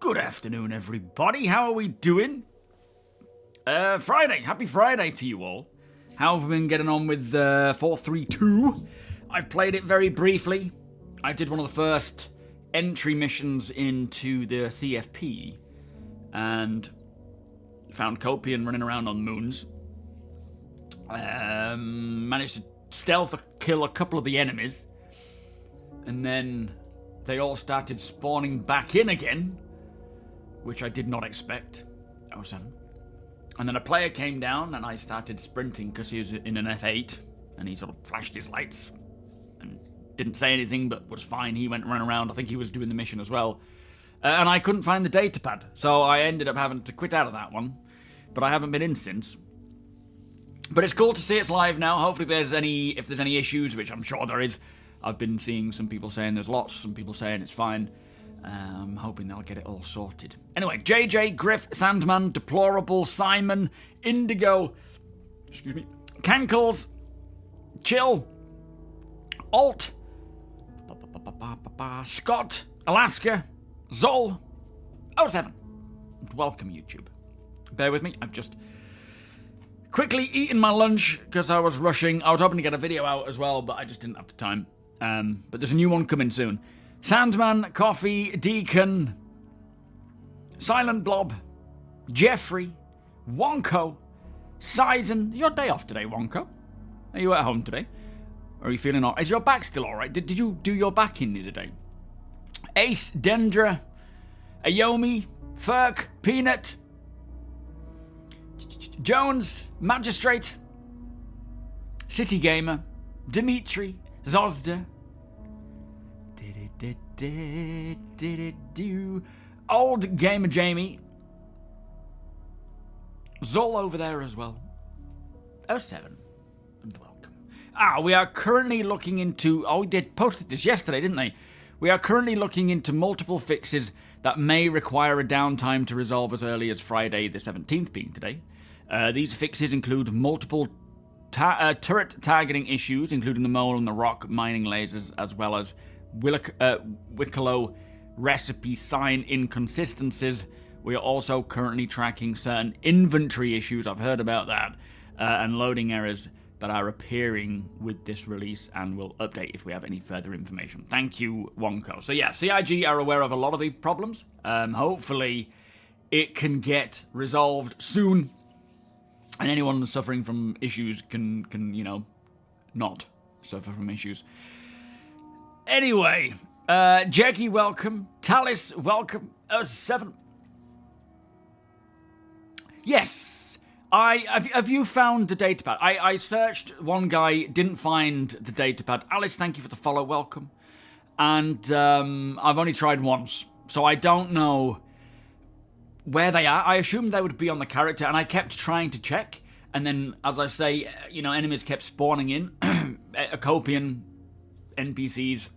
Good afternoon, everybody. How are we doing? Friday. Happy Friday to you all. How have we been getting on with 432? I've played it very briefly. I did one of the first entry missions into the CFP and found Copian running around on moons. Managed to stealth kill a couple of the enemies, and then they all started spawning back in again, which I did not expect. 07. And then a player came down and I started sprinting because he was in an F8 and he sort of flashed his lights and didn't say anything but was fine. He went running around. I think he was doing the mission as well. And I couldn't find the datapad, so I ended up having to quit out of that one. But I haven't been in since. But it's cool to see it's live now. Hopefully if there's any issues, which I'm sure there is. I've been seeing some people saying there's lots, some people saying it's fine. I'm hoping they'll get it all sorted. Anyway, JJ, Griff, Sandman, Deplorable, Simon, Indigo, excuse me, Cankles, Chill, Alt, Scott, Alaska, Zol, 07. Welcome, YouTube. Bear with me, I've just quickly eaten my lunch because I was rushing. I was hoping to get a video out as well, but I just didn't have the time. But there's a new one coming soon. Sandman, Coffee, Deacon, Silent Blob, Jeffrey, Wonko, Citzen. Your day off today, Wonko? Are you at home today? Or are you feeling all right? Is your back still alright? Did you do your back in the other day? Ace, Dendra, Ayomi, Ferk, Peanut, Jones, Magistrate, City Gamer, Dimitri, Zozda, Old Gamer Jamie, Zol over there as well, 07, and welcome. We are currently looking into, they posted this yesterday, didn't they? We are currently looking into multiple fixes that may require a downtime to resolve as early as Friday the 17th, being today. These fixes include multiple turret targeting issues, including the mole and the rock mining lasers, as well as Wicklow recipe sign inconsistencies. We are also currently tracking certain inventory issues, I've heard about that, and loading errors that are appearing with this release, and we'll update if we have any further information. Thank you, Wonko. So yeah, CIG are aware of a lot of the problems. Hopefully it can get resolved soon, and anyone suffering from issues can not suffer from issues. Anyway, Jackie, welcome. Talis, welcome. 07. Yes. Have you found the datapad? I searched one guy, didn't find the datapad. Alice, thank you for the follow, welcome. And I've only tried once, so I don't know where they are. I assumed they would be on the character, and I kept trying to check. And then, as I say, enemies kept spawning in. Copian NPCs,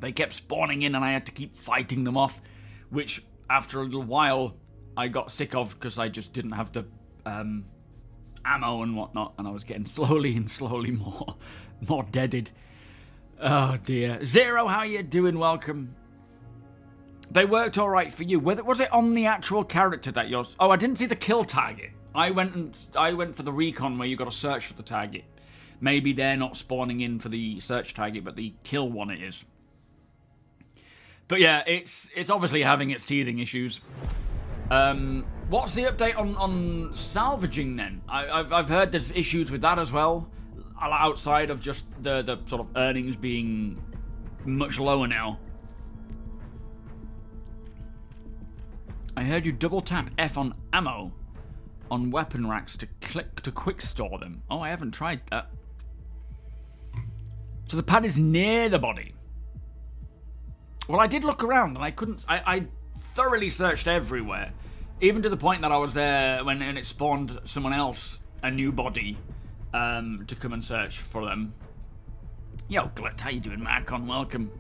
they kept spawning in, and I had to keep fighting them off, which after a little while I got sick of because I just didn't have the ammo and whatnot, and I was getting slowly and slowly more deaded. Oh dear. Zero, how you doing? Welcome. They worked all right for you. Was it on the actual character that you're? Oh, I didn't see the kill target. I went for the recon where you got to search for the target. Maybe they're not spawning in for the search target, but the kill one it is. But yeah, it's obviously having its teething issues. What's the update on salvaging then? I've heard there's issues with that as well, outside of just the sort of earnings being much lower now. I heard you double tap F on ammo on weapon racks to quick store them. Oh, I haven't tried that. So the pad is near the body. Well, I did look around and I couldn't. I thoroughly searched everywhere, even to the point that I was there when it spawned someone else, a new body, to come and search for them. Yo, Glut, how you doing, Marcon? Welcome.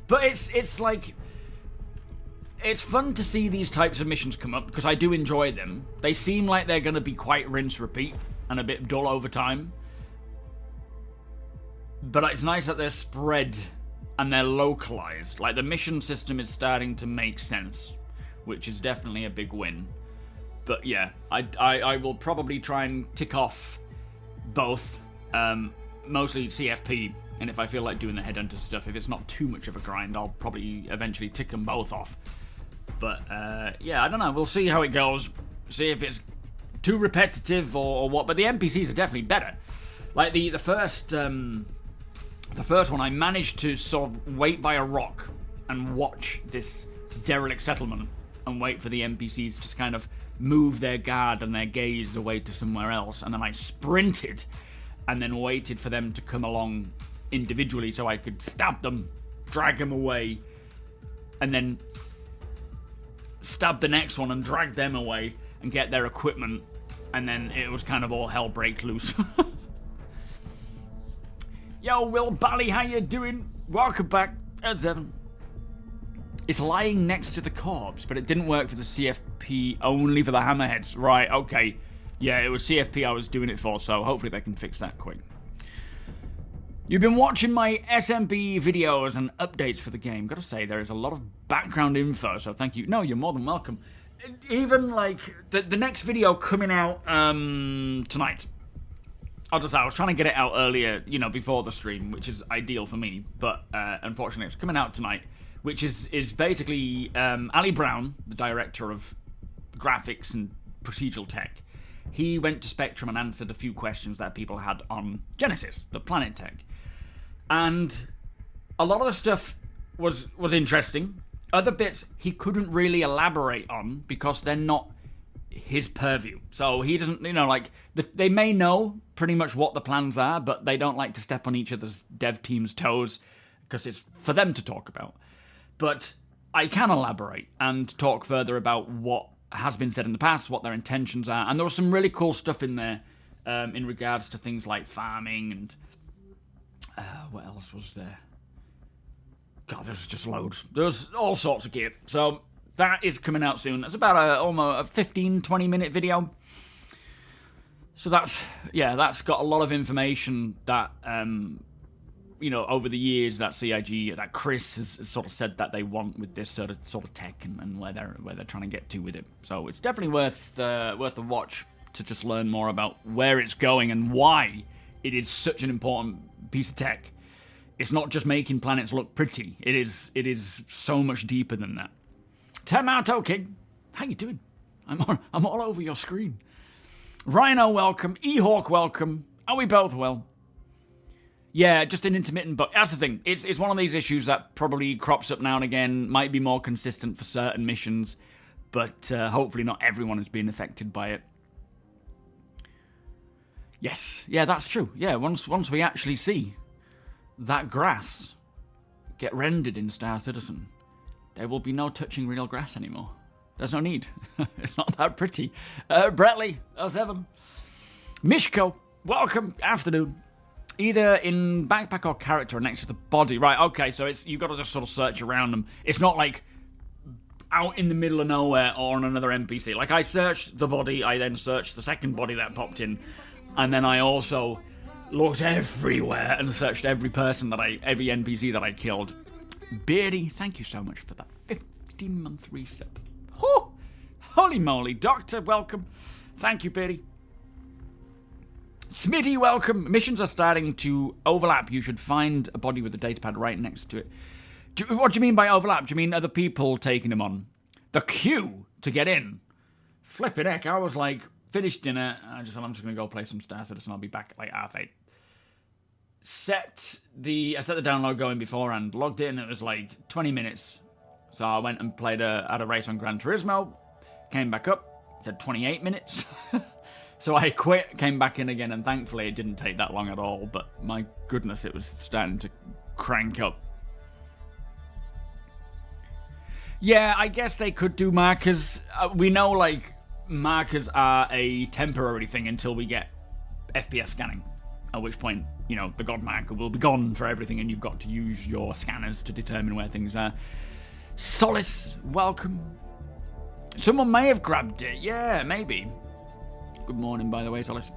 But it's like, it's fun to see these types of missions come up because I do enjoy them. They seem like they're going to be quite rinse repeat and a bit dull over time. But it's nice that they're spread and they're localized. Like, the mission system is starting to make sense. which is definitely a big win. But yeah, I will probably try and tick off both, mostly CFP, and if I feel like doing the headhunter stuff, if it's not too much of a grind, I'll probably eventually tick them both off. But yeah, I don't know, we'll see how it goes, see if it's too repetitive or what, but the NPCs are definitely better. Like the first one, I managed to sort of wait by a rock and watch this derelict settlement and wait for the NPCs to kind of move their guard and their gaze away to somewhere else, and then I sprinted and then waited for them to come along individually so I could stab them, drag them away, and then stab the next one and drag them away and get their equipment, and then it was kind of all hell break loose. Yo, Will Bally, how you doing? Welcome back. As Evan. It's lying next to the corpse, but it didn't work for the CFP, only for the hammerheads. Right, okay. Yeah, it was CFP I was doing it for, so hopefully they can fix that quick. You've been watching my SMB videos and updates for the game. Gotta say, there is a lot of background info, so thank you. No, you're more than welcome. Even, like, the next video coming out tonight. I was trying to get it out earlier, you know, before the stream, which is ideal for me, but unfortunately it's coming out tonight, which is basically Ali Brown, the director of graphics and procedural tech. He went to Spectrum and answered a few questions that people had on Genesis, the Planet Tech. And a lot of the stuff was interesting. Other bits he couldn't really elaborate on because they're not his purview. So he doesn't, you know, like, they may know pretty much what the plans are, but they don't like to step on each other's dev team's toes because it's for them to talk about. But I can elaborate and talk further about what has been said in the past, what their intentions are, and there was some really cool stuff in there in regards to things like farming and what else was there? God, there's just loads. There's all sorts of gear. So that is coming out soon. It's about almost a 15-20 minute video. So that's got a lot of information that you know, over the years that CIG, that Chris has sort of said that they want with this sort of tech and where they're trying to get to with it. So it's definitely worth a watch to just learn more about where it's going and why it is such an important piece of tech. It's not just making planets look pretty. It is so much deeper than that. Tomato King, how you doing? I'm all over your screen. Rhino, welcome. E-Hawk, welcome. Are we both well? Yeah, just an intermittent, but that's the thing. It's one of these issues that probably crops up now and again, might be more consistent for certain missions, but hopefully not everyone is being affected by it. Yes, yeah, that's true. Yeah, once we actually see that grass get rendered in Star Citizen, there will be no touching real grass anymore. There's no need. It's not that pretty. Bretley, 07. Mishko, welcome. Afternoon. Either in backpack or character or next to the body. Right, okay, so you've got to just sort of search around them. It's not like out in the middle of nowhere or on another NPC. Like, I searched the body, I then searched the second body that popped in, and then I also looked everywhere and searched every NPC that I killed. Beardy, thank you so much for that 15-month reset. Oh, holy moly. Doctor, welcome. Thank you, Beardy. Smitty, welcome. Missions are starting to overlap. You should find a body with a datapad right next to it. What do you mean by overlap? Do you mean other people taking them on? The queue to get in? Flippin' heck, I was like, finished dinner, and I'm just going to go play some Star Citizen. I'll be back at like 8:30. I set the download going beforehand, logged in, it was like 20 minutes. So I went and had a race on Gran Turismo, came back up, said 28 minutes. So I quit, came back in again, and thankfully it didn't take that long at all, but my goodness, it was starting to crank up. Yeah, I guess they could do markers. We know, like, markers are a temporary thing until we get FPS scanning, at which point, you know, the God marker will be gone for everything, and you've got to use your scanners to determine where things are. Solace, welcome. Someone may have grabbed it. Yeah, maybe. Good morning, by the way, Solace.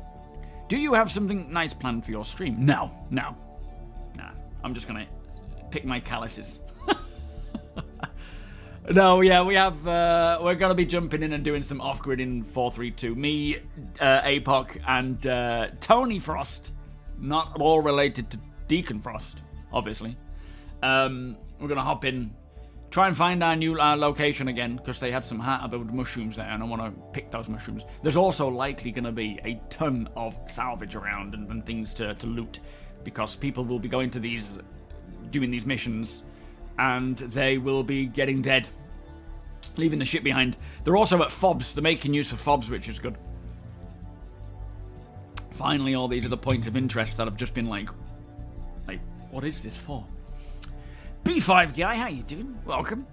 Do you have something nice planned for your stream? No. Nah. I'm just gonna pick my calluses. No, yeah, we have. We're gonna be jumping in and doing some off-grid in 432. Me, APOC, and Tony Frost. Not at all related to Deacon Frost, obviously. We're gonna hop in, try and find our new location again, because they had some other mushrooms there, and I want to pick those mushrooms. There's also likely gonna be a ton of salvage around and things to loot, because people will be going to these, doing these missions, and they will be getting dead, leaving the ship behind. They're also at fobs. They're making use of fobs, which is good. Finally, all these are the points of interest that have just been like, what is this for? B5 guy, how you doing? Welcome.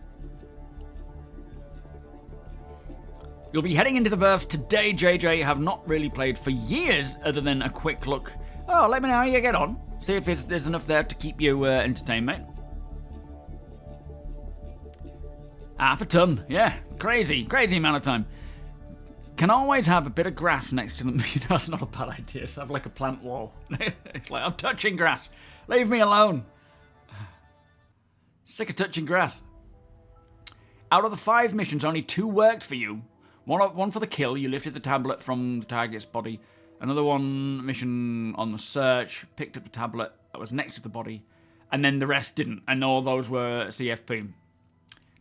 You'll be heading into the verse today, JJ. Have not really played for years, other than a quick look. Oh, let me know how you get on. See if there's enough there to keep you entertained, mate. Half a ton, yeah. Crazy amount of time. Can always have a bit of grass next to them. You know, that's not a bad idea. So have like a plant wall. It's like, I'm touching grass. Leave me alone. Sick of touching grass. Out of the 5 missions, only 2 worked for you. One for the kill. You lifted the tablet from the target's body. Another one mission on the search. Picked up the tablet that was next to the body. And then the rest didn't. And all those were CFP.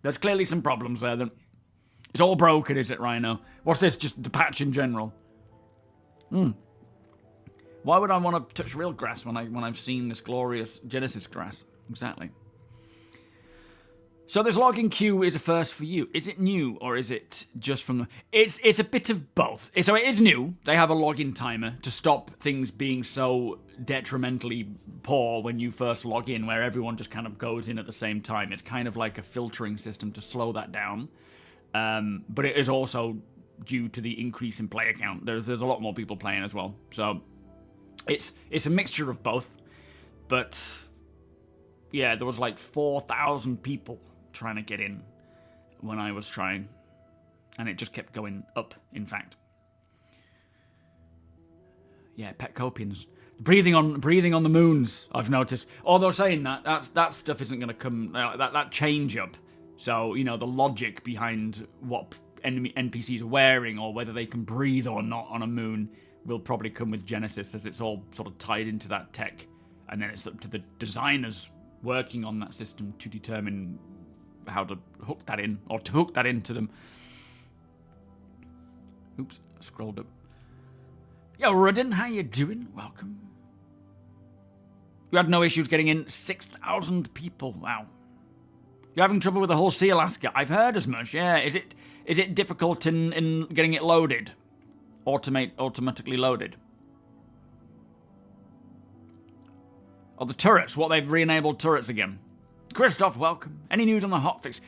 There's clearly some problems there then. It's all broken, is it, Rhino? What's this, just the patch in general? Why would I want to touch real grass when I've seen this glorious Genesis grass? Exactly. So this logging queue is a first for you. Is it new, or is it just from the... It's a bit of both. So it is new. They have a login timer to stop things being so detrimentally poor when you first log in, where everyone just kind of goes in at the same time. It's kind of like a filtering system to slow that down. But it is also due to the increase in player count. There's a lot more people playing as well. So it's a mixture of both. But yeah, there was like 4,000 people trying to get in when I was trying, and it just kept going up, in fact. Yeah, pet copians. Breathing on the moons, I've noticed. Although saying that stuff isn't going to come, that change up. So, you know, the logic behind what enemy NPCs are wearing, or whether they can breathe or not on a moon, will probably come with Genesis, as it's all sort of tied into that tech. And then it's up to the designers working on that system to determine how to hook that in, or to hook that into them. Oops, I scrolled up. Yo, Rudden, how you doing? Welcome. You had no issues getting in. 6,000 people. Wow. You're having trouble with the whole Sea Alaska. I've heard as much. Yeah. Is it difficult in getting it loaded? Automatically loaded. Oh, the turrets. What, they've re-enabled turrets again. Christoph, welcome. Any news on the hotfix?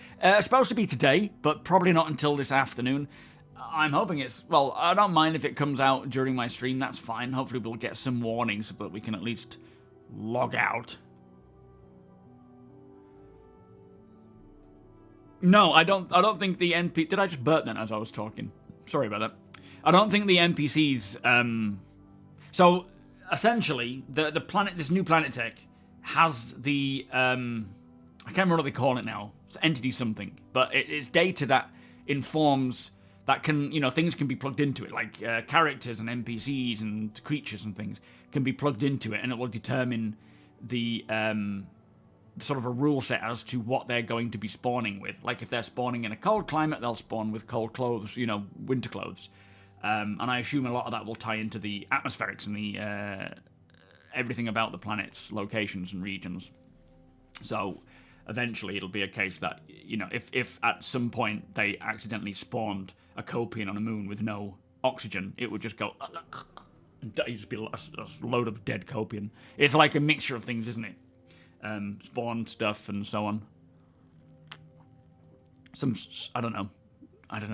Supposed to be today, but probably not until this afternoon. I'm hoping it's... Well, I don't mind if it comes out during my stream. That's fine. Hopefully we'll get some warnings so that we can at least log out. No, I don't think the NPC... Did I just burp then as I was talking? Sorry about that. I don't think the NPCs... So, essentially, the planet... This new planet tech has the... I can't remember what they call it now. It's entity something. But it's data that informs... That can, you know, things can be plugged into it, like characters and NPCs and creatures and things can be plugged into it, and it will determine the sort of a rule set as to what they're going to be spawning with. Like if they're spawning in a cold climate, they'll spawn with cold clothes, you know, winter clothes. And I assume a lot of that will tie into the atmospherics and the everything about the planet's locations and regions. So eventually it'll be a case that, you know, if at some point they accidentally spawned a copian on a moon with no oxygen, it would just go and just be a load of dead copian. It's like a mixture of things, isn't it? Spawn stuff and so on. I don't know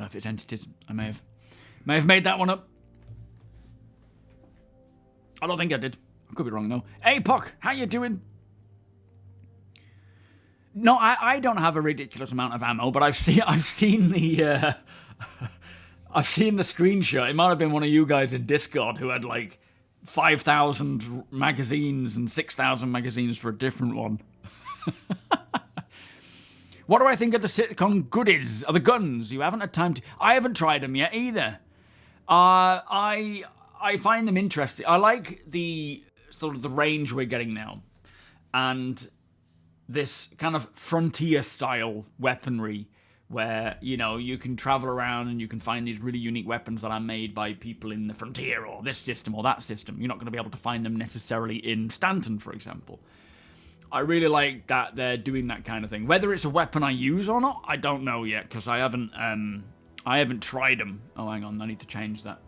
if it's entities. I may have made that one up. I don't think I did. I could be wrong though. Hey Puck, how you doing? No, I don't have a ridiculous amount of ammo, but I've seen the I've seen the screenshot. It might have been one of you guys in Discord who had like 5,000 magazines and 6,000 magazines for a different one. What do I think of the Sitcon goodies? Or the guns? You haven't had time to... I haven't tried them yet either. I find them interesting. I like the sort of the range we're getting now. And this kind of frontier-style weaponry where, you know, you can travel around and you can find these really unique weapons that are made by people in the frontier or this system or that system. You're not going to be able to find them necessarily in Stanton, for example. I really like that they're doing that kind of thing. Whether it's a weapon I use or not, I don't know yet, because I haven't tried them. Oh, hang on, I need to change that.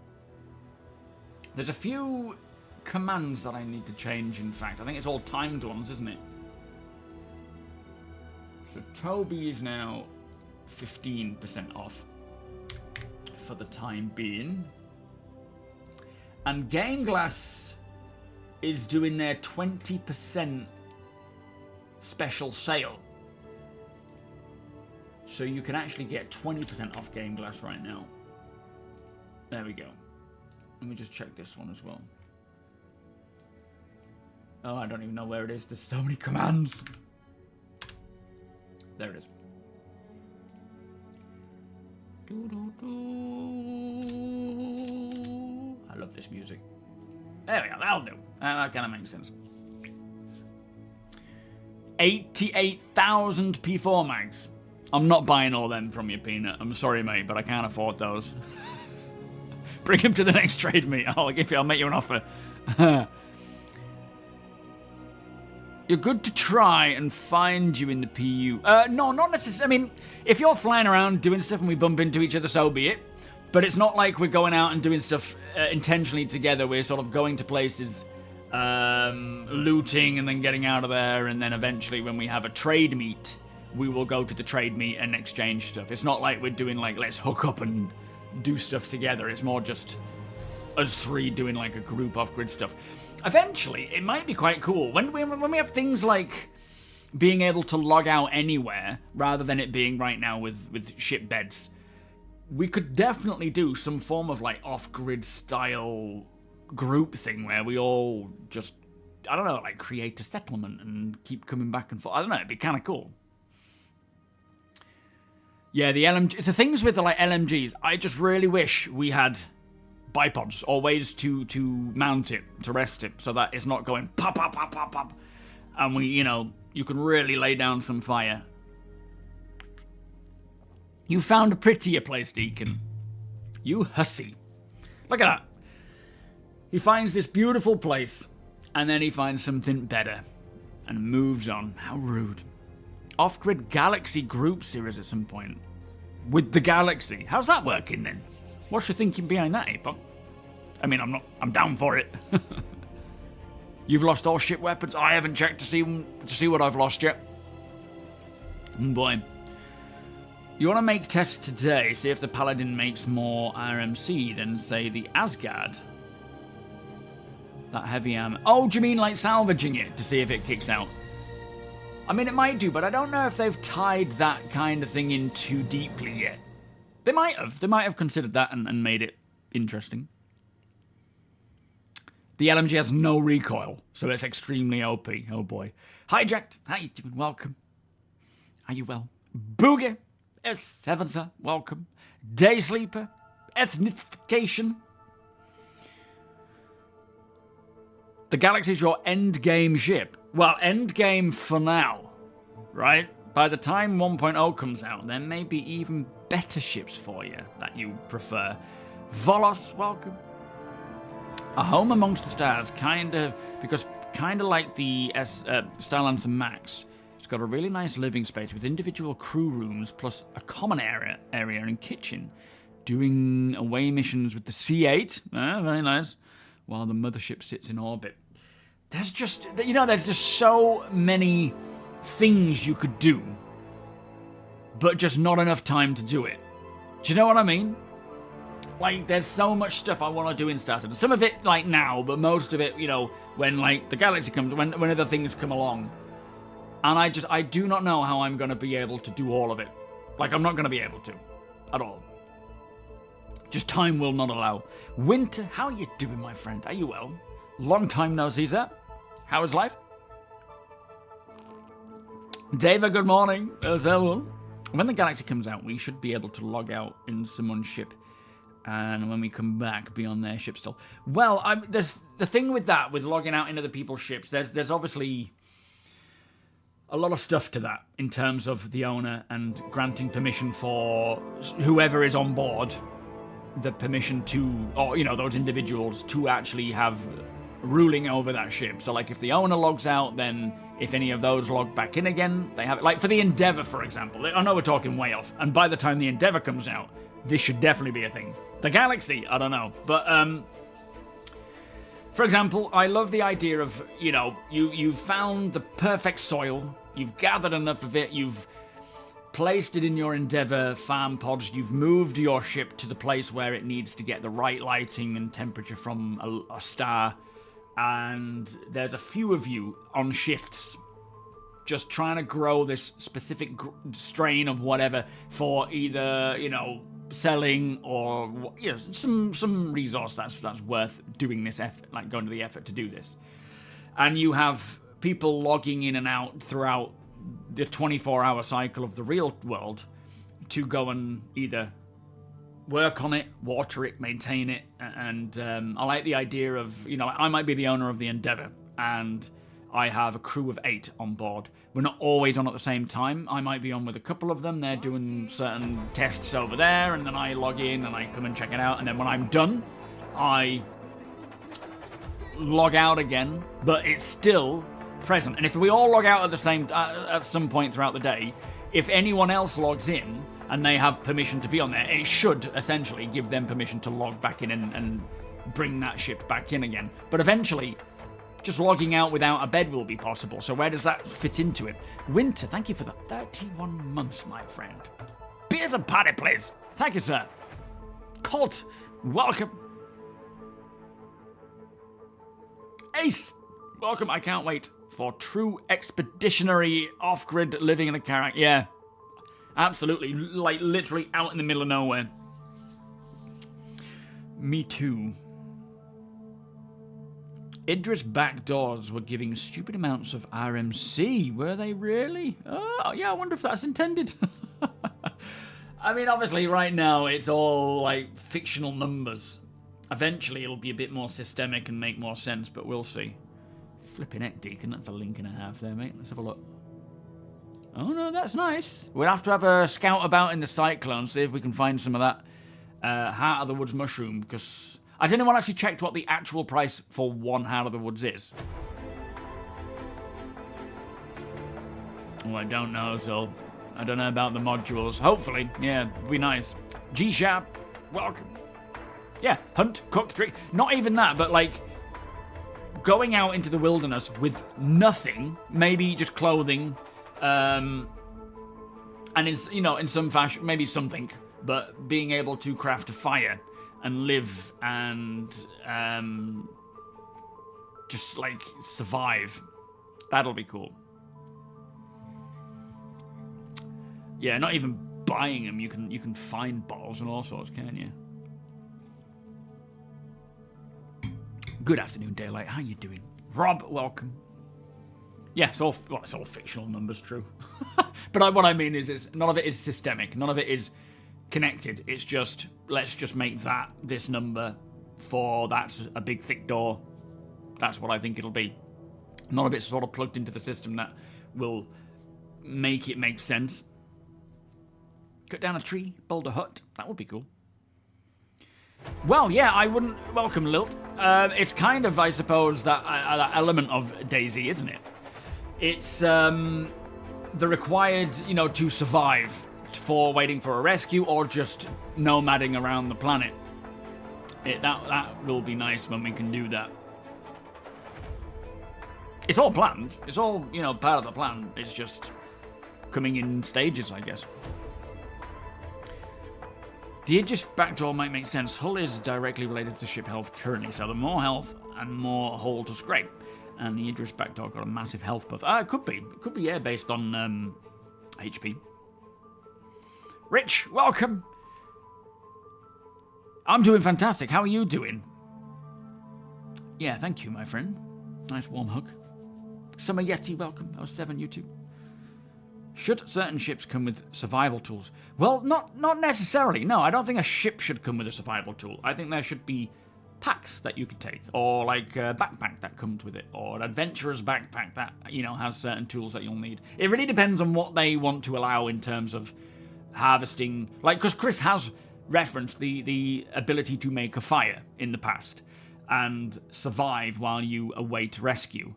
There's a few commands that I need to change, in fact. I think it's all timed ones, isn't it? So TOBII is now 15% off for the time being. And GameGlass is doing their 20% special sale. So you can actually get 20% off GameGlass right now. There we go. Let me just check this one as well. Oh, I don't even know where it is. There's so many commands. There it is. I love this music. There we go. That'll do. That kind of makes sense. 88,000 P4 mags. I'm not buying all them from you, Peanut. I'm sorry, mate, but I can't afford those. Bring him to the next trade meet. I'll make you an offer. You're good to try and find you in the PU. No, not necessarily. I mean, if you're flying around doing stuff and we bump into each other, so be it. But it's not like we're going out and doing stuff intentionally together. We're sort of going to places, looting and then getting out of there. And then eventually when we have a trade meet, we will go to the trade meet and exchange stuff. It's not like we're doing like, let's hook up and do stuff together. It's more just us three doing like a group off-grid stuff. Eventually, it might be quite cool. When we have things like being able to log out anywhere, rather than it being right now with ship beds, we could definitely do some form of like off-grid style group thing where we all just, I don't know, like create a settlement and keep coming back and forth. I don't know, it'd be kind of cool. Yeah, the LMG, the things with the like LMGs, I just really wish we had bipods or ways to mount it, to rest it, so that it's not going pop, pop, pop, pop, pop. And we, you know, you can really lay down some fire. You found a prettier place, Deacon. You hussy. Look at that. He finds this beautiful place, and then he finds something better, and moves on. How rude. Off-grid Galaxy group series at some point. With the Galaxy. How's that working then? What's your thinking behind that, Apop? I mean, I'm down for it. You've lost all ship weapons? I haven't checked to see what I've lost yet. Boy. You want to make tests today, see if the Paladin makes more RMC than, say, the Asgard? That heavy ammo. Oh, do you mean like salvaging it to see if it kicks out? I mean, it might do, but I don't know if they've tied that kind of thing in too deeply yet. They might have. They might have considered that and made it interesting. The LMG has no recoil, so it's extremely OP. Oh boy. Hijacked. How you doing? Welcome. Are you well? Boogie. S7, sir. Welcome. Day Sleeper. Ethnification. The Galaxy's your endgame ship. Well, endgame for now, right? By the time 1.0 comes out, there may be even better ships for you that you prefer. Volos, welcome. A home amongst the stars, kind of like the Starlancer Max. It's got a really nice living space with individual crew rooms plus a common area and kitchen. Doing away missions with the C8, very nice, while the mothership sits in orbit. There's just so many things you could do, but just not enough time to do it. Do you know what I mean? Like, there's so much stuff I want to do in Started. Some of it, like, now, but most of it, you know, when, like, the Galaxy comes, when other things come along. And I do not know how I'm going to be able to do all of it. Like, I'm not going to be able to. At all. Just time will not allow. Winter, how are you doing, my friend? Are you well? Long time no see, sir. How is life? David, good morning. Everyone. When the galaxy comes out, we should be able to log out in someone's ship. And when we come back, be on their ship still. Well, there's the thing with that, with logging out into other people's ships, there's obviously a lot of stuff to that in terms of the owner and granting permission for whoever is on board the permission to, or, you know, those individuals to actually have ruling over that ship. So, like, if the owner logs out, then if any of those log back in again, they have it. Like, for the Endeavour, for example. I know we're talking way off. And by the time the Endeavour comes out, this should definitely be a thing. The Galaxy, I don't know. But, for example, I love the idea of, you know, you've found the perfect soil, you've gathered enough of it, you've placed it in your Endeavour farm pods, you've moved your ship to the place where it needs to get the right lighting and temperature from a star, and there's a few of you on shifts just trying to grow this specific strain of whatever for either, you know, selling or, you know, some resource that's worth doing this effort, like going to the effort to do this. And you have people logging in and out throughout the 24-hour cycle of the real world to go and either work on it, water it, maintain it, and I like the idea of, you know, I might be the owner of the Endeavour, and I have a crew of 8 on board. We're not always on at the same time. I might be on with a couple of them. They're doing certain tests over there, and then I log in and I come and check it out, and then when I'm done, I log out again, but it's still present. And if we all log out at the same at some point throughout the day, if anyone else logs in and they have permission to be on there, it should essentially give them permission to log back in and bring that ship back in again. But eventually, just logging out without a bed will be possible. So where does that fit into it? Winter, thank you for the 31 months, my friend. Beers and party, please. Thank you, sir. Colt, welcome. Ace, welcome. I can't wait for true expeditionary off-grid living in a carrack. Yeah, absolutely. Like, literally out in the middle of nowhere. Me too. Idris backdoors were giving stupid amounts of RMC. Were they really? Oh, yeah, I wonder if that's intended. I mean, obviously, right now, it's all, like, fictional numbers. Eventually, it'll be a bit more systemic and make more sense, but we'll see. Flipping heck, Deacon, that's a link and a half there, mate. Let's have a look. Oh, no, that's nice. We'll have to have a scout about in the Cyclone, see if we can find some of that Heart of the Woods mushroom, because has anyone actually checked what the actual price for one Heart of the Woods is? Oh, I don't know, so I don't know about the modules. Hopefully, yeah, be nice. G-Sharp, welcome. Yeah, hunt, cook, drink. Not even that, but like going out into the wilderness with nothing, maybe just clothing, and in, you know, in some fashion, maybe something, but being able to craft a fire and live and just like survive. That'll be cool. Yeah, not even buying them. You can find bottles and all sorts, can't you? Good afternoon, Daylight. How you doing? Rob, welcome. Yeah, it's all fictional numbers, true. But what I mean is none of it is systemic. None of it is connected. It's just, let's just make that this number for that's a big thick door. That's what I think it'll be. None of it's sort of plugged into the system that will make it make sense. Cut down a tree, build a hut. That would be cool. Well, yeah, I wouldn't welcome Lilt. It's kind of, I suppose, that element of DayZ, isn't it? It's the required, you know, to survive for waiting for a rescue or just nomading around the planet. That will be nice when we can do that. It's all planned. It's all, you know, part of the plan. It's just coming in stages, I guess. The Aegis backdoor might make sense. Hull is directly related to ship health currently, so the more health and more hull to scrape. And the Idris backdoor got a massive health buff. It could be. It could be, yeah, based on HP. Rich, welcome. I'm doing fantastic. How are you doing? Yeah, thank you, my friend. Nice warm hug. Summer Yeti, welcome. 07, you too. Should certain ships come with survival tools? Well, not necessarily. No, I don't think a ship should come with a survival tool. I think there should be packs that you could take, or like a backpack that comes with it, or an adventurer's backpack that, you know, has certain tools that you'll need. It really depends on what they want to allow in terms of harvesting. Like, because Chris has referenced the ability to make a fire in the past and survive while you await rescue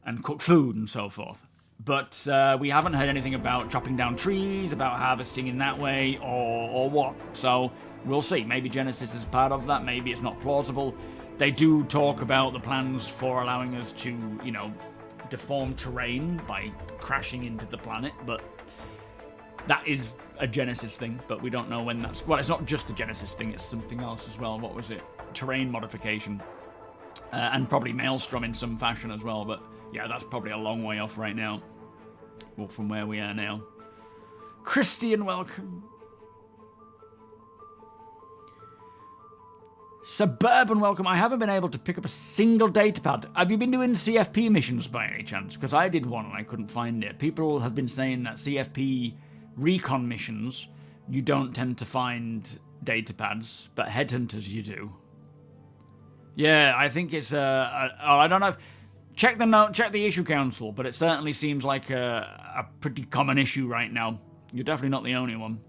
and cook food and so forth. But we haven't heard anything about chopping down trees, about harvesting in that way, or what. So we'll see. Maybe Genesis is part of that. Maybe it's not plausible. They do talk about the plans for allowing us to, you know, deform terrain by crashing into the planet. But that is a Genesis thing. But we don't know when that's... Well, it's not just a Genesis thing. It's something else as well. What was it? Terrain modification. And probably Maelstrom in some fashion as well. But yeah, that's probably a long way off right now. Well, from where we are now. Christian, welcome. Suburban, welcome. I haven't been able to pick up a single datapad. Have you been doing CFP missions by any chance? Because I did one and I couldn't find it. People have been saying that CFP recon missions, you don't tend to find datapads, but headhunters you do. Yeah, I think it's I don't know. Check the note, check the issue council, but it certainly seems like a pretty common issue right now. You're definitely not the only one.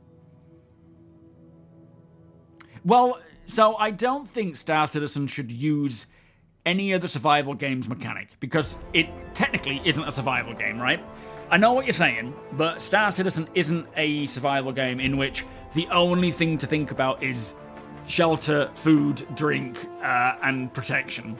Well, so I don't think Star Citizen should use any other survival game's mechanic, because it technically isn't a survival game, right? I know what you're saying, but Star Citizen isn't a survival game in which the only thing to think about is shelter, food, drink, and protection.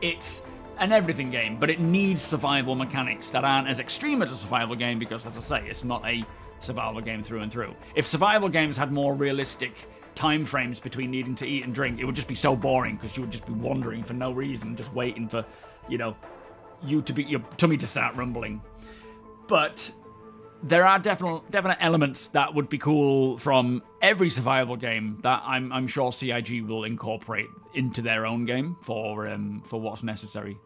It's an everything game, but it needs survival mechanics that aren't as extreme as a survival game because, as I say, it's not a survival game through and through. If survival games had more realistic time frames between needing to eat and drink, it would just be so boring because you would just be wandering for no reason, just waiting for, you know, your tummy to start rumbling. But there are definite elements that would be cool from every survival game that I'm sure CIG will incorporate into their own game for what's necessary.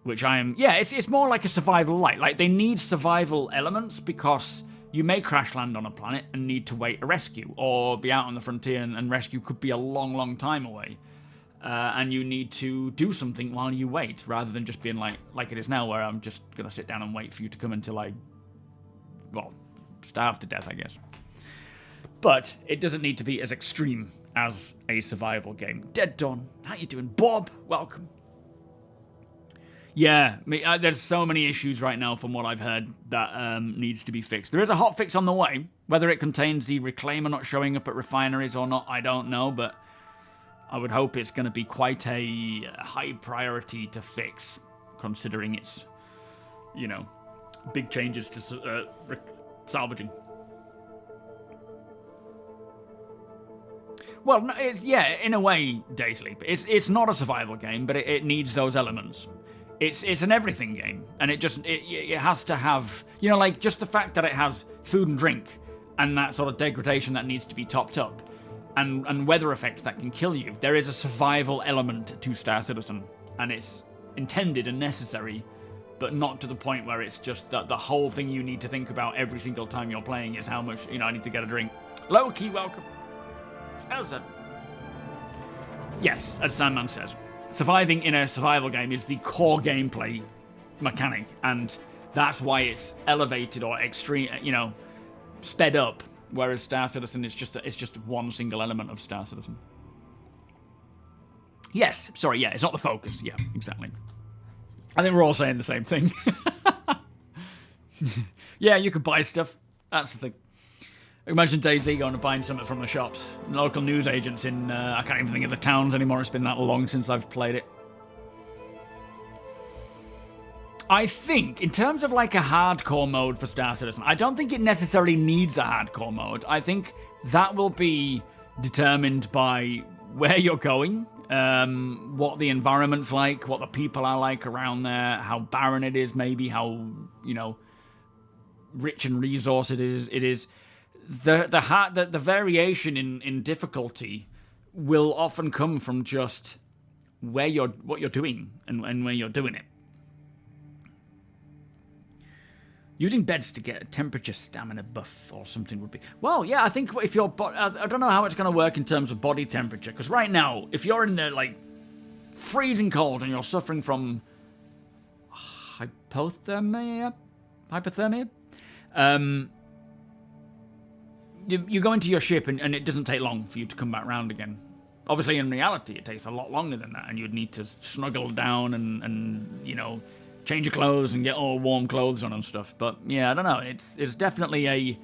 Which it's more like a survival light. Like, they need survival elements because you may crash land on a planet and need to wait a rescue, or be out on the frontier and rescue could be a long, long time away. And you need to do something while you wait, rather than just being like it is now, where I'm just going to sit down and wait for you to come until I, well, starve to death, I guess. But it doesn't need to be as extreme as a survival game. Dead Dawn, how you doing? Bob, welcome. Yeah, there's so many issues right now from what I've heard that needs to be fixed. There is a hotfix on the way. Whether it contains the reclaimer not showing up at refineries or not, I don't know, but I would hope it's going to be quite a high priority to fix, considering it's, you know, big changes to salvaging. Well, in a way, Daysleep. It's not a survival game, but it needs those elements. It's an everything game, and it has to have, you know, like, just the fact that it has food and drink and that sort of degradation that needs to be topped up, and weather effects that can kill you. There is a survival element to Star Citizen, and it's intended and necessary, but not to the point where it's just that the whole thing you need to think about every single time you're playing is how much, you know, I need to get a drink. Low-key, welcome. How's that? Yes, as Sandman says. Surviving in a survival game is the core gameplay mechanic, and that's why it's elevated or extreme, you know, sped up. Whereas Star Citizen is just one single element of Star Citizen. Yes, sorry, yeah, it's not the focus. Yeah, exactly. I think we're all saying the same thing. Yeah, you could buy stuff. That's the thing. Imagine DayZ going to buying something from the shops. Local news agents in, I can't even think of the towns anymore. It's been that long since I've played it. I think, in terms of like a hardcore mode for Star Citizen, I don't think it necessarily needs a hardcore mode. I think that will be determined by where you're going, what the environment's like, what the people are like around there, how barren it is, maybe how, you know, rich in resource it is. The variation in difficulty will often come from just what you're doing and where you're doing it. Using beds to get a temperature stamina buff or something would be... Well, yeah, I think if your... I don't know how it's going to work in terms of body temperature, because right now, if you're in there, like, freezing cold and you're suffering from hypothermia, you go into your ship and it doesn't take long for you to come back round again. Obviously, in reality, it takes a lot longer than that, and you'd need to snuggle down and you know, change your clothes and get all warm clothes on and stuff. But yeah, I don't know. It's definitely a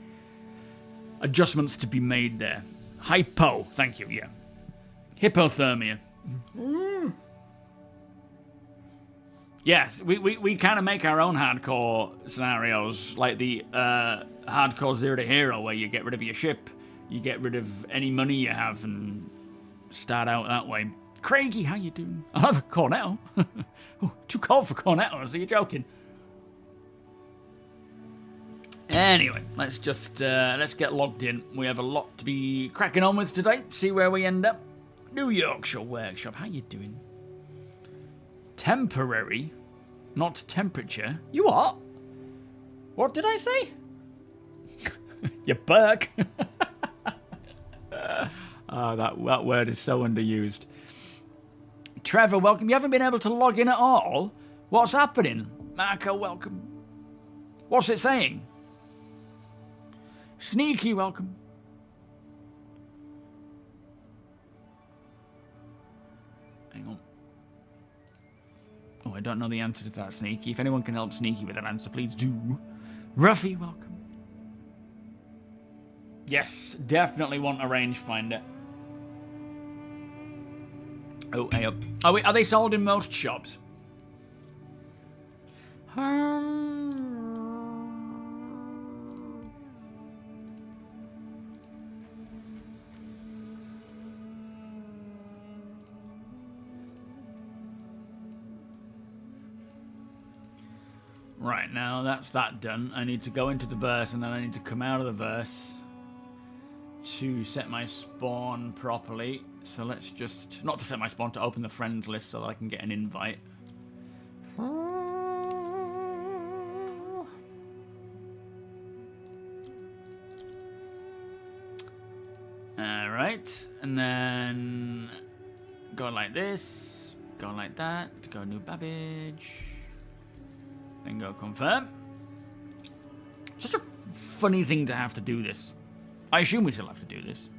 adjustments to be made there. Hypo, thank you. Yeah, hypothermia. Yes, we kind of make our own hardcore scenarios, like the hardcore Zero to Hero, where you get rid of your ship, you get rid of any money you have, and start out that way. Craigie, how you doing? I have a cornetto. Oh, too cold for cornettos, are you joking? Anyway, let's get logged in. We have a lot to be cracking on with today. See where we end up. New Yorkshire Workshop, how you doing? Temporary, not temperature. You what? What did I say? You Burke. Oh, that word is so underused. Trevor, welcome. You haven't been able to log in at all? What's happening? Marco, welcome. What's it saying? Sneaky, welcome. Hang on. Oh, I don't know the answer to that, Sneaky. If anyone can help Sneaky with that answer, please do. Ruffy, welcome. Yes, definitely want a rangefinder. Oh, hey up. Are they sold in most shops? Right, now that's that done. I need to go into the verse and then I need to come out of the verse to set my spawn properly. So let's just... Not to set my spawn, to open the friends list so that I can get an invite. Alright, and then go like this, go like that, go new Babbage, then go confirm. Such a funny thing to have to do this. I assume we still have to do this.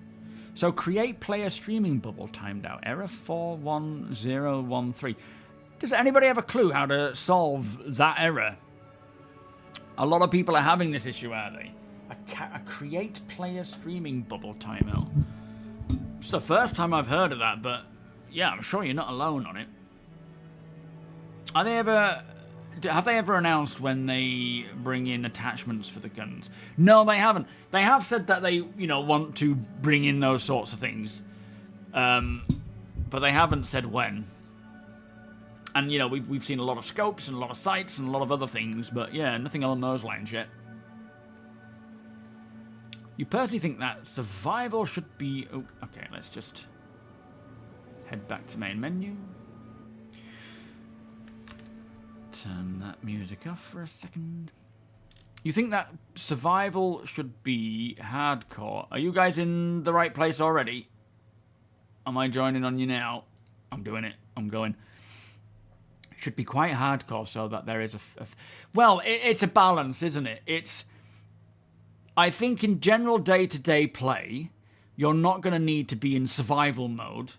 So create player streaming bubble timed out. Error 41013. Does anybody have a clue how to solve that error? A lot of people are having this issue, aren't they? A create player streaming bubble timeout. It's the first time I've heard of that, but yeah, I'm sure you're not alone on it. Have they ever announced when they bring in attachments for the guns? No, they haven't. They have said that they, want to bring in those sorts of things. But they haven't said when. And, we've seen a lot of scopes and a lot of sights and a lot of other things, but yeah, nothing along those lines yet. You personally think that survival should be... Oh, okay, let's just head back to main menu. Turn that music off for a second. You think that survival should be hardcore? Are you guys in the right place already? Am I joining on you now? I'm doing it. I'm going. Should be quite hardcore so that there is well, it's a balance, isn't it? I think in general day-to-day play, you're not going to need to be in survival mode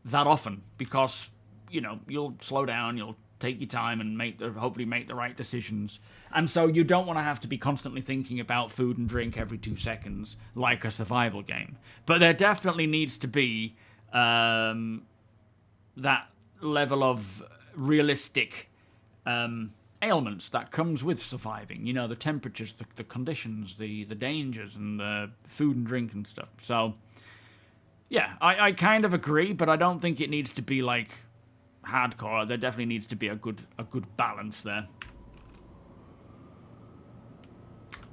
that often because, you'll slow down, you'll take your time and hopefully make the right decisions. And so you don't want to have to be constantly thinking about food and drink every 2 seconds like a survival game. But there definitely needs to be that level of realistic ailments that comes with surviving. The temperatures, the conditions, the dangers, and the food and drink and stuff. So, yeah, I kind of agree, but I don't think it needs to be like hardcore. There definitely needs to be a good balance there.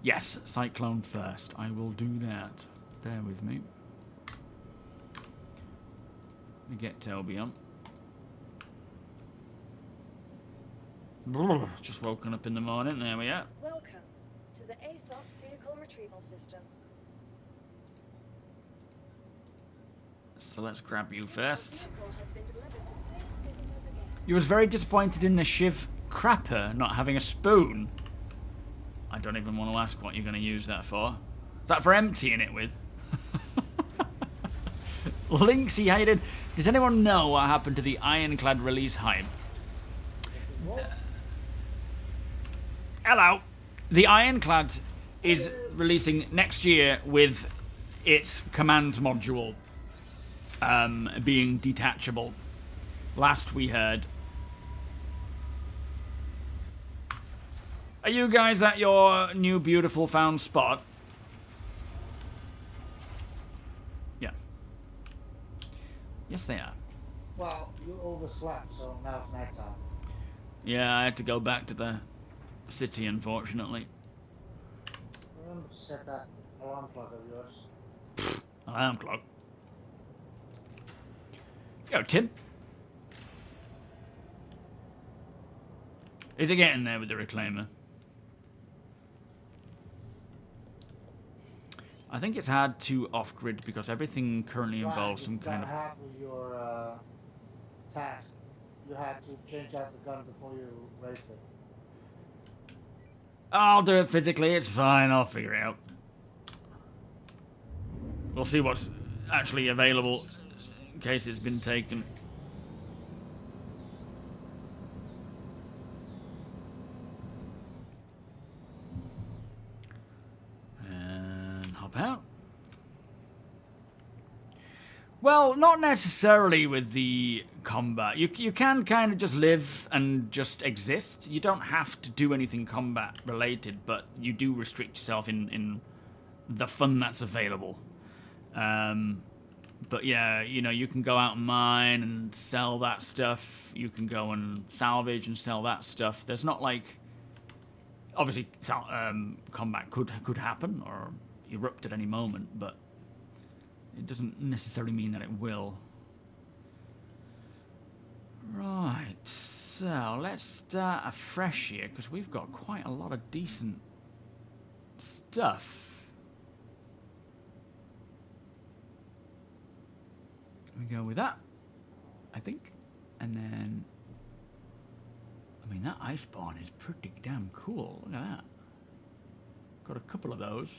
Yes, Cyclone first. I will do that. Bear with me. Let me get TOBII on. Just woken up in the morning. There we are. Welcome. to the ASOC vehicle retrieval system. So let's grab you first. Vehicle has been delivered to please visit us again. You was very disappointed in the Shiv Crapper not having a spoon. I don't even want to ask what you're going to use that for. Is that for emptying it with? Linksy, how you doing? Does anyone know what happened to the Ironclad release hype? Hello. The Ironclad is releasing next year with its command module being detachable. Last we heard. Are you guys at your new beautiful found spot? Yeah. Yes, they are. Well, you overslept, so now it's night time. Yeah, I had to go back to the city, unfortunately. Remember to set that alarm clock of yours. Alarm clock. Yo, Tim. Is it getting there with the reclaimer? I think it's hard to off-grid because everything currently involves some kind of... Half of your task. You had to change out the gun before you raised it. I'll do it physically, it's fine, I'll figure it out. We'll see what's actually available in case it's been taken. And hop out. Well, not necessarily with the combat. You can kind of just live and just exist. You don't have to do anything combat related, but you do restrict yourself in the fun that's available. But yeah, you know, you can go out and mine and sell that stuff. You can go and salvage and sell that stuff. There's not like... Obviously, combat could happen or erupt at any moment, but it doesn't necessarily mean that it will. Right, so let's start afresh here, because we've got quite a lot of decent stuff. We go with that, I think. And then, I mean, that Iceborne is pretty damn cool. Look at that. Got a couple of those.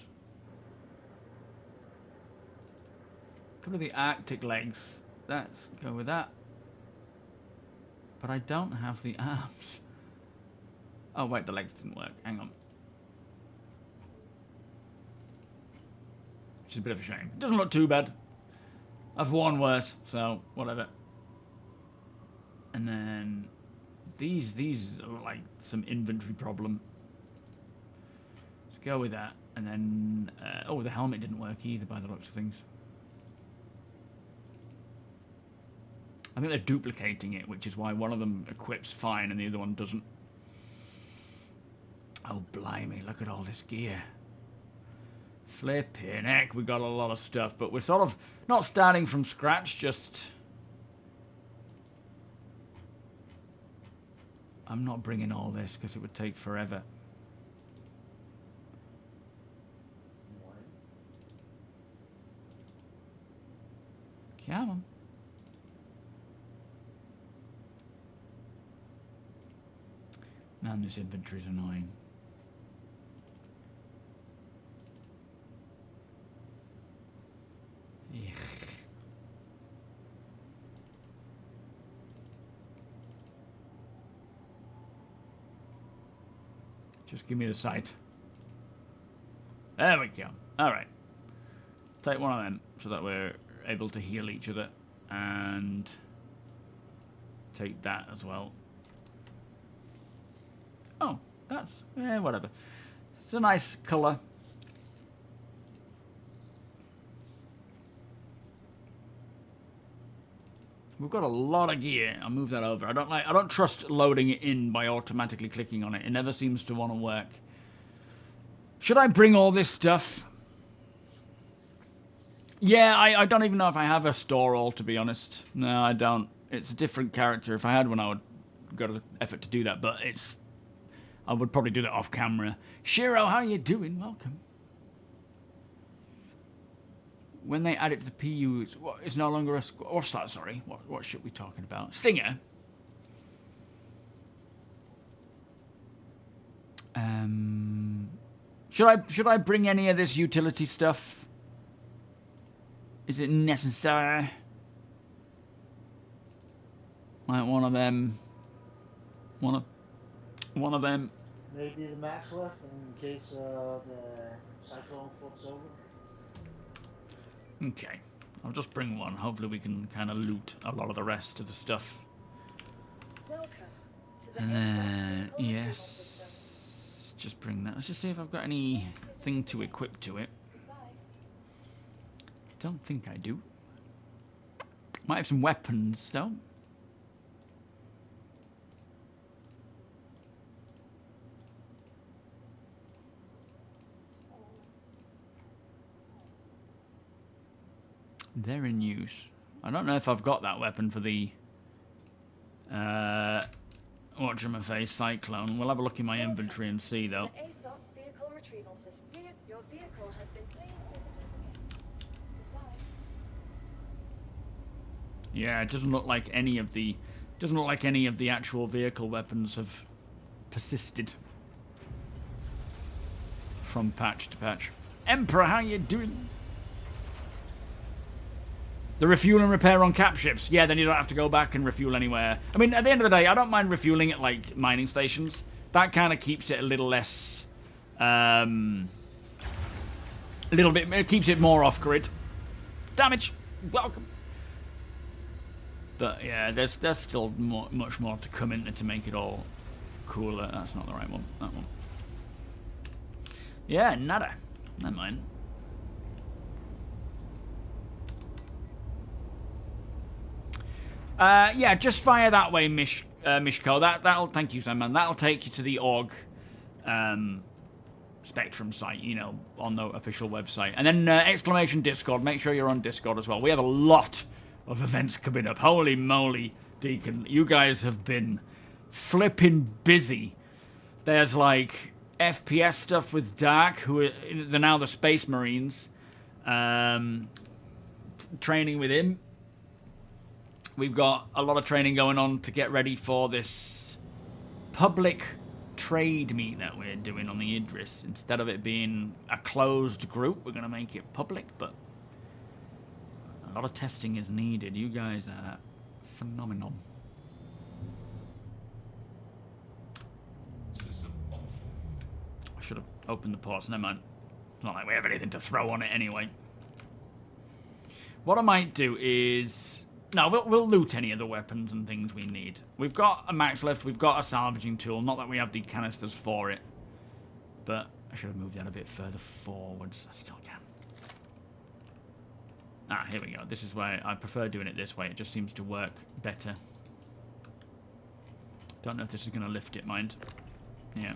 A couple of the Arctic legs. Let's go with that. But I don't have the arms. Oh, wait, the legs didn't work. Hang on. Which is a bit of a shame. It doesn't look too bad. I've worn worse, so whatever. And then these are like some inventory problem. Let's go with that. And then, oh, the helmet didn't work either by the looks of things. I think they're duplicating it, which is why one of them equips fine and the other one doesn't. Oh, blimey, look at all this gear. Flipping heck, we got a lot of stuff, but we're sort of not starting from scratch, just... I'm not bringing all this because it would take forever. Come on. Man, this inventory's annoying. Yuck. Just give me the sight. There we go. Alright. Take one of them so that we're able to heal each other. And take that as well. Oh, that's... whatever. It's a nice colour. We've got a lot of gear. I'll move that over. I don't trust loading it in by automatically clicking on it. It never seems to want to work. Should I bring all this stuff? Yeah, I don't even know if I have a store all, to be honest. No, I don't. It's a different character. If I had one, I would go to the effort to do that. But it's... I would probably do that off camera. Shiro, how you doing? Welcome. When they add it to the PU, it's no longer a... What's that, sorry? What shit we talking about? Stinger? Should I bring any of this utility stuff? Is it necessary? Like one of them. One of them. Maybe the max left in case the cyclone flips over. Okay, I'll just bring one. Hopefully we can kind of loot a lot of the rest of the stuff. Welcome to the And then, vehicle retrieval yes, system. let's just bring that. Let's just see if I've got anything to equip to it. Goodbye. Don't think I do. Might have some weapons, though. They're in use. I don't know if I've got that weapon for the whatchamaface Cyclone. We'll have a look in my inventory and see though. The ASOP vehicle retrieval system. Your vehicle has been. Please visit us again. Goodbye. Yeah, it doesn't look like any of the actual vehicle weapons have persisted from patch to patch. Emperor, how you doing? The refuel and repair on cap ships. Yeah, then you don't have to go back and refuel anywhere. I mean, at the end of the day, I don't mind refueling at, like, mining stations. That kind of keeps it a little less... it keeps it more off-grid. Damage! Welcome! But, yeah, there's still much more to come in to make it all cooler. That's not the right one. That one. Yeah, nada. Never mind. Yeah, just fire that way, Mishko. That'll thank you, Sam, man. That'll take you to the org Spectrum site, you know, on the official website. And then exclamation Discord. Make sure you're on Discord as well. We have a lot of events coming up. Holy moly, Deacon. You guys have been flipping busy. There's like FPS stuff with Dark, who are they're now the Space Marines. Training with him. We've got a lot of training going on to get ready for this public trade meet that we're doing on the Idris. Instead of it being a closed group, we're going to make it public, but a lot of testing is needed. You guys are phenomenal. System off. I should have opened the ports. Never mind. It's not like we have anything to throw on it anyway. What I might do is... No, we'll loot any of the weapons and things we need. We've got a max lift, we've got a salvaging tool. Not that we have the canisters for it. But I should have moved that a bit further forwards. I still can. Ah, here we go. This is why I prefer doing it this way. It just seems to work better. Don't know if this is going to lift it, mind. Yeah.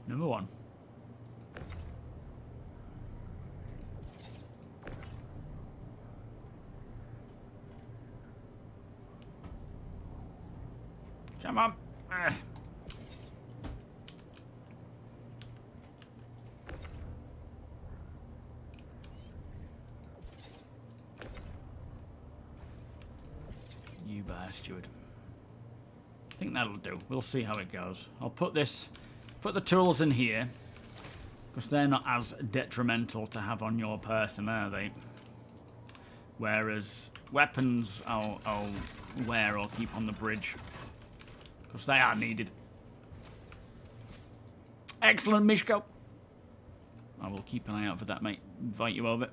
Number one. Come on. You bastard. I think that'll do. We'll see how it goes. I'll put the tools in here, because they're not as detrimental to have on your person, are they? Whereas weapons I'll wear or keep on the bridge, because they are needed. Excellent, Mishko. I will keep an eye out for that, mate. Invite you over.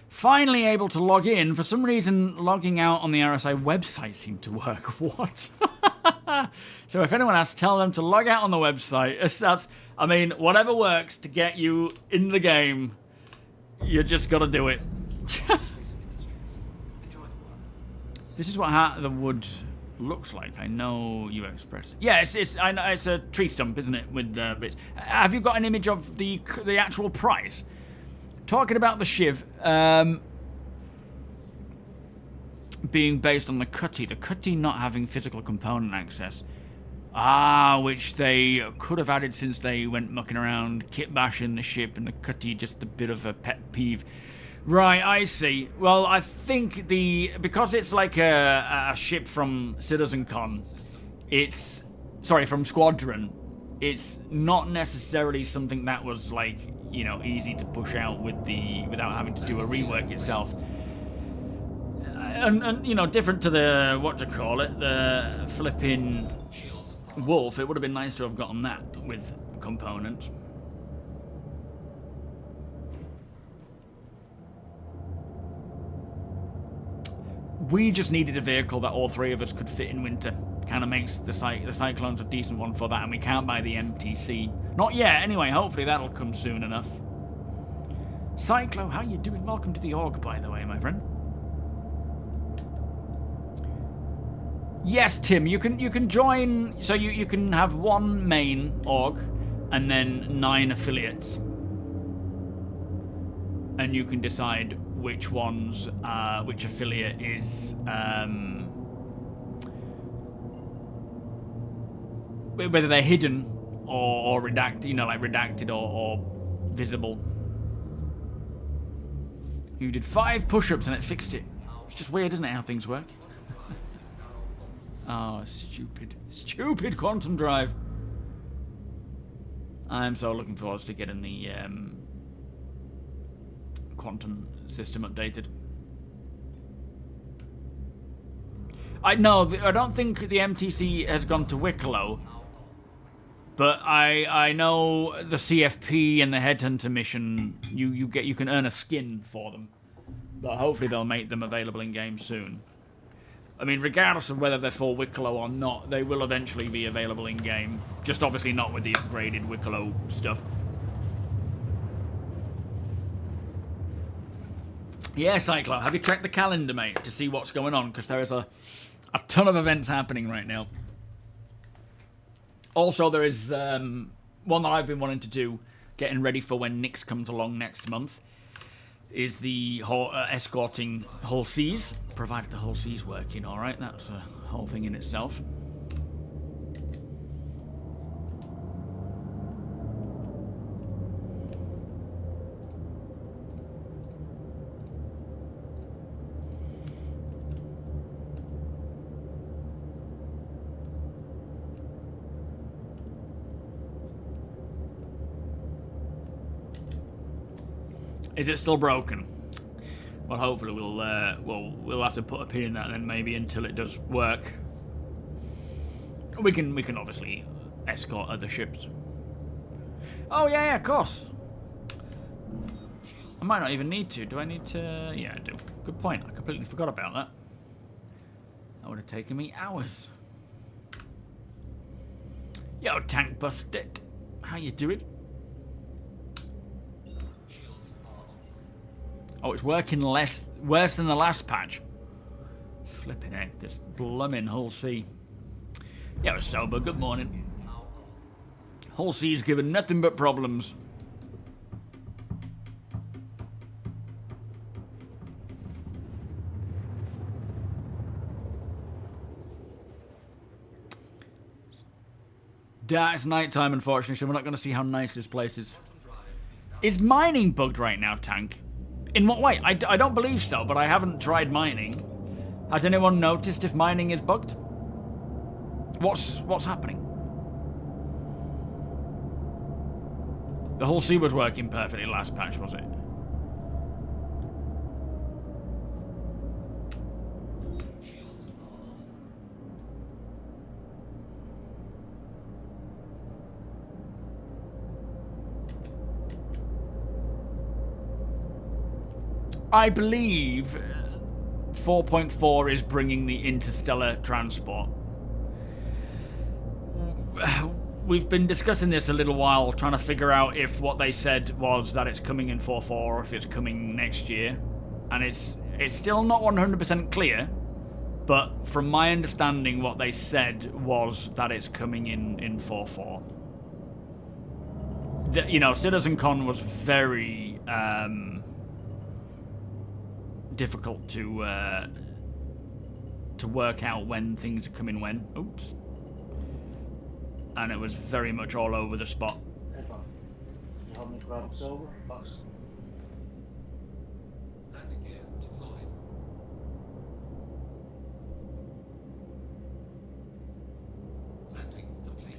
Finally able to log in. For some reason, logging out on the RSI website seemed to work. What? So if anyone asks, tell them to log out on the website. I mean, whatever works to get you in the game, you just gotta do it. This is what the wood looks like. I know you express. Yeah, I know it's a tree stump, isn't it? With bits. Have you got an image of the actual price? Talking about the Shiv, being based on the Cutty not having physical component access. Which they could have added since they went mucking around, kit bashing the ship, and the Cutty just a bit of a pet peeve. Right, I see. Well, I think because it's like a ship from CitizenCon, from Squadron, it's not necessarily something that was like, you know, easy to push out without having to do a rework itself. And you know, different to the the flipping Wolf, it would have been nice to have gotten that with components. We just needed a vehicle that all three of us could fit in winter. Kind of makes the Cyclone's a decent one for that, and we can't buy the MTC. Not yet, anyway. Hopefully that'll come soon enough. Cyclo, how you doing? Welcome to the org, by the way, my friend. Yes, Tim, you can join. So you can have one main org, and then 9 affiliates, and you can decide which ones, which affiliate is, whether they're hidden or redacted, you know, like redacted or visible. You did 5 push-ups and it fixed it. It's just weird, isn't it, how things work? Oh, stupid quantum drive. I'm so looking forward to getting the quantum system updated. I don't think the MTC has gone to Wicklow, but I know the CFP and the Headhunter mission, you can earn a skin for them, but hopefully they'll make them available in game soon. I mean, regardless of whether they're for Wicklow or not, they will eventually be available in game. Just obviously not with the upgraded Wicklow stuff. Yeah, Cyclo, have you checked the calendar, mate, to see what's going on? Because there is a ton of events happening right now. Also, there is one that I've been wanting to do, getting ready for when Nix comes along next month, is the escorting Hull Seas, provided the Hull Seas working all right. That's a whole thing in itself. Is it still broken? Well, hopefully we'll have to put a pin in that then, maybe until it does work. We can obviously escort other ships. Oh yeah, of course. I might not even need to. Do I need to? Yeah, I do. Good point. I completely forgot about that. That would have taken me hours. Yo, Tank Busted. How you doing? Oh, it's working worse than the last patch. Flipping heck, this blooming Hull Sea. Yeah, it was sober. Good morning. Hull Sea's given nothing but problems. It's night time, unfortunately, so we're not going to see how nice this place is. Is mining bugged right now, Tank? In what way? I don't believe so, but I haven't tried mining. Has anyone noticed if mining is bugged? What's happening? The Hull Sea was working perfectly last patch, was it? I believe 4.4 is bringing the interstellar transport. We've been discussing this a little while, trying to figure out if what they said was that it's coming in 4.4 or if it's coming next year. And it's still not 100% clear, But from my understanding, what they said was that it's coming in 4.4. You know, CitizenCon was very difficult to work out when things are coming when. Oops. And it was very much all over the spot. Hey, Bob. Can you help me grab this over? Box. Landing gear deployed. Landing complete.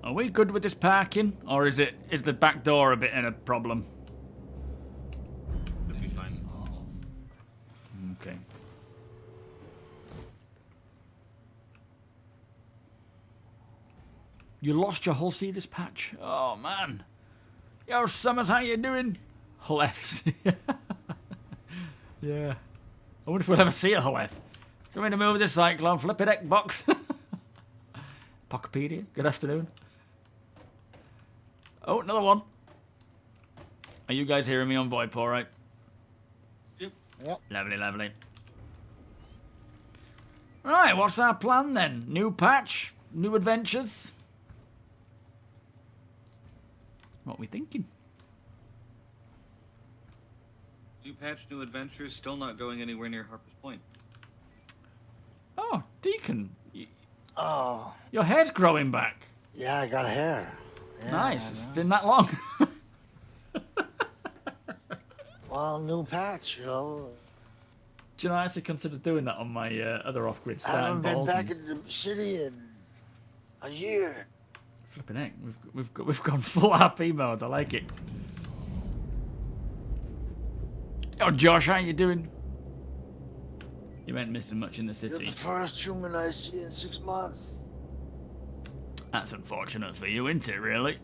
Are we good with this parking, or is the back door a bit in a problem? It'll be fine. Okay. You lost your hull C this patch? Oh man. Yo, Summers, how you doing? Hull F's. Yeah. I wonder if we'll ever see a Hull F. Do you want me to move this cyclone? Flip it, Xbox. Pocopedia, good afternoon. Oh, another one. Are you guys hearing me on VoIP all right? Yep. Yep. Lovely, lovely. Right, what's our plan then? New patch? New adventures? What are we thinking? New patch, new adventures, still not going anywhere near Harper's Point. Oh, Deacon. Oh, Your hair's growing back. yeah, I got hair. Yeah, Nice. I It's know. been that long. Well, new patch, you know. Do you know, I actually considered doing that on my other off-grid I haven't starting been balls back and in the city in a year. flipping heck. We've gone full RP mode. I like it. Oh, Josh, how you doing? You ain't missing much in the You're city. the first human I see in 6 months. That's unfortunate for you, isn't it, really?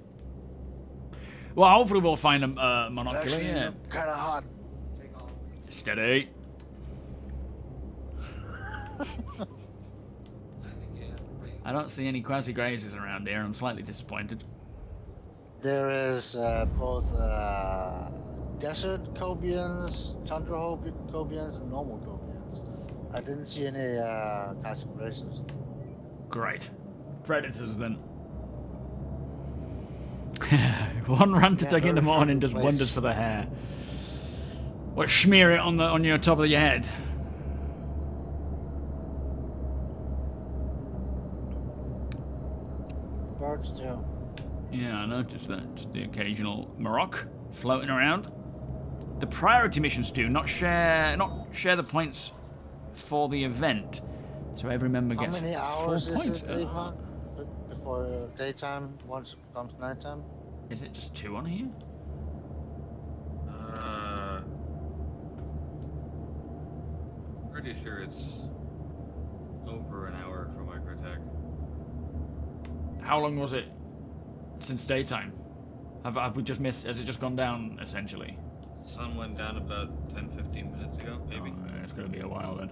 Well, hopefully we'll find a monocular, Actually, yeah. kind of hot. Take off. Steady. Landing gear ready. I don't see any quasi-grazers around here. I'm slightly disappointed. There is both desert cobians, tundra cobians, and normal cobians. I didn't see any classic races. Great. Predators, then. One run to Yeah, dig in the very morning friendly does place. wonders for the hair. What, smear it on your top of your head? Birds too. Yeah, I noticed that. Just the occasional Maroc floating around. The priority missions do not share the points for the event, so every member How gets many 4 hours is points. it, Avon? Before daytime, once it becomes nighttime? Is it just 2 on here? Pretty sure it's over an hour for microtech. How long was it since daytime? Have we just missed? Has it just gone down essentially? Sun went down about 10-15 minutes ago, maybe. Oh, it's going to be a while then.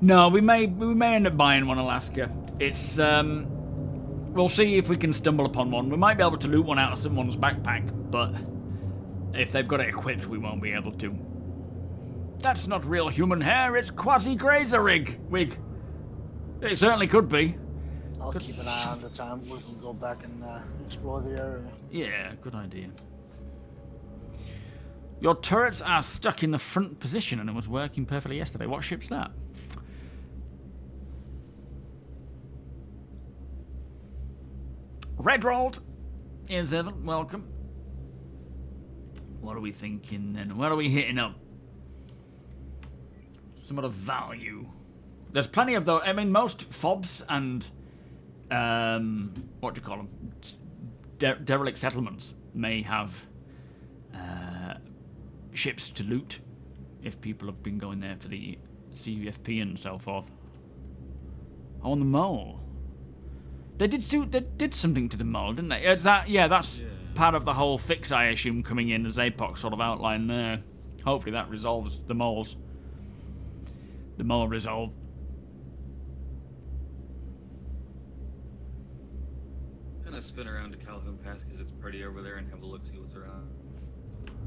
No, we may end up buying one, Alaska. It's we'll see if we can stumble upon one. We might be able to loot one out of someone's backpack, but if they've got it equipped, we won't be able to. That's not real human hair. It's quasi-grazer wig. It certainly could be. I'll keep an eye on the time. We can go back and explore the area. Yeah, good idea. Your turrets are stuck in the front position and it was working perfectly yesterday. What ship's that? Red rolled. Here's Evan. Welcome. What are we thinking then? Where are we hitting up? Some other value. There's plenty of those. I mean, most FOBs and what do you call them? Derelict settlements may have ships to loot if people have been going there for the CUFP and so forth. On the mole. They did something to the mole, didn't they? Is that, yeah, that's part of the whole fix, I assume, coming in as APOC sort of outlined there. Hopefully that resolves the moles. The mole resolve. Gonna spin around to Calhoun Pass because it's pretty over there and have a look, see what's around.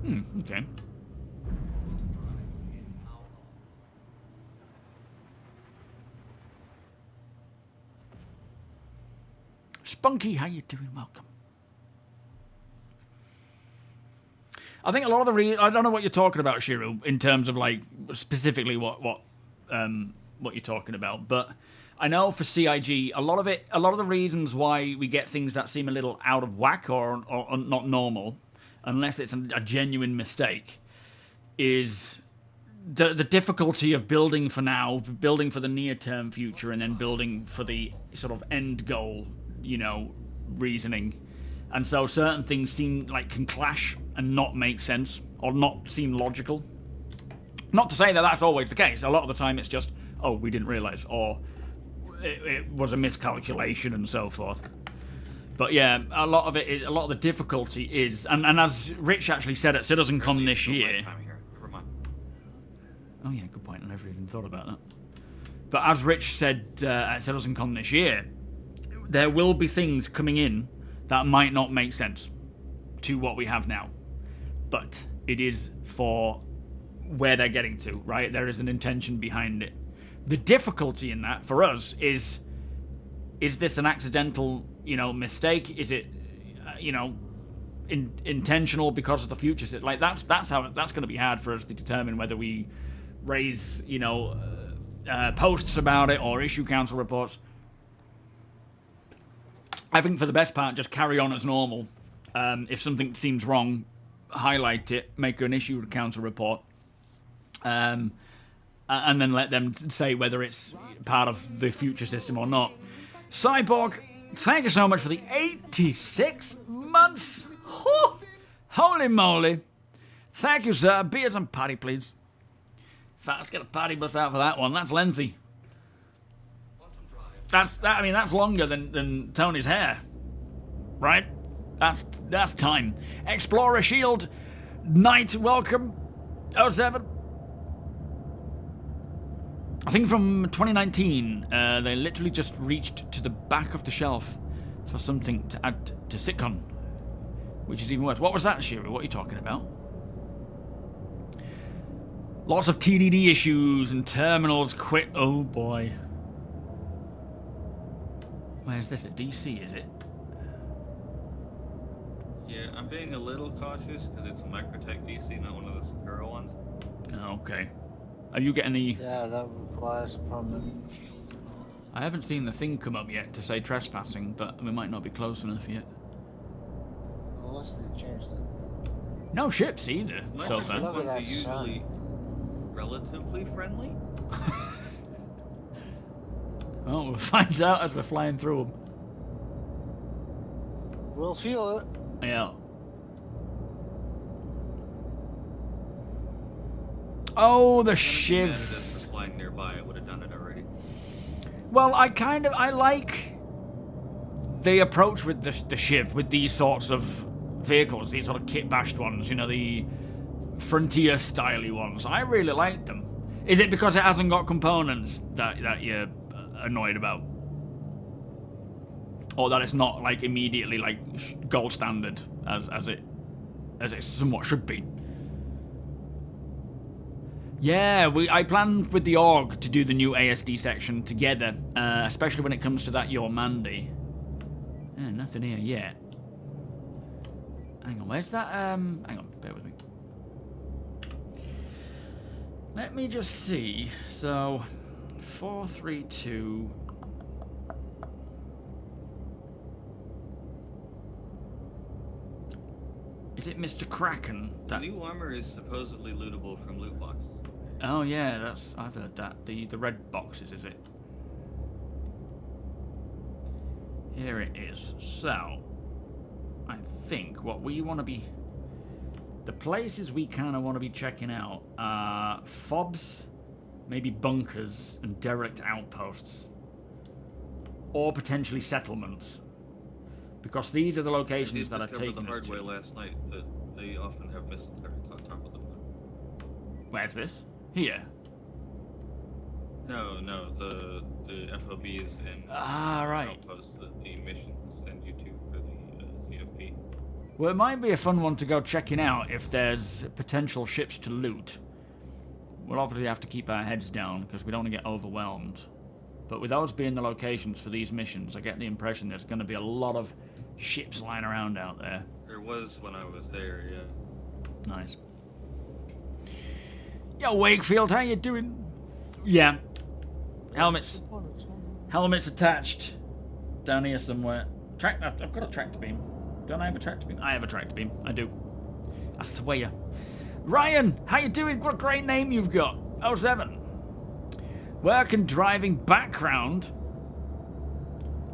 Okay. Spunky, how you doing? Welcome. I think a lot of the I don't know what you're talking about, Shiru, in terms of like specifically what you're talking about, but I know for CIG, a lot of the reasons why we get things that seem a little out of whack or not normal, unless it's a genuine mistake, is the difficulty of building for now, building for the near-term future, and then building for the sort of end goal, you know, reasoning. And so certain things seem like can clash and not make sense, or not seem logical. Not to say that that's always the case. A lot of the time it's just, oh, we didn't realize, or it was a miscalculation and so forth. But yeah, a lot of the difficulty is, and as Rich actually said at CitizenCon this year. Oh yeah, good point. I never even thought about that. But as Rich said at CitizenCon this year, there will be things coming in that might not make sense to what we have now. But it is for where they're getting to, right? There is an intention behind it. The difficulty in that for us is this an accidental, you know, mistake? Is it, you know, intentional because of the future? Like that's going to be hard for us to determine whether we raise, you know, posts about it or issue council reports. I think for the best part, just carry on as normal. If something seems wrong, highlight it, make an issue council report, and then let them say whether it's part of the future system or not. Cyborg, thank you so much for the 86 months. Whew. Holy moly. Thank you, sir. Beers and patty, please. In fact, let's get a patty bus out for that one. That's lengthy. I mean, that's longer than Tony's hair. Right? That's time. Explorer Shield, Knight, welcome. 07. I think from 2019, they literally just reached to the back of the shelf for something to add to Citzen, which is even worse. What was that, Shira? What are you talking about? Lots of TDD issues and terminals quit. Oh boy. Where's this? At DC, is it? Yeah, I'm being a little cautious because it's a Microtech DC, not one of the Sakura ones. Oh, okay. Are you getting the... Yeah, that requires a permit. I haven't seen the thing come up yet to say trespassing, but we might not be close enough yet. Unless they changed it. No ships either, so Microtech far. Look at ones are that sun. usually relatively friendly. Oh, we'll find out as we're flying through them. We'll feel it. Yeah. Oh, the Shiv. If this was flying nearby, I would have done it already. Well, I like the approach with the Shiv, with these sorts of vehicles, these sort of kit-bashed ones, you know, the frontier-style-y ones. I really like them. Is it because it hasn't got components that you're annoyed about? Or that it's not, like, immediately, like, gold standard, as it somewhat should be? Yeah, I planned with the org to do the new ASD section together, especially when it comes to that Your Mandy. Nothing here yet. Hang on, where's that? Hang on, bear with me. Let me just see. So, 432. Is it Mr. Kraken? The new armor is supposedly lootable from loot boxes. Oh yeah, I've heard that. The red boxes, is it? Here it is. So, I think what we want to be... The places we kind of want to be checking out are fobs, maybe bunkers, and derelict outposts. Or potentially settlements. Because these are the locations that are taking us to. I discovered the hard way last night that they often have missile turrets on top of them. Where's this? Here. No, the FOBs and right. outposts that the missions send you to for the CFP. Well, it might be a fun one to go checking out if there's potential ships to loot. We'll obviously have to keep our heads down because we don't want to get overwhelmed. But with those being the locations for these missions, I get the impression there's going to be a lot of ships lying around out there. There was when I was there, yeah. Nice. Yo, Wakefield, how you doing? Yeah. Helmets attached. Down here somewhere. I've got a tractor beam. Don't I have a tractor beam? I have a tractor beam. I do. I swear. Ryan, how you doing? What a great name you've got. 07. Work and driving background.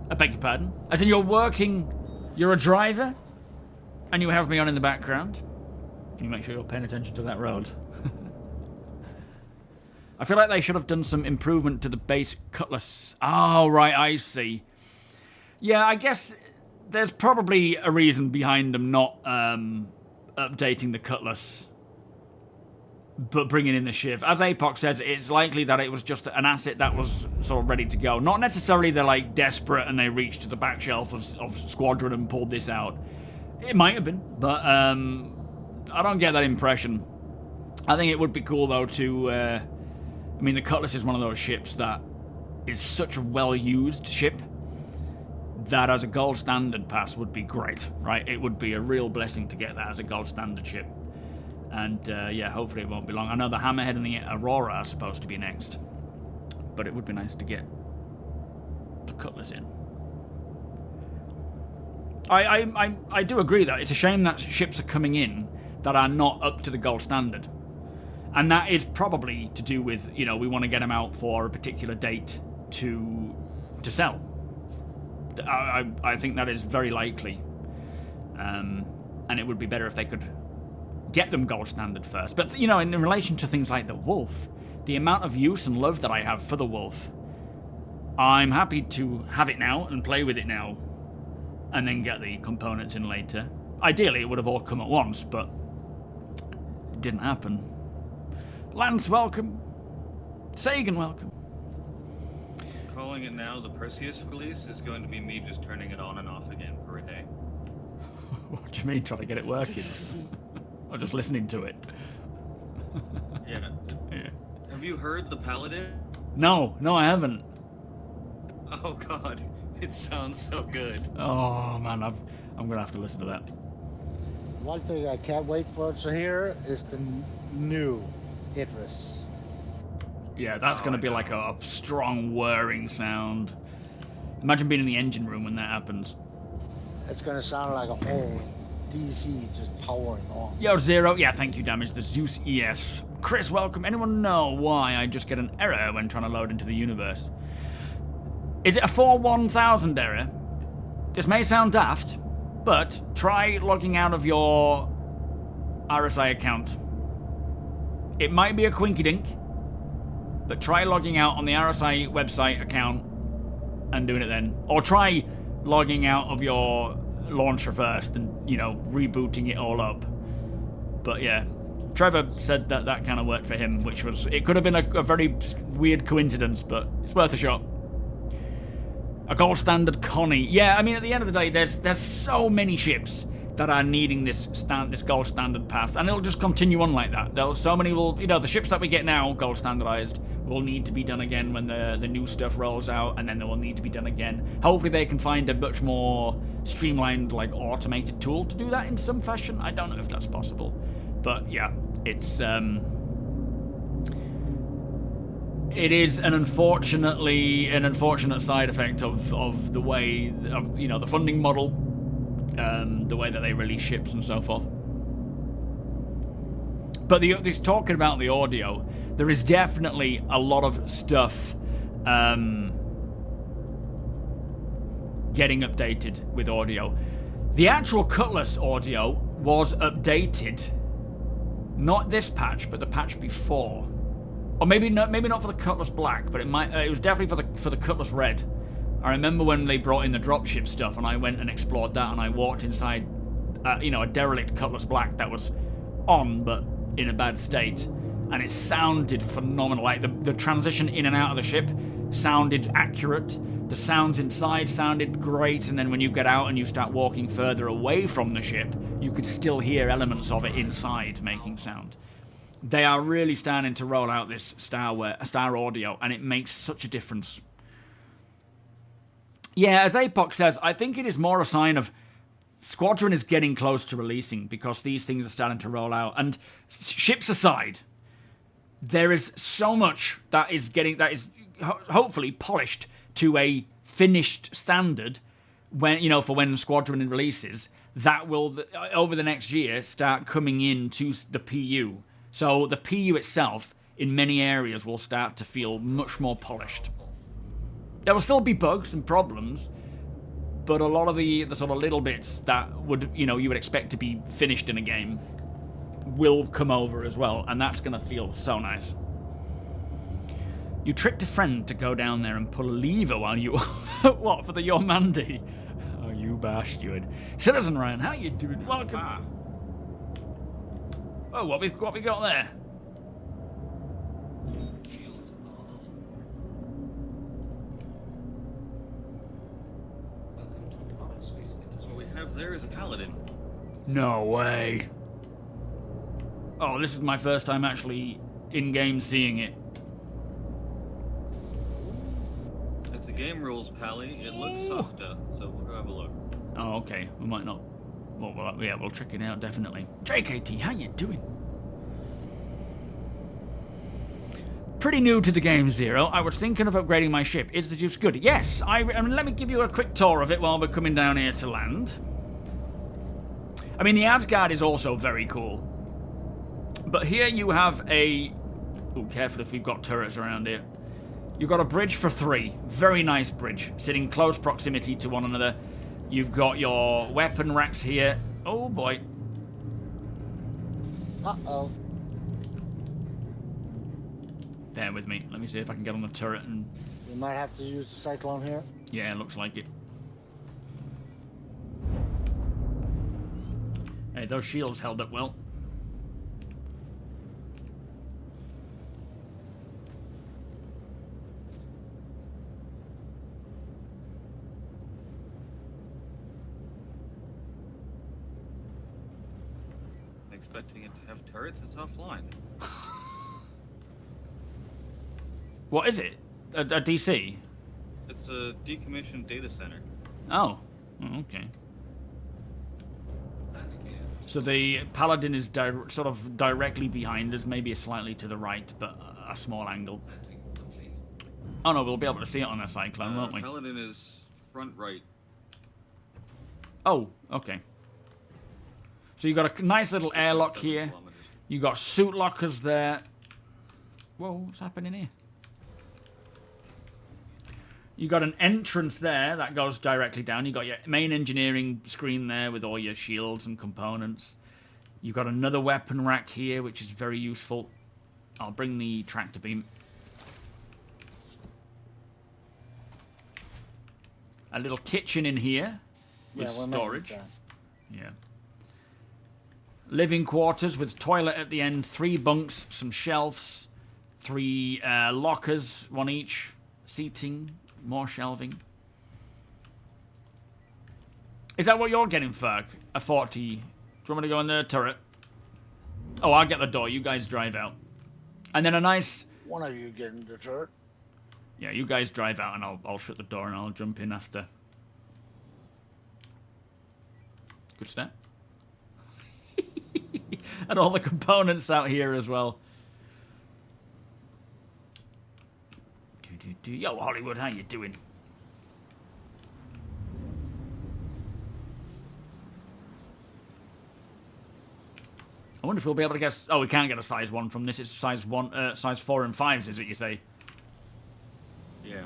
I beg your pardon. As in you're a driver? And you have me on in the background? You make sure you're paying attention to that road. I feel like they should have done some improvement to the base cutlass. Oh, right, I see. Yeah, I guess there's probably a reason behind them not updating the cutlass, but bringing in the shiv. As Apoc says, it's likely that it was just an asset that was sort of ready to go. Not necessarily they're like desperate and they reached to the back shelf of Squadron and pulled this out. It might have been, but I don't get that impression. I think it would be cool though to... I mean, the Cutlass is one of those ships that is such a well-used ship that as a gold standard pass would be great, right? It would be a real blessing to get that as a gold standard ship. And yeah, hopefully it won't be long. I know the Hammerhead and the Aurora are supposed to be next, but it would be nice to get the Cutlass in. I do agree that it's a shame that ships are coming in that are not up to the gold standard. And that is probably to do with, you know, we want to get them out for a particular date to sell. I think that is very likely. And it would be better if they could get them gold standard first. But, you know, in relation to things like the Wolf, the amount of use and love that I have for the Wolf, I'm happy to have it now and play with it now and then get the components in later. Ideally, it would have all come at once, but it didn't happen. Lance, welcome. Sagan, welcome. Calling it now, the Perseus release is going to be me just turning it on and off again for a day. What do you mean, trying to get it working? Or just listening to it? Yeah. Have you heard the Paladin? No, I haven't. Oh god, it sounds so good. Oh man, I'm gonna have to listen to that. One thing I can't wait for to hear is the new Idris. Yeah, that's going to be like a strong whirring sound. Imagine being in the engine room when that happens. It's going to sound like a whole DC just powering on. Yo, Zero. Yeah, thank you, Damage. The Zeus ES. Chris, welcome. Anyone know why I just get an error when trying to load into the universe? Is it a 41000 error? This may sound daft, but try logging out of your RSI account. It might be a quinky-dink, but try logging out on the RSI website account and doing it then. Or try logging out of your launcher first and, you know, rebooting it all up. But yeah, Trevor said that that kind of worked for him, which was... It could have been a very weird coincidence, but it's worth a shot. A gold standard Connie. Yeah, I mean, at the end of the day, there's so many ships that are needing this gold standard pass, and it'll just continue on like that. So many will, you know, the ships that we get now, gold standardized, will need to be done again when the new stuff rolls out, and then they will need to be done again. Hopefully they can find a much more streamlined, like, automated tool to do that in some fashion. I don't know if that's possible, but yeah, it's it is an unfortunate side effect of the way of, you know, the funding model. The way that they release ships and so forth. But he's talking about the audio. There is definitely a lot of stuff getting updated with audio. The actual Cutlass audio was updated, not this patch, but the patch before, or maybe not for the Cutlass Black, but it was definitely for the Cutlass Red. I remember when they brought in the dropship stuff, and I went and explored that, and I walked inside, you know, a derelict Cutlass Black that was on, but in a bad state, and it sounded phenomenal. Like, the transition in and out of the ship sounded accurate, the sounds inside sounded great, and then when you get out and you start walking further away from the ship, you could still hear elements of it inside making sound. They are really starting to roll out this star audio, and it makes such a difference. Yeah, as Apoc says, I think it is more a sign of Squadron is getting close to releasing because these things are starting to roll out. And ships aside, there is so much that is hopefully polished to a finished standard when for when Squadron releases that will over the next year start coming into the PU. So the PU itself in many areas will start to feel much more polished. There will still be bugs and problems, but a lot of the sort of little bits that would you would expect to be finished in a game will come over as well, and that's going to feel so nice. You tricked a friend to go down there and pull a lever while you... What, for the Yormandi? Oh, you bastard. Citizen Ryan, how you doing? Welcome. Oh, what we got there? What we have there is a paladin. No way. Oh, this is my first time actually in-game seeing it. It's a game rules, Pally. It looks soft death, so we'll go have a look. Oh, okay. We might not... Well, yeah, we'll check it out, definitely. JKT, how you doing? Pretty new to the game, Zero. I was thinking of upgrading my ship. Is the juice good? Yes. I mean, let me give you a quick tour of it while we're coming down here to land. I mean, the Asgard is also very cool. But here you have a... Oh, careful if we've got turrets around here. You've got a bridge for 3. Very nice bridge. Sitting close proximity to one another. You've got your weapon racks here. Oh, boy. Uh-oh. Bear with me. Let me see if I can get on the turret and... We might have to use the cyclone here. Yeah, looks like it. Hey, those shields held up well. Expecting it to have turrets, it's offline. What is it? A DC? It's a decommissioned data center. Oh. Okay. So the Paladin is sort of directly behind us, maybe slightly to the right, but a small angle. Oh no, we'll be able to see it on a cyclone, won't we? Paladin is front right. Oh, okay. So you've got a nice little airlock here. You've got suit lockers there. Whoa, what's happening here? You've got an entrance there that goes directly down. You've got your main engineering screen there with all your shields and components. You've got another weapon rack here, which is very useful. I'll bring the tractor beam. A little kitchen in here with storage. Yeah. Living quarters with toilet at the end, 3 bunks, some shelves, 3 lockers, 1 each, seating, more shelving. Is that what you're getting, Ferg? A 40? Do you want me to go in the turret? Oh, I'll get the door. You guys drive out. And then a nice... One of you get in the turret. Yeah, you guys drive out and I'll shut the door and I'll jump in after. Good step. And all the components out here as well. Yo, Hollywood, how you doing? I wonder if we'll be able to get... Oh, we can't get a size 1 from this. It's size 1, size 4 and 5s, is it, you say? Yeah.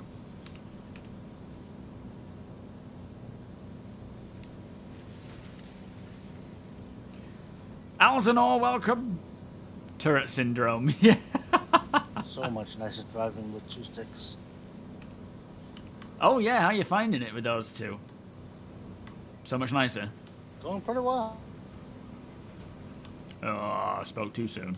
Alzenor, welcome. Turret syndrome, yeah. So much nicer driving with 2 sticks. Oh, yeah, how you finding it with those 2? So much nicer. Going pretty well. Oh, I spoke too soon.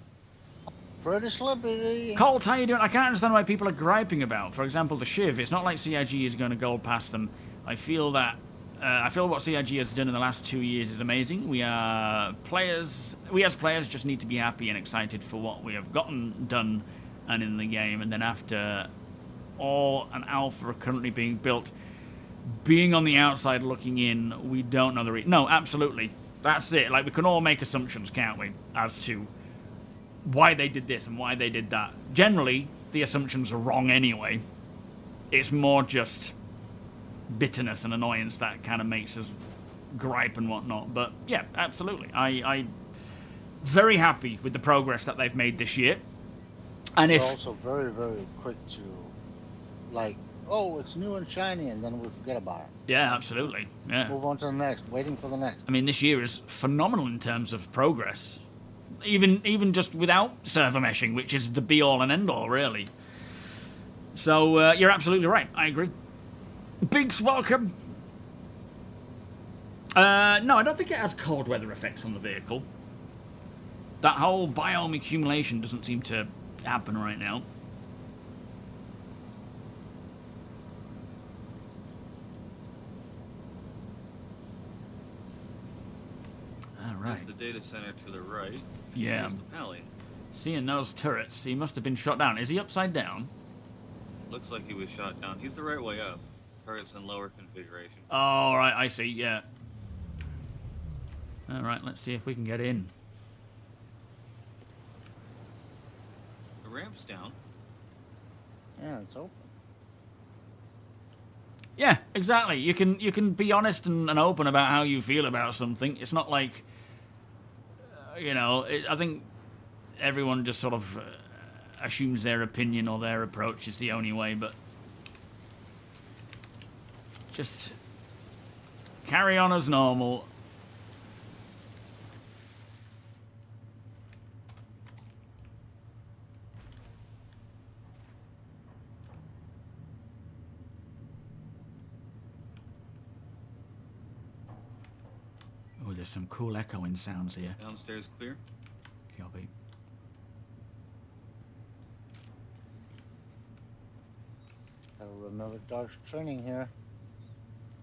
Pretty slippery. Colt, how you doing? I can't understand why people are griping about. For example, the Shiv. It's not like CIG is going to go past them. I feel that I feel what CIG has done in the last 2 years is amazing. We as players just need to be happy and excited for what we have gotten done and in the game. And then after all an alpha are currently being built, being on the outside looking in, we don't know the no, absolutely. That's it. Like, we can all make assumptions, can't we, as to why they did this and why they did that. Generally, the assumptions are wrong anyway. It's more just bitterness and annoyance that kind of makes us gripe and whatnot. But yeah, absolutely. I'm very happy with the progress that they've made this year. And They're also very, very quick to, like, oh, it's new and shiny, and then we forget about it. Yeah, absolutely. Yeah. Move on to the next, waiting for the next. I mean, this year is phenomenal in terms of progress. Even just without server meshing, which is the be-all and end-all, really. So, you're absolutely right. I agree. Biggs, welcome. No, I don't think it has cold weather effects on the vehicle. That whole biome accumulation doesn't seem to happen right now. All right. There's the data center to the right. Yeah. There's the pally. Seeing those turrets, he must have been shot down. Is he upside down? Looks like he was shot down. He's the right way up. Turrets in lower configuration. Oh, right, I see, yeah. All right, let's see if we can get in. The ramp's down. Yeah, it's open. Yeah, exactly. You can be honest and open about how you feel about something. It's not like, you know, I think everyone just sort of assumes their opinion or their approach is the only way, but just carry on as normal. Oh, there's some cool echoing sounds here. Downstairs clear. Copy. Gotta remember Dark's training here.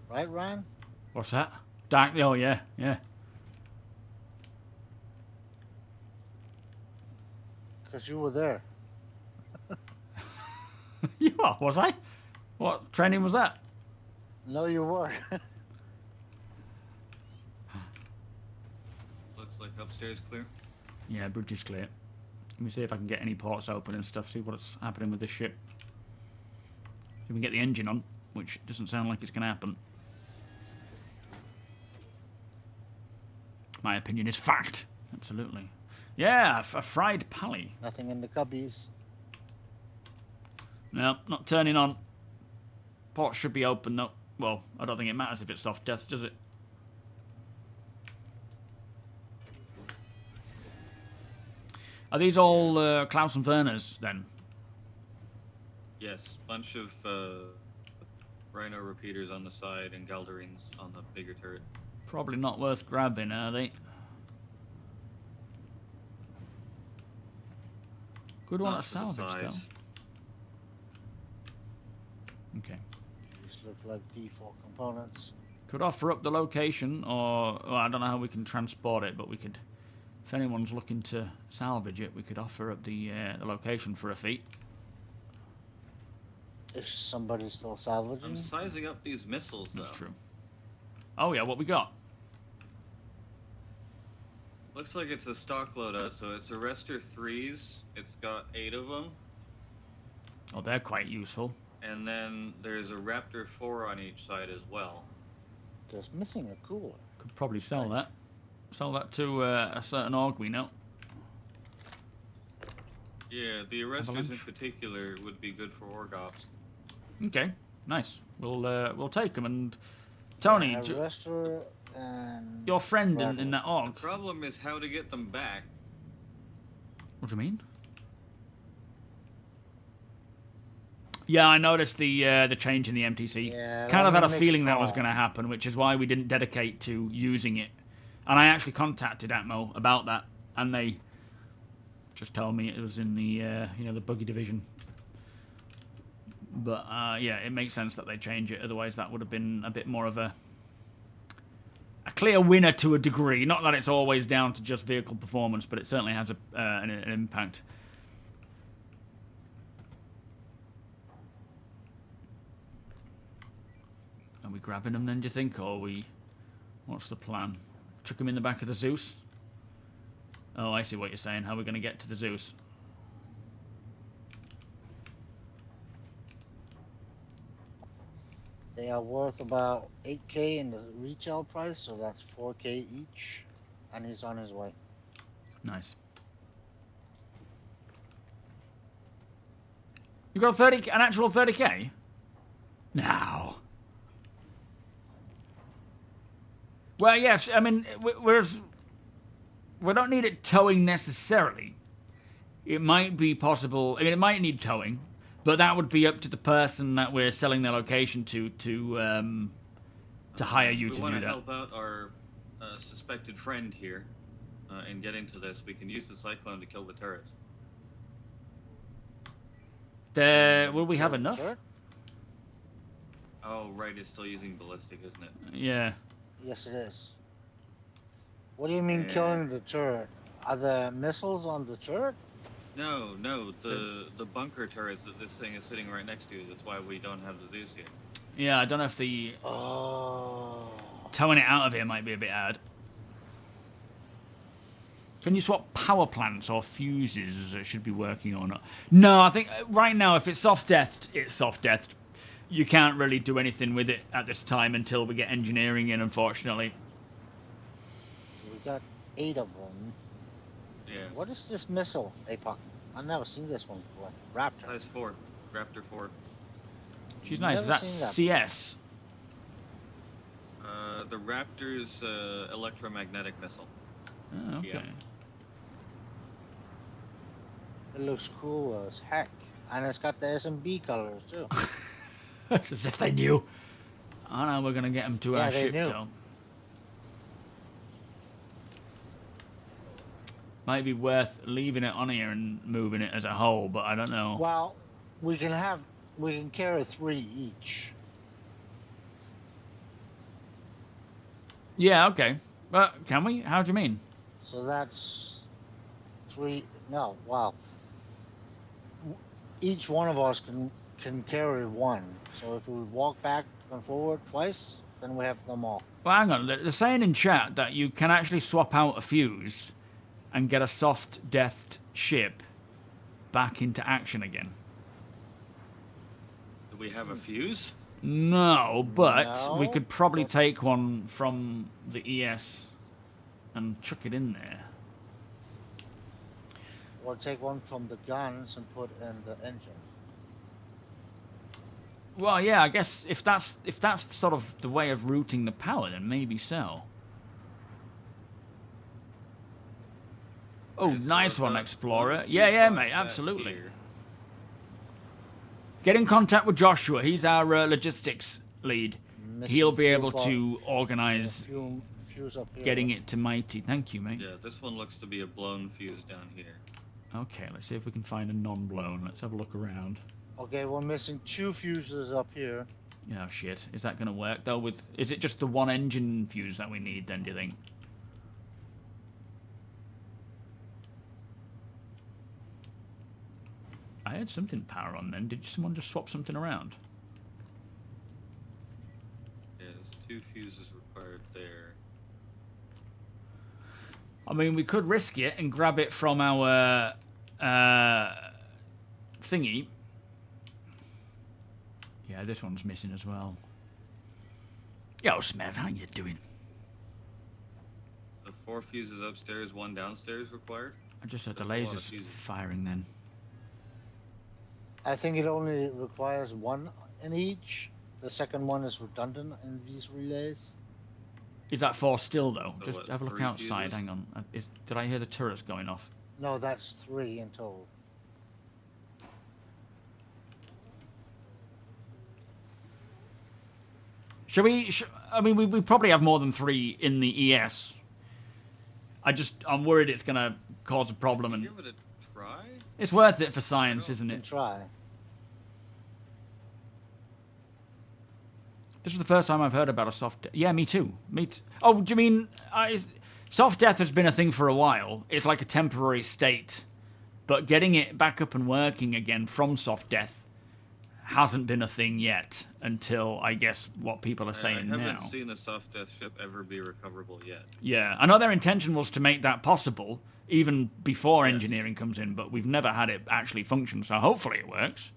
Right, Ryan? What's that? Dark. Oh, yeah, yeah. Because you were there. You are, was I? What training was that? No, you were. Looks like upstairs clear. Yeah, bridge is clear. Let me see if I can get any ports open and stuff, see what's happening with this ship. See if we can get the engine on, which doesn't sound like it's going to happen. My opinion is fact. Absolutely. Yeah, a fried pally. Nothing in the cubbies. No, not turning on. Ports should be open, though. Well, I don't think it matters if it's soft death, does it? Are these all Klaus and Werner's, then? Yes, bunch of Rhino repeaters on the side and Galdarines on the bigger turret. Probably not worth grabbing, are they? Good one Not to for the salvage, though. size. Okay. These look like default components. Could offer up the location, or well, I don't know how we can transport it, but we could. If anyone's looking to salvage it, we could offer up the location for a fee. If somebody's still salvaging. I'm sizing up these missiles, though. That's true. Oh yeah, what we got? Looks like it's a stock loadout, so it's Arrestor 3s. It's got 8 of them. Oh, they're quite useful. And then there's a Raptor 4 on each side as well. There's missing a cooler. Could probably sell that. Sell that to a certain org we know. Yeah, the Arrestors in Avalanche. particular would be good for org ops. Okay, nice. We'll take them. And Tony, Arrestor and your friend in Bravo. that org. The problem is how to get them back. What do you mean? Yeah, I noticed the change in the MTC. Yeah, kind of let had me a make feeling a that was call. going to happen, which is why we didn't dedicate to using it. And I actually contacted Atmo about that, and they just told me it was in the the buggy division. But yeah, it makes sense that they change it. Otherwise, that would have been a bit more of a a clear winner to a degree. Not that it's always down to just vehicle performance, but it certainly has an impact. Are we grabbing them then, do you think, or are we... What's the plan? Chuck them in the back of the Zeus? Oh, I see what you're saying. How are we going to get to the Zeus? They are worth about 8k in the retail price, so that's 4k each, and he's on his way. Nice. You got an actual 30k? No. Well, yes. I mean, we don't need it towing necessarily. It might be possible. I mean, it might need towing, but that would be up to the person that we're selling their location to hire you to do that. If we want to help out our suspected friend here and get into this, we can use the cyclone to kill the turrets. Will we have enough? Sure. Oh, right, it's still using ballistic, isn't it? Yeah. Yes, it is. What do you mean killing the turret? Are there missiles on the turret? No, the bunker turrets that this thing is sitting right next to. That's why we don't have the Zeus yet. Yeah, I don't know if the towing it out of here might be a bit hard. Can you swap power plants or fuses? It should be working or not. No, I think right now, if it's soft-deathed, it's soft-deathed. You can't really do anything with it at this time until we get engineering in, unfortunately. We got 8 of them. Yeah. What is this missile, APOC? I've never seen this one before. Raptor. Size 4. Raptor 4. She's nice. Never That's seen that. CS. The Raptor's electromagnetic missile. Oh, okay. Yeah. It looks cool as heck. And it's got the SMB colors, too. It's as if they knew. I know we're going to get them to Yeah, our they ship, knew. though. Might be worth leaving it on here and moving it as a whole, but I don't know. Well, we can carry 3 each. Yeah, okay. But can we? How do you mean? So that's 3. No, wow. Each one of us can carry 1. So if we walk back and forward twice, then we have them all. Well, hang on. They're saying in chat that you can actually swap out a fuse and get a soft-deathed ship back into action again. Do we have a fuse? No, but we No, could probably but- take one from the ES and chuck it in there. Or take one from the guns and put in the engine. Well, yeah, I guess if that's sort of the way of routing the power, then maybe so. Oh, Okay, so nice I've one, got Explorer. one Yeah, fuse yeah, box mate, back absolutely. here. Get in contact with Joshua. He's our logistics lead. Mission He'll be fuel able box. to organize Fuse up here. getting it to Mighty. Thank you, mate. Yeah, this one looks to be a blown fuse down here. Okay, let's see if we can find a non-blown. Let's have a look around. Okay, we're missing 2 fuses up here. Oh, shit. Is that going to work, though? Is it just the one engine fuse that we need, then, do you think? I had something power on, then. Did someone just swap something around? Yeah, there's 2 fuses required there. I mean, we could risk it and grab it from our thingy. Yeah, this one's missing as well. Yo, Smev, how you doing? So 4 fuses upstairs, 1 downstairs required. I just had the That's a lot of lasers fuses. firing then. I think it only requires 1 in each. The second one is redundant in these relays. Is that 4 still, though? So Just what, have a look 3 outside. fuses? Hang on. Did I hear the turrets going off? No, that's 3 in total. Shall we? I mean, we probably have more than 3 in the ES. I'm worried it's going to cause a problem, and Give it a try. it's worth it for science, isn't You can it? try. This is the first time I've heard about a soft death. Yeah, me too. Oh, do you mean... soft death has been a thing for a while. It's like a temporary state. But getting it back up and working again from soft death hasn't been a thing yet until, I guess, what people are saying now. I haven't seen a soft death ship ever be recoverable yet. Yeah, I know their intention was to make that possible even before engineering comes in, but we've never had it actually function, so hopefully it works.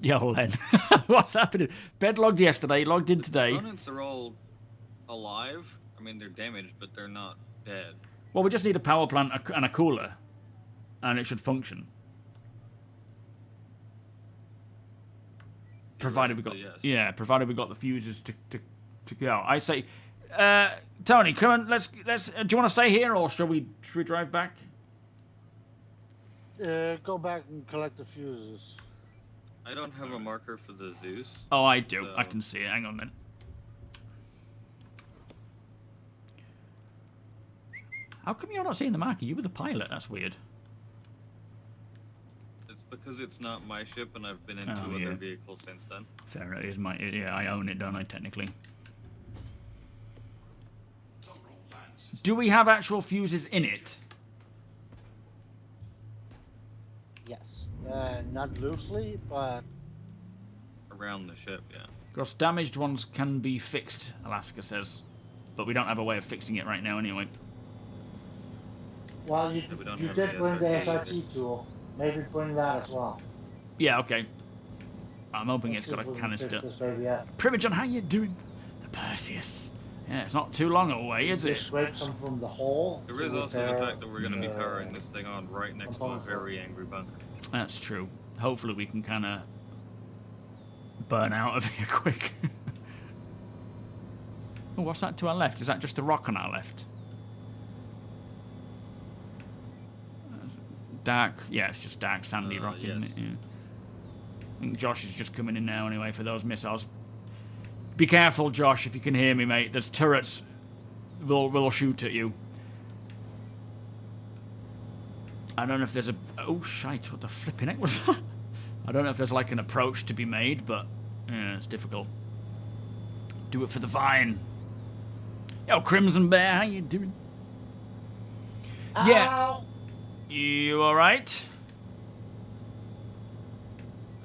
Yo, Len. What's happening? Bed logged yesterday, logged in today. The components are all alive. I mean, they're damaged, but they're not dead. Well, we just need a power plant and a cooler, and it should function. Provided we got, yeah, provided we got the fuses to go. I say, Tony, come on, let's. Do you want to stay here, or should we drive back? Go back and collect the fuses. I don't have a marker for the Zeus. Oh, I do. So... I can see it. Hang on then. How come you're not seeing the marker? You were the pilot. That's weird. It's because it's not my ship, and I've been in two other vehicles since then. Fair, it is my... Yeah, I own it, don't I, technically? Do we have actual fuses in it? Yes. Not loosely, but... Around the ship, yeah. Because damaged ones can be fixed, Alaska says. But we don't have a way of fixing it right now anyway. Well, you did bring the SRT tool. Maybe bring that as well. Yeah, okay. I'm hoping it's got a canister. Primogen, how you doing? The Perseus. Yeah, it's not too long away, is it? Scrape some from the hole. There is also the fact that we're going to be powering this thing on right next to a very angry bunker. That's true. Hopefully we can kind of burn out of here quick. Oh, what's that to our left? Is that just a rock on our left? Dark. Yeah, it's just dark, sandy rock, isn't it? Yeah. I think Josh is just coming in now anyway for those missiles. Be careful, Josh, if you can hear me, mate. There's turrets will shoot at you. I don't know if there's a... Oh, shite, what the flipping heck was that? I don't know if there's like an approach to be made, but yeah, it's difficult. Do it for the vine. Yo, Crimson Bear, how you doing? Ow. Yeah. You alright?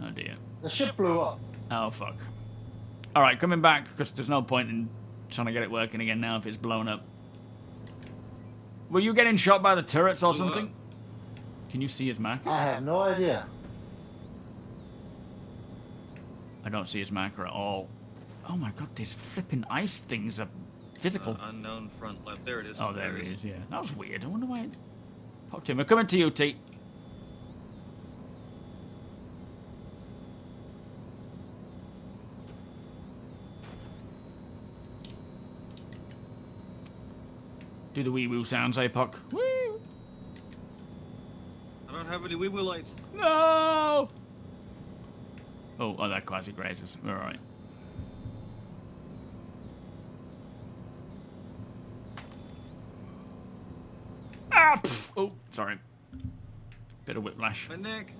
Oh dear. The ship blew up. Oh fuck. Alright, coming back, because there's no point in trying to get it working again now if it's blown up. Were you getting shot by the turrets or something? Can you see his marker? I have no idea. I don't see his marker at all. Oh my god, these flipping ice things are physical. Unknown front left. There it is. Oh, there it is, yeah. That was weird. I wonder why it popped in. We're coming to you, T. Do the wee-woo sounds, eh, Puck? Woo! I don't have any wee-woo lights. No! Oh, that quasi-grazes. We're alright. Ah! Pff. Oh, sorry. Bit of whiplash. My neck.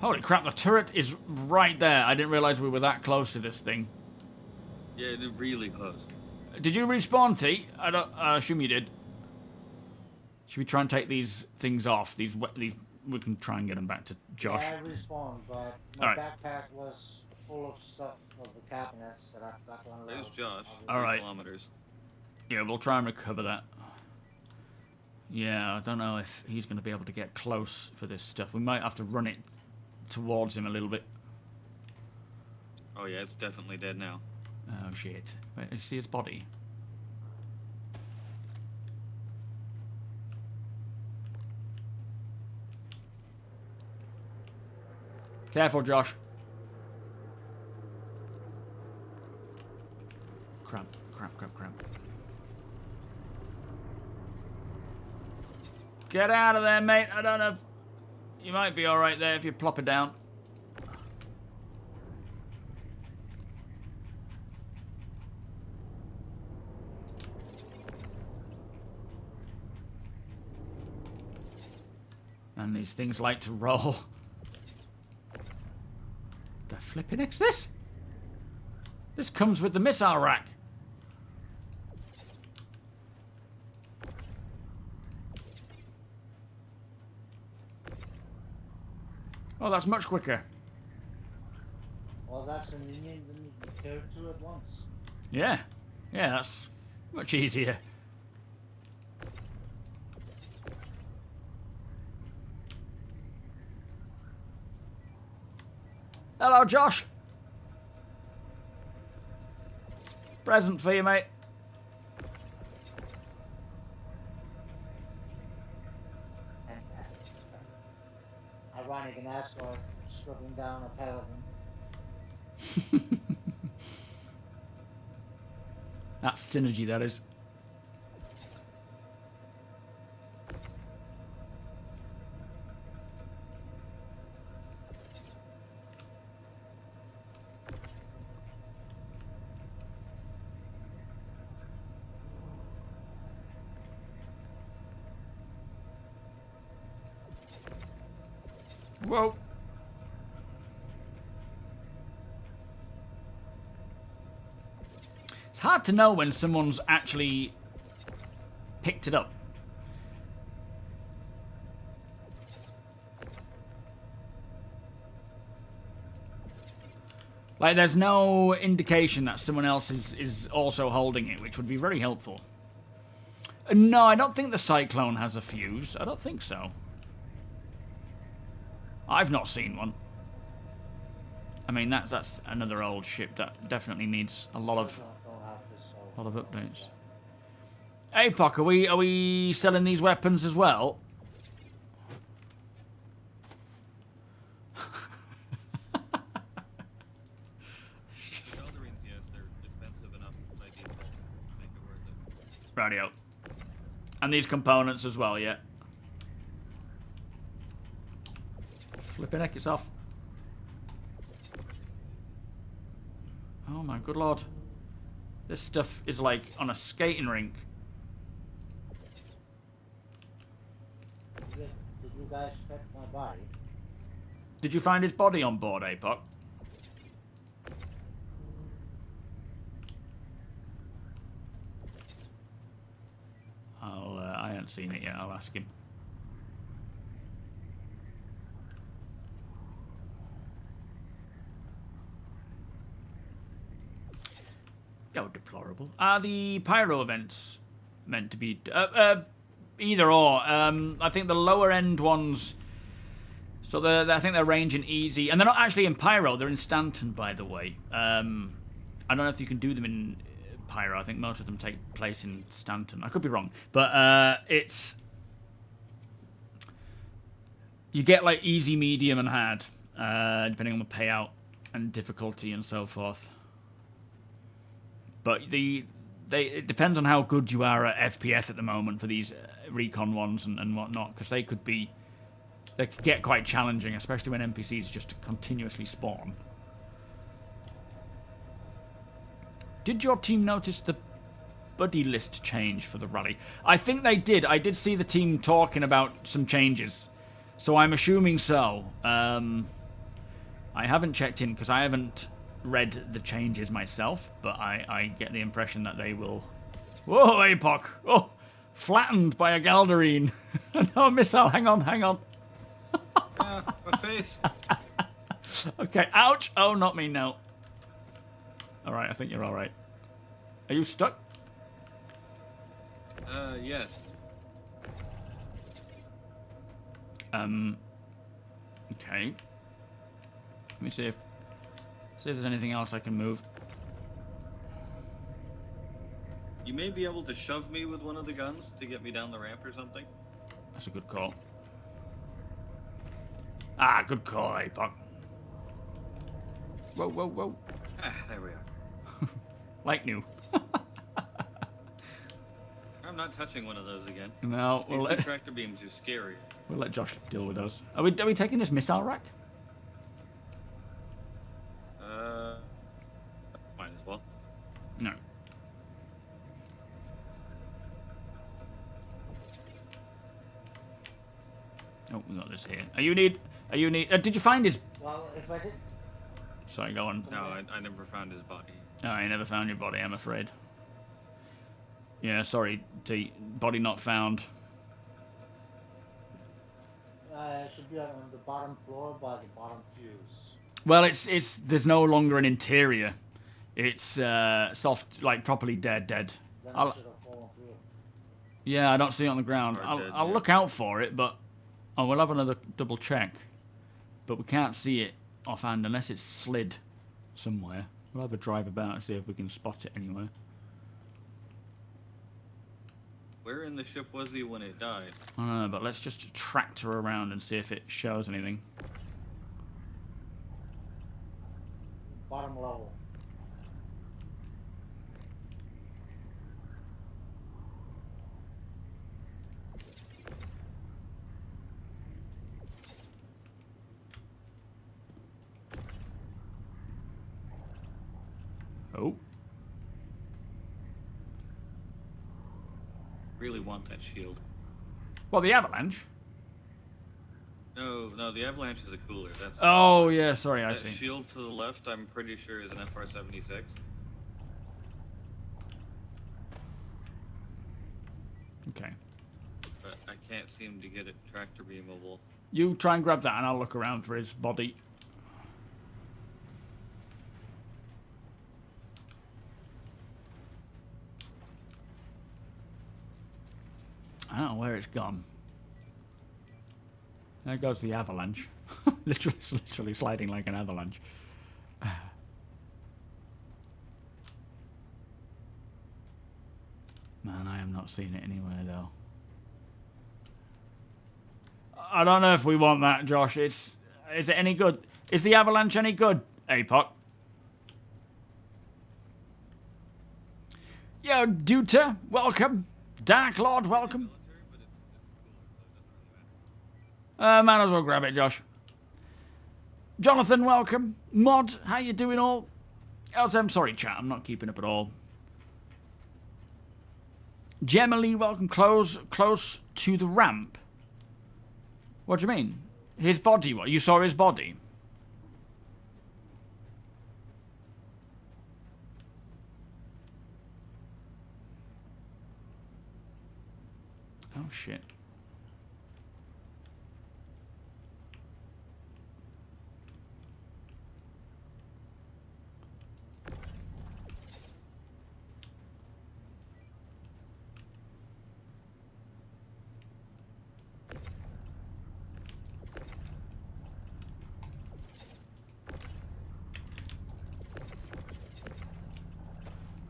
Holy crap, the turret is right there. I didn't realize we were that close to this thing. Yeah, they're really close. Did you respawn, T? I assume you did. Should we try and take these things off? These we can try and get them back to Josh. Yeah, I respawned, but my backpack was full of stuff for the cabinets that I forgot to unload. There's Josh. All right. Kilometers. Yeah, we'll try and recover that. Yeah, I don't know if he's going to be able to get close for this stuff. We might have to run it towards him a little bit. Oh yeah, it's definitely dead now. Oh shit. Wait, you see his body? Careful, Josh. Crap, crap, crap, crap. Get out of there, mate. I don't know if... You might be alright there if you plop it down. And these things like to roll. The flipping X this? This comes with the missile rack. Oh, that's much quicker. Well, that's when you need them to go two at once. Yeah. Yeah, that's much easier. Hello, Josh. Present for you, mate. Ironic and Asgard struggling down a paladin. That's synergy, that is. Whoa. It's hard to know when someone's actually picked it up. Like, there's no indication that someone else is also holding it, which would be very helpful. No, I don't think the Cyclone has a fuse. I don't think so. I've not seen one. I mean, that's another old ship that definitely needs a lot of updates. Hey, Pock, are we selling these weapons as well? Eldarines, yes, they're expensive enough by default to make it worth it. Radio. And these components as well, yeah. Flipping heck, it's off. Oh my good lord. This stuff is like on a skating rink. Did you guys check my body? Did you find his body on board, APOC? I haven't seen it yet, I'll ask him. Oh, deplorable. Are the pyro events meant to be... either or. I think the lower end ones... So I think they're ranging easy. And they're not actually in pyro. They're in Stanton, by the way. I don't know if you can do them in pyro. I think most of them take place in Stanton. I could be wrong. But it's... You get like easy, medium, and hard. Depending on the payout and difficulty and so forth. But it depends on how good you are at FPS at the moment for these recon ones and whatnot, because they could get quite challenging, especially when NPCs just continuously spawn. Did your team notice the buddy list change for the rally? I think they did. I did see the team talking about some changes, so I'm assuming so. I haven't checked in because I haven't read the changes myself, but I get the impression that they will... Whoa, APOC! Oh, flattened by a Galdarine. No, missile, hang on. My face. Okay, ouch! Oh, not me, no. Alright, I think you're alright. Are you stuck? Yes. Okay. Let me see if there's anything else I can move. You may be able to shove me with one of the guns to get me down the ramp or something. That's a good call. Ah, good call, APOC. Whoa. Ah, there we are. Like new. I'm not touching one of those again. No, These tractor beams are scary. we'll let Josh deal with those. Are we taking this missile rack? Might as well. No. Oh, we got this here. Are you need? Did you find his? Well, if I did... Sorry, go on. No, I never found his body. Oh, I never found your body, I'm afraid. Yeah, sorry, T. Body not found. It should be on the bottom floor by the bottom fuse. Well, it's there's no longer an interior. It's soft, like properly dead. Then it should have fallen through. Yeah, I don't see it on the ground. I'll look out for it, but we'll have another double check. But we can't see it offhand unless it's slid somewhere. We'll have a drive about and see if we can spot it anywhere. Where in the ship was he when it died? I don't know, but let's just tractor around and see if it shows anything. Bottom level. Oh. Really want that shield. Well, the avalanche? No, the avalanche is a cooler. That's Oh, yeah, sorry, I that see. shield to the left, I'm pretty sure is an FR-76. Okay. But I can't seem to get it tractor beamable. You try and grab that and I'll look around for his body. I don't know where it's gone. There goes the avalanche. literally sliding like an avalanche. Man, I am not seeing it anywhere though. I don't know if we want that, Josh. Is it any good? Is the avalanche any good, APOC? Yo, Duta, welcome. Dark Lord, welcome. Might as well grab it, Josh. Jonathan, welcome. Mod, how you doing all? I'm sorry, chat. I'm not keeping up at all. Gemily, welcome. Close to the ramp. What do you mean? His body, what? You saw his body? Oh, shit.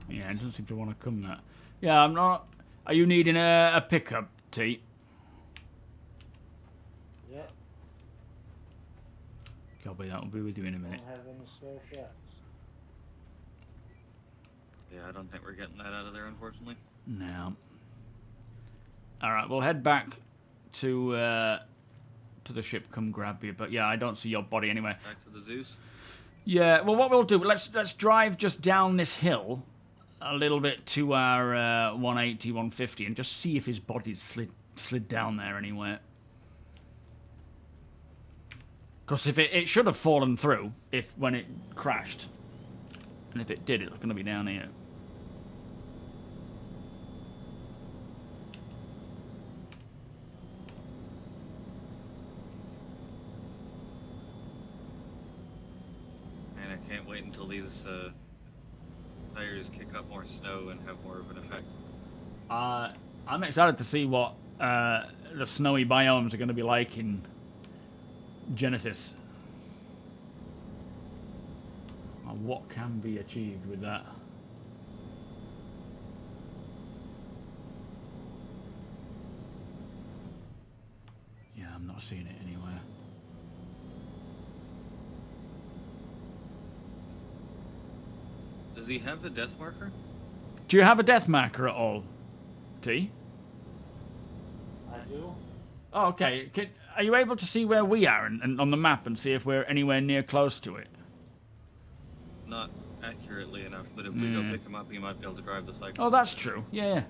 Yeah, it doesn't seem to want to come that. Yeah, I'm not... Are you needing a pickup, T? Yeah. Copy, that will be with you in a minute. Don't have any spare ships. Yeah, I don't think we're getting that out of there, unfortunately. No. Alright, we'll head back to the ship, come grab you. But yeah, I don't see your body anywhere. Back to the Zeus. Yeah, well, what we'll do, let's drive just down this hill a little bit to our 180, 150 and just see if his body's slid down there anywhere. Because if it should have fallen through when it crashed. And if it did, it's going to be down here. And I can't wait until these tires kick up more snow and have more of an effect. I'm excited to see what the snowy biomes are going to be like in Genesis. And what can be achieved with that. Yeah, I'm not seeing it anywhere. Does he have the death marker? Do you have a death marker at all, T? I do. Oh, okay. Are you able to see where we are and on the map and see if we're anywhere near close to it? Not accurately enough, but if we go pick him up, he might be able to drive the cycle. Oh, that's true. Yeah.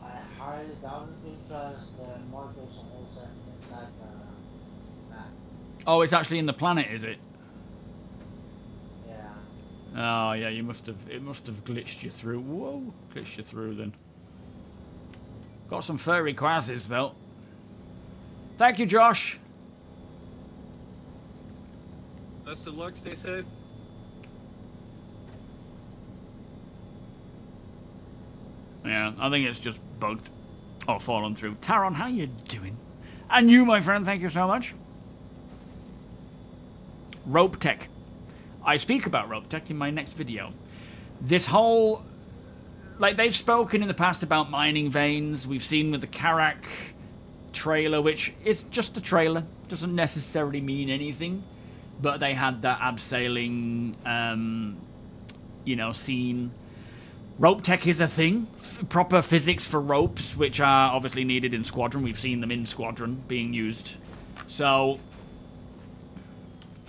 I highly doubt it because the markers are all set inside the map. Oh, it's actually in the planet, is it? Yeah. Oh yeah, you must have. It must have glitched you through. Whoa, glitched you through then. Got some furry quazzes though. Thank you, Josh. Best of luck. Stay safe. Yeah, I think it's just bugged or fallen through. Taron, how you doing? And you, my friend, thank you so much. Rope tech. I speak about rope tech in my next video. This whole... Like, they've spoken in the past about mining veins. We've seen with the Karak trailer, which is just a trailer. Doesn't necessarily mean anything. But they had that abseiling, you know, scene. Rope tech is a thing. Proper physics for ropes, which are obviously needed in Squadron. We've seen them in Squadron being used. So...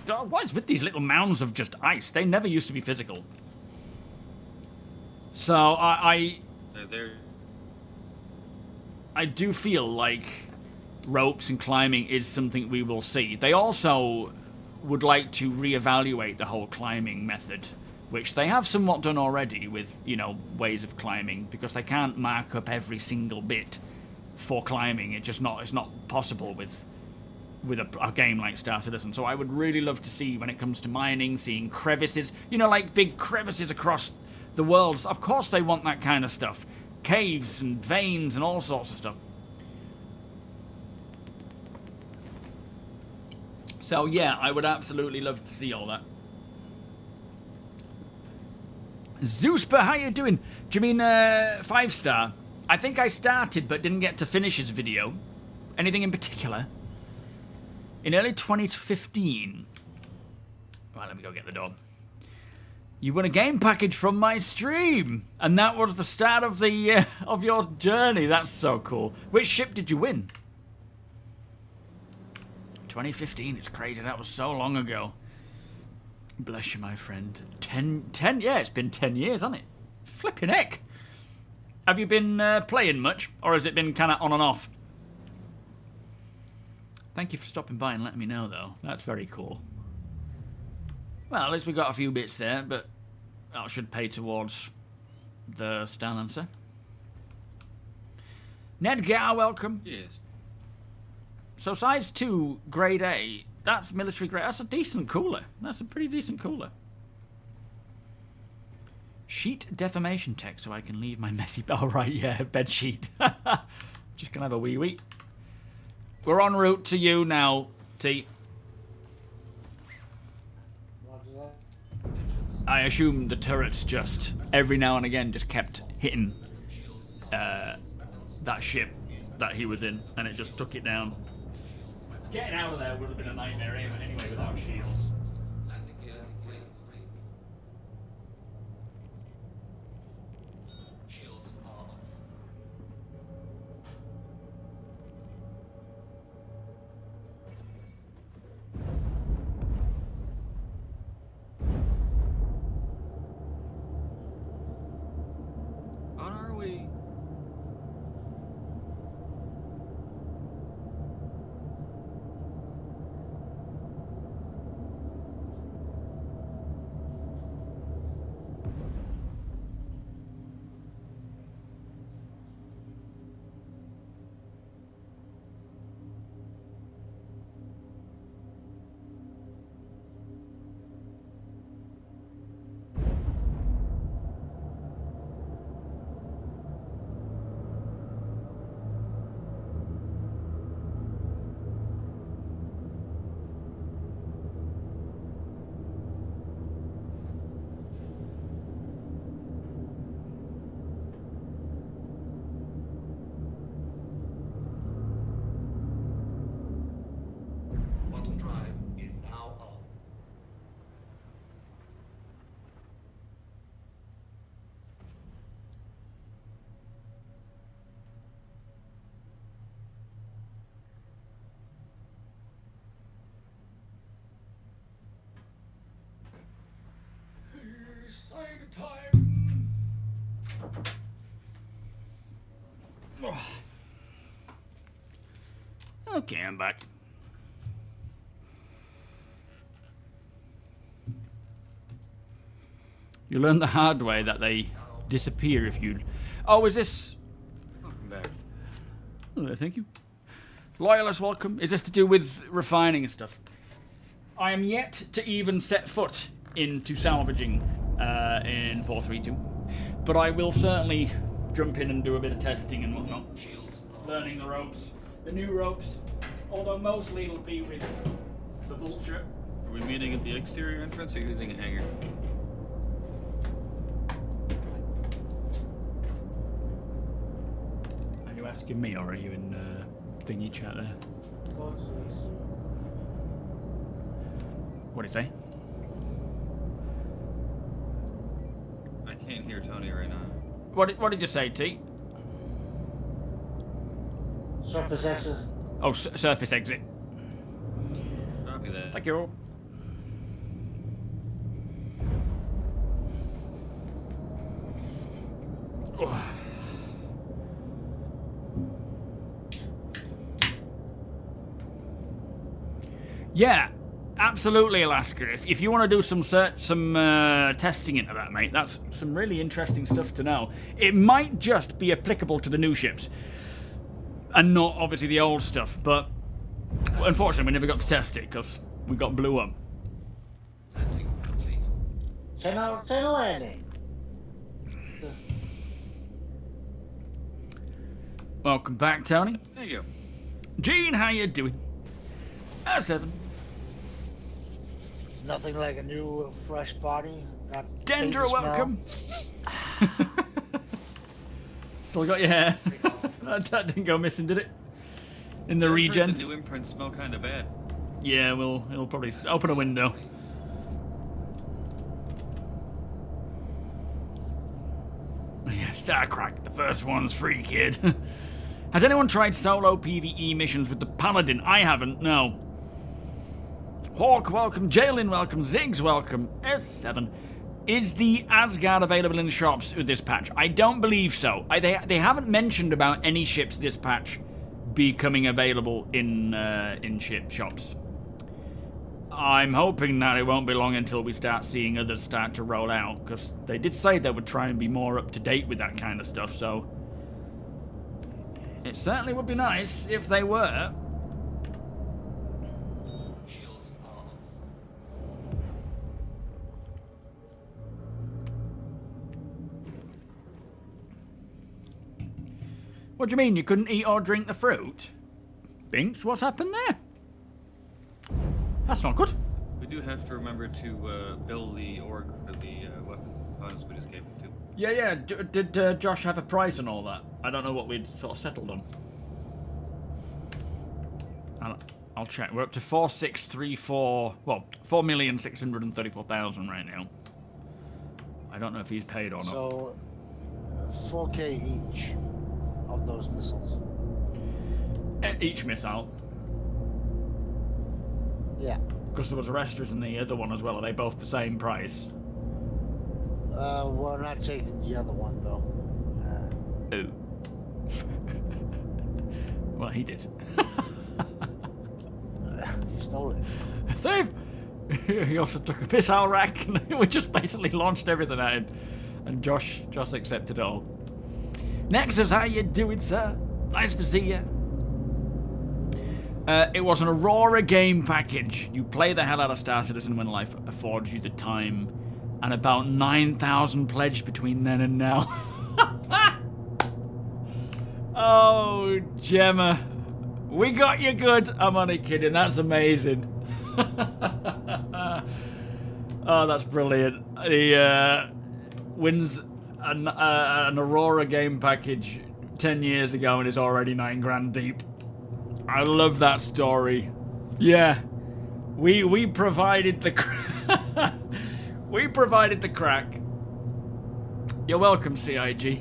What is with these little mounds of just ice? They never used to be physical. So I do feel like ropes and climbing is something we will see. They also would like to reevaluate the whole climbing method, which they have somewhat done already with, you know, ways of climbing, because they can't mark up every single bit for climbing. It's not possible with a game like Star Citizen. So I would really love to see, when it comes to mining, seeing crevices, you know, like big crevices across the world. Of course they want that kind of stuff. Caves and veins and all sorts of stuff. So yeah, I would absolutely love to see all that. Zeusper, how you doing? Do you mean 5-star? I think I started but didn't get to finish his video. Anything in particular? In early 2015... Well, let me go get the door. You won a game package from my stream! And that was the start of the of your journey. That's so cool. Which ship did you win? 2015, it's crazy. That was so long ago. Bless you, my friend. 10, yeah, it's been 10 years, hasn't it? Flipping heck. Have you been playing much? Or has it been kind of on and off? Thank you for stopping by and letting me know, though. That's very cool. Well, at least we got a few bits there, but that should pay towards the Starlancer. Nedgar, welcome. Yes. So size 2, grade A, that's military grade. That's a decent cooler. That's a pretty decent cooler. Sheet deformation tech, so I can leave my messy... Oh, right, yeah, bed sheet. Just gonna have a wee-wee. We're en route to you now, T. I assume the turrets just, every now and again, just kept hitting that ship that he was in, and it just took it down. Getting out of there would have been a nightmare anyway without shields. On our way. Bottom drive is now on. Side time. Okay, I'm back. You learn the hard way that they disappear if you... Oh, is this... Welcome back. Oh, thank you. Loyalist, welcome. Is this to do with refining and stuff? I am yet to even set foot into salvaging in 432. But I will certainly jump in and do a bit of testing and whatnot. Learning the ropes. The new ropes. Although mostly it'll be with the Vulture. Are we meeting at the exterior entrance or using a hangar? Are you asking me or are you in thingy chat there? What do you say? I can't hear Tony right now. What did you say, T? Surface access. Oh, surface exit. Copy that. Thank you. Oh. Yeah, absolutely, Alaska. If you want to do some testing into that, mate, that's some really interesting stuff to know. It might just be applicable to the new ships, and not obviously the old stuff. But unfortunately, we never got to test it because we got blew up. Landing complete. 10 out of 10 landing. Welcome back, Tony. Thank you. Gene, how you doing? R7. Nothing like a new, fresh body. That Dendra, baby smell. welcome. Still got your hair. that didn't go missing, did it? In the I've heard regen. The new imprints smell kind of bad. Yeah, it'll probably open a window. Yeah, Starcrack, the first one's free, kid. Has anyone tried solo PvE missions with the Paladin? I haven't, no. Hawk, welcome. Jalen, welcome. Ziggs, welcome. S7. Is the Asgard available in the shops with this patch? I don't believe so. They haven't mentioned about any ships this patch becoming available in ship shops. I'm hoping that it won't be long until we start seeing others start to roll out, because they did say they would try and be more up to date with that kind of stuff, so it certainly would be nice if they were. Shields are off. What do you mean, you couldn't eat or drink the fruit? Binks, what's happened there? That's not good. We do have to remember to build the org for the weapons and components we just gave him to. Yeah. Did Josh have a price and all that? I don't know what we'd sort of settled on. I'll check. We're up to 4634. Well, 4,634,000 right now. I don't know if he's paid or not. So, 4K each of those missiles. Each missile. Yeah. Because there was Arresters in the other one as well. Are they both the same price? We're not taking the other one though. Oh. Well, he did. He stole it. Save! He also took a missile rack and we just basically launched everything at him. And Josh accepted it all. Nexus, how you doing, sir? Nice to see you. It was an Aurora game package. You play the hell out of Star Citizen when life affords you the time. And about 9,000 pledged between then and now. Oh, Gemma. We got you good. I'm only kidding. That's amazing. Oh, that's brilliant. He wins an Aurora game package 10 years ago and is already 9 grand deep. I love that story. Yeah. We provided the we provided the crack. You're welcome, CIG.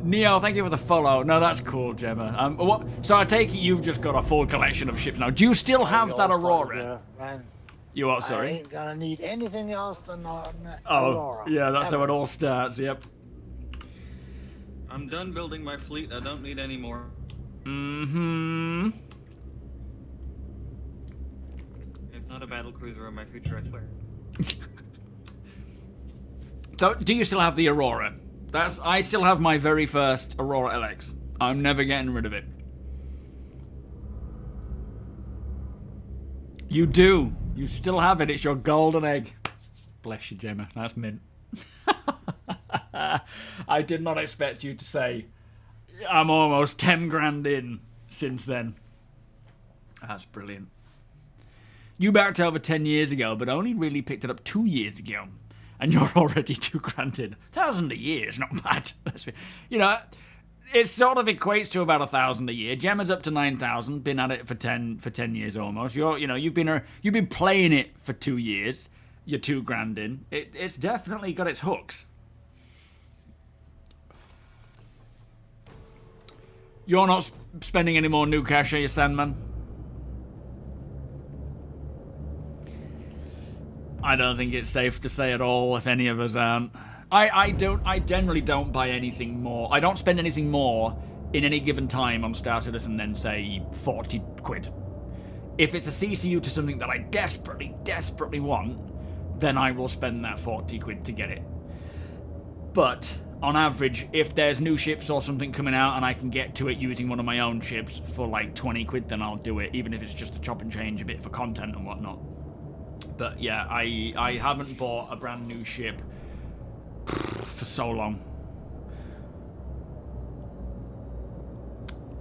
Neo, thank you for the follow. No, that's cool, Gemma. So I take it you've just got a full collection of ships now. Do you still have that Aurora? You what, I sorry? ain't gonna need anything else than Aurora. Oh, yeah, that's how it all starts, yep. I'm done building my fleet. I don't need any more. Mm-hmm. If not a battle cruiser in my future, I swear. So, do you still have the Aurora? I still have my very first Aurora LX. I'm never getting rid of it. You do. You still have it. It's your golden egg. Bless you, Gemma. That's mint. I did not expect you to say, I'm almost 10 grand in since then. That's brilliant. You backed over 10 years ago, but only really picked it up 2 years ago. And you're already 2 grand in. 1,000 a year is not bad. You know, it sort of equates to about 1,000 a year. Gemma's up to 9,000. Been at it for 10 years almost. You've been playing it for 2 years. You're 2 grand in. It's definitely got its hooks. You're not spending any more new cash, are you, Sandman? I don't think it's safe to say at all if any of us aren't. I generally don't buy anything more. I don't spend anything more in any given time on Star Citizen than, say, 40 quid. If it's a CCU to something that I desperately, desperately want, then I will spend that 40 quid to get it. But on average, if there's new ships or something coming out and I can get to it using one of my own ships for like 20 quid, then I'll do it, even if it's just to chop and change a bit for content and whatnot. But yeah, I haven't bought a brand new ship for so long.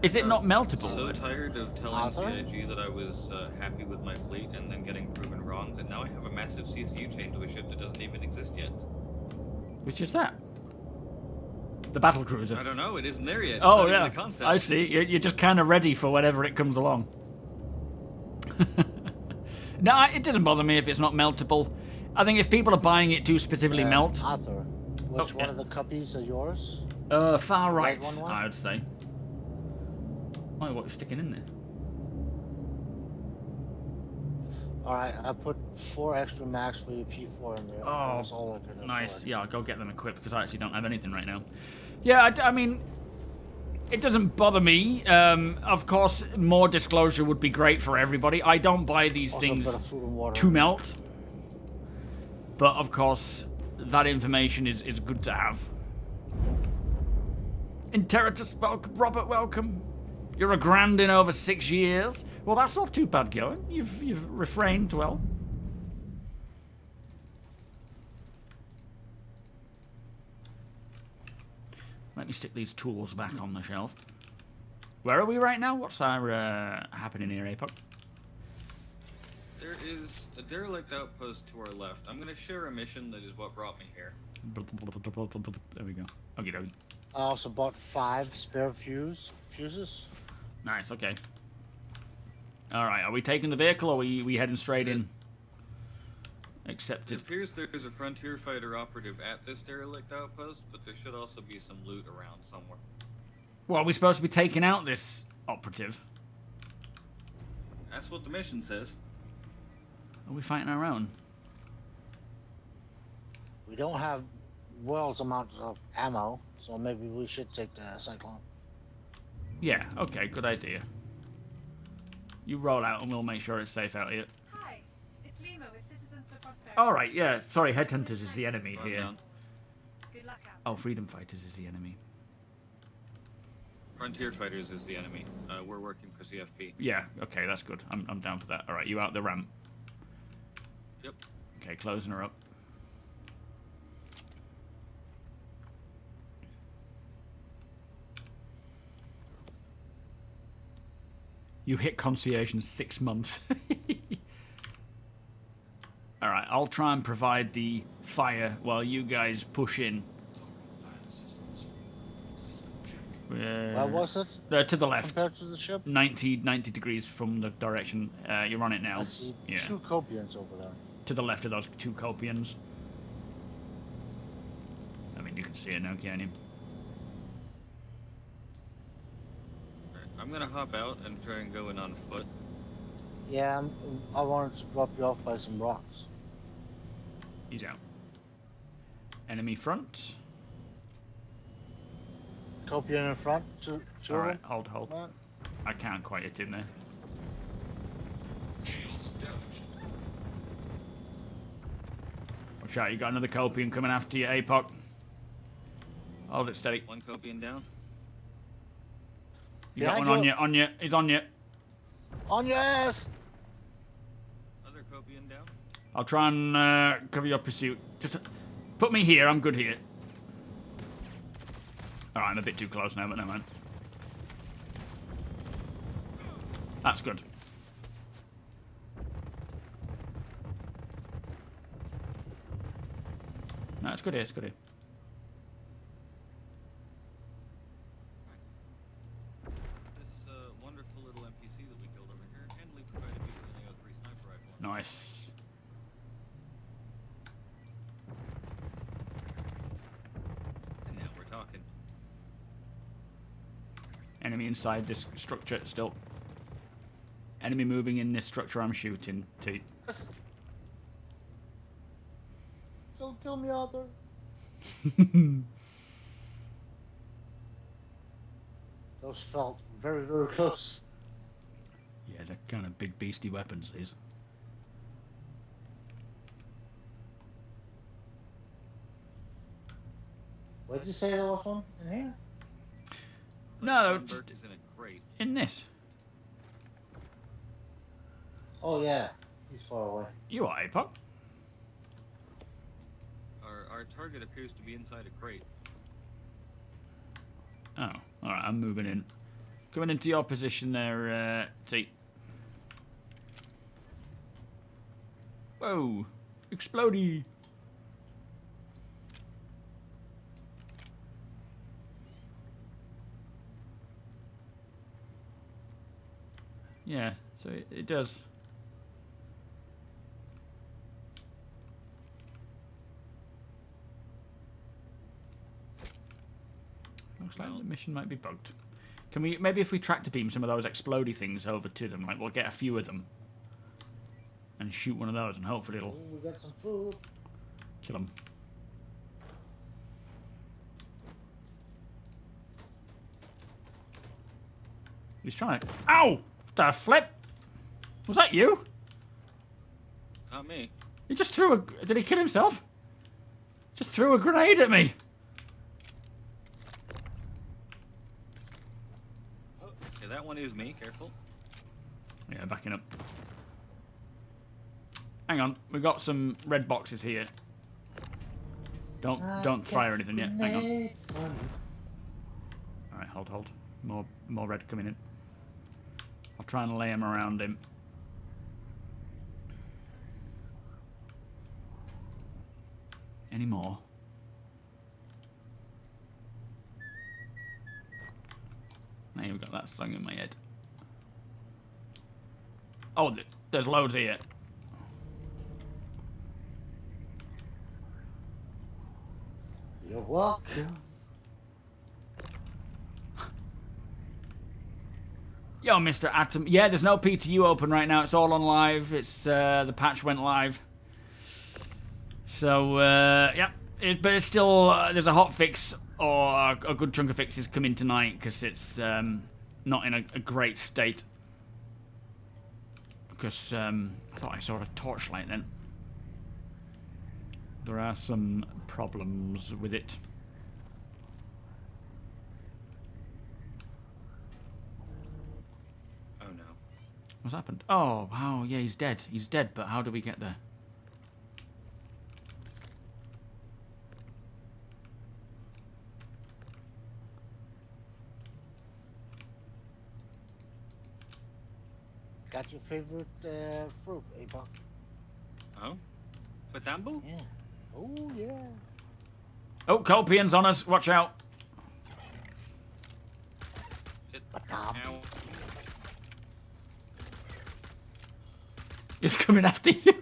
Is it not meltable? So tired of telling CIG that I was happy with my fleet and then getting proven wrong that now I have a massive CCU chain to a ship that doesn't even exist yet. Which is that? The battle cruiser. I don't know. It isn't there yet. It's oh not yeah, even a concept. I see. You're just kind of ready for whenever it comes along. No, it doesn't bother me if it's not meltable. I think if people are buying it to specifically melt. Arthur, which one of the copies are yours? Far right, one? I would say. Oh, what are you sticking in there? Alright, I put 4 extra max for your P4 in there. Oh, That's all I could nice. afford. Yeah, I'll go get them equipped because I actually don't have anything right now. Yeah, I mean, it doesn't bother me. Of course, more disclosure would be great for everybody. I don't buy these Also, things got a food and water to in melt. But, of course, that information is good to have. Interitus, welcome. Robert, welcome. You're a grand in over 6 years. Well, that's not too bad going. You've refrained well. Let me stick these tools back on the shelf. Where are we right now? What's our happening here, Apoc? There is a derelict outpost to our left. I'm going to share a mission that is what brought me here. There we go. Okie dokie. I also bought 5 spare fuses. Nice, okay. Alright, are we taking the vehicle or are we heading straight in? Accepted. It appears there's a frontier fighter operative at this derelict outpost, but there should also be some loot around somewhere. Well, are we supposed to be taking out this operative? That's what the mission says. Are we fighting our own? We don't have world's amount of ammo, so maybe we should take the Cyclone. Yeah, okay, good idea. You roll out and we'll make sure it's safe out here. Hi, it's Lima with Citizens for Prosperity. Alright, yeah, sorry, Headhunters is the enemy Run here. down. Good luck out. Oh, Freedom Fighters is the enemy. Frontier fighters is the enemy. We're working for CFP. Yeah, okay, that's good. I'm down for that. Alright, you out the ramp. Yep. Okay, closing her up. You hit concierge in 6 months. Alright, I'll try and provide the fire while you guys push in. Where was it? To the left. Compared to the ship? 90 degrees from the direction you're on it now. I see Yeah. 2 Copians over there. To the left of those 2 Copians. I mean, you can see it now, can't you? I'm gonna hop out and try and go in on foot. Yeah, I wanted to drop you off by some rocks. He's out. Enemy front. Copian in front, two Alright, of them. hold. Come on. I can't quite hit him there. Shields damaged. Watch out, you got another Copian coming after you, APOC. Hold it steady. One Copian down. You got Behind one you. on you, he's on you. On your ass! Other Copian down. I'll try and cover your pursuit. Just put me here, I'm good here. Alright, I'm a bit too close now, but never mind. That's good. No, it's good here, it's good here. This wonderful little NPC that we killed over here handily provided me with an AO3 sniper rifle. Nice. And now we're talking. Enemy inside this structure still. Enemy moving in this structure I'm shooting. T. Don't kill me, Arthur. Those felt very, very close. Yeah, they're kind of big beastie weapons, these. Where'd you say there was one? In here? No, Sunburst just is in a crate. in this. Oh yeah, he's far away. You are, APOC. Our target appears to be inside a crate. Oh, alright, I'm moving in. Coming into your position there, T. Whoa! Explodey! Yeah, so it does. Looks like the mission might be bugged. Can we, maybe if we tractor beam some of those explodey things over to them, like we'll get a few of them and shoot one of those and hopefully it'll Ooh, we got some food. kill them. He's trying to... Ow! The flip! Was that you? Not me. He just threw a... Did he kill himself? Just threw a grenade at me. Yeah, that one is me. Careful. Yeah, backing up. Hang on, we've got some red boxes here. Don't fire anything yet. Hang on. All right, hold. More red coming in. I'll try and lay him around him. Any more? Now you've got that slung in my head. Oh, there's loads here. You're welcome. Yo, Mr. Atom. Yeah, there's no PTU open right now. It's all on live. It's the patch went live. So yeah, but it's still there's a hot fix or a good chunk of fixes coming tonight because it's not in a great state. Because I thought I saw a torchlight then. There are some problems with it. Oh no. What's happened? Oh, wow, yeah, he's dead. He's dead, but how do we get there? Got your favorite fruit, APOC? Oh? Vanduul? Yeah. Oh yeah. Oh, Copian's on us. Watch out. Ow. He's coming after you.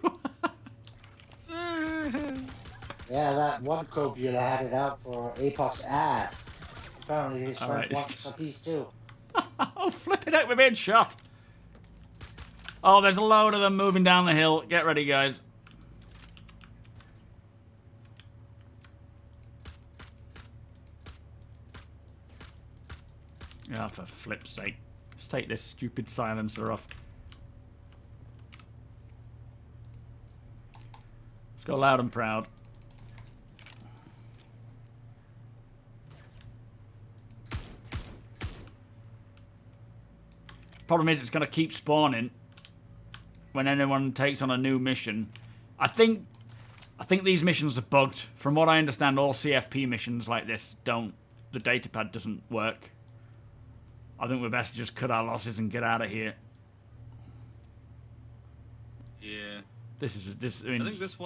Yeah, that one Copian had it out for APOC's ass. Apparently his friend Alright, wants a piece too. Oh, flipping out, we're being shot. Oh, there's a load of them moving down the hill. Get ready, guys. Oh, for flip's sake. Let's take this stupid silencer off. go loud and proud. Problem is, it's going to keep spawning when anyone takes on a new mission. I think these missions are bugged. From what I understand, all CFP missions like this don't. The datapad doesn't work. I think we're best to just cut our losses and get out of here. Yeah. I mean, I think this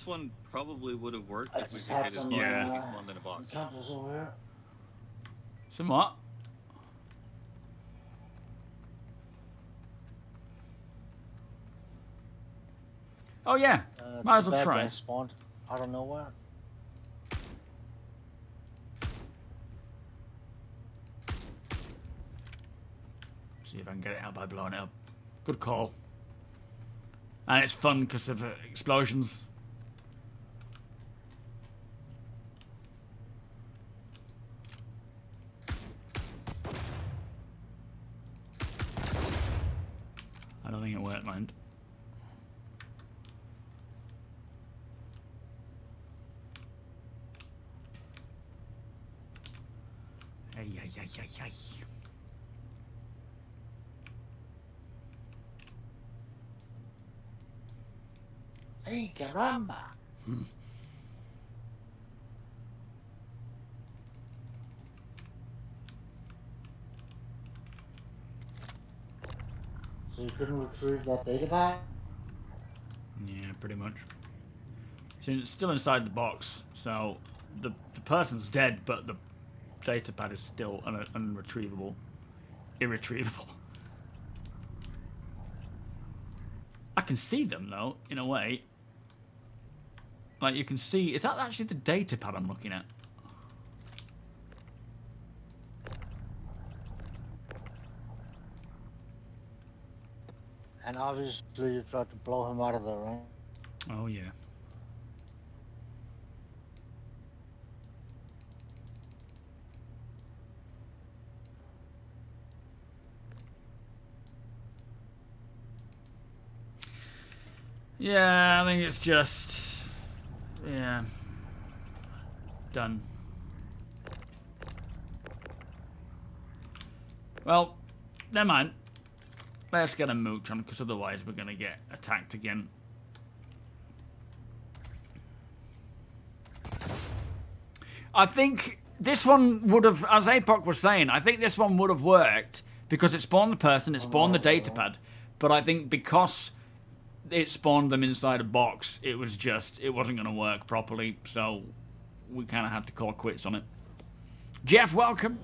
one probably would have worked I if we just could had get it some spawned in a box. campers over here. somewhat. Oh yeah, might as Too well bad try. they spawned out of nowhere. See if I can get it out by blowing it up. Good call. And it's fun because of explosions. I don't think it worked, mind. Ay, ay, ay, ay, ay. Hey, caramba! So you couldn't retrieve that data pack? Yeah, pretty much. It's still inside the box, so the person's dead, but the data pad is still unretrievable. Irretrievable. I can see them, though, in a way. Like, you can see... Is that actually the data pad I'm looking at? And obviously you tried to blow him out of there, right? Oh, yeah. Yeah, I think it's just... Yeah. Done. Well, never mind. Let's get a mooch on, because otherwise we're going to get attacked again. I think this one would have, as Apoc was saying, I think this one would have worked because it spawned the person, it spawned the datapad. But I think because it spawned them inside a box, it wasn't going to work properly. So we kind of had to call quits on it. Jeff, welcome.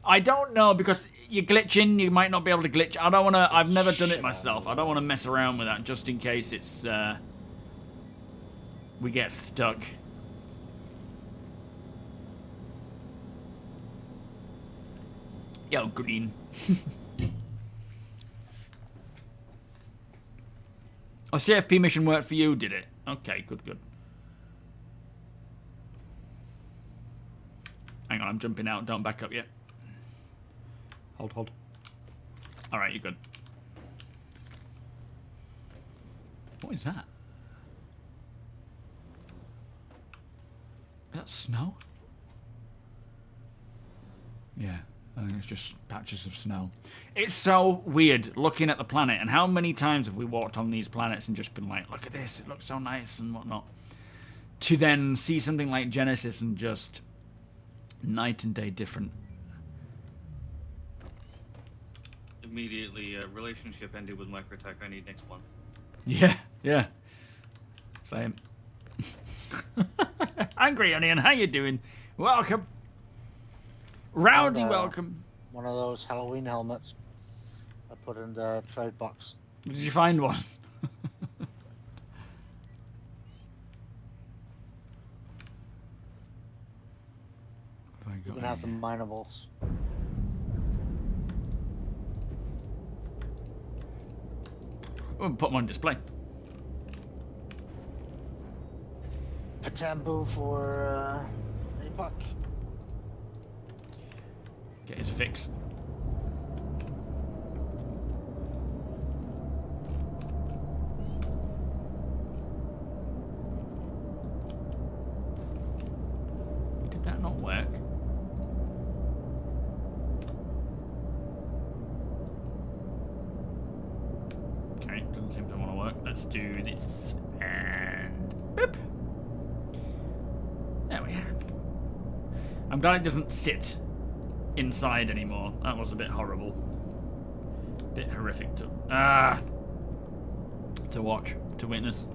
I don't know, because you're glitching, you might not be able to glitch. I don't want to, I've never done it myself. I don't want to mess around with that just in case it's, we get stuck. Yo, green. Oh, CFP mission worked for you, did it? Okay, good, good. Hang on, I'm jumping out. Don't back up yet. Hold, hold. Alright, you're good. What is that? Is that snow? Yeah, I think it's just patches of snow. It's so weird looking at the planet, and how many times have we walked on these planets and just been like, look at this, it looks so nice and whatnot. To then see something like Genesis and just night and day different. Immediately, relationship ended with Microtech. I need next one. Yeah, yeah. Same. Angry Onion, how you doing? Welcome. Rowdy, welcome. One of those Halloween helmets I put in the trade box. Did you find one? You can have the minables. We'll put them on display. Patambu for APOC. Get his fix. Let's do this. And boop. There we are. I'm glad it doesn't sit inside anymore. That was a bit horrible. Bit horrific to watch, to witness.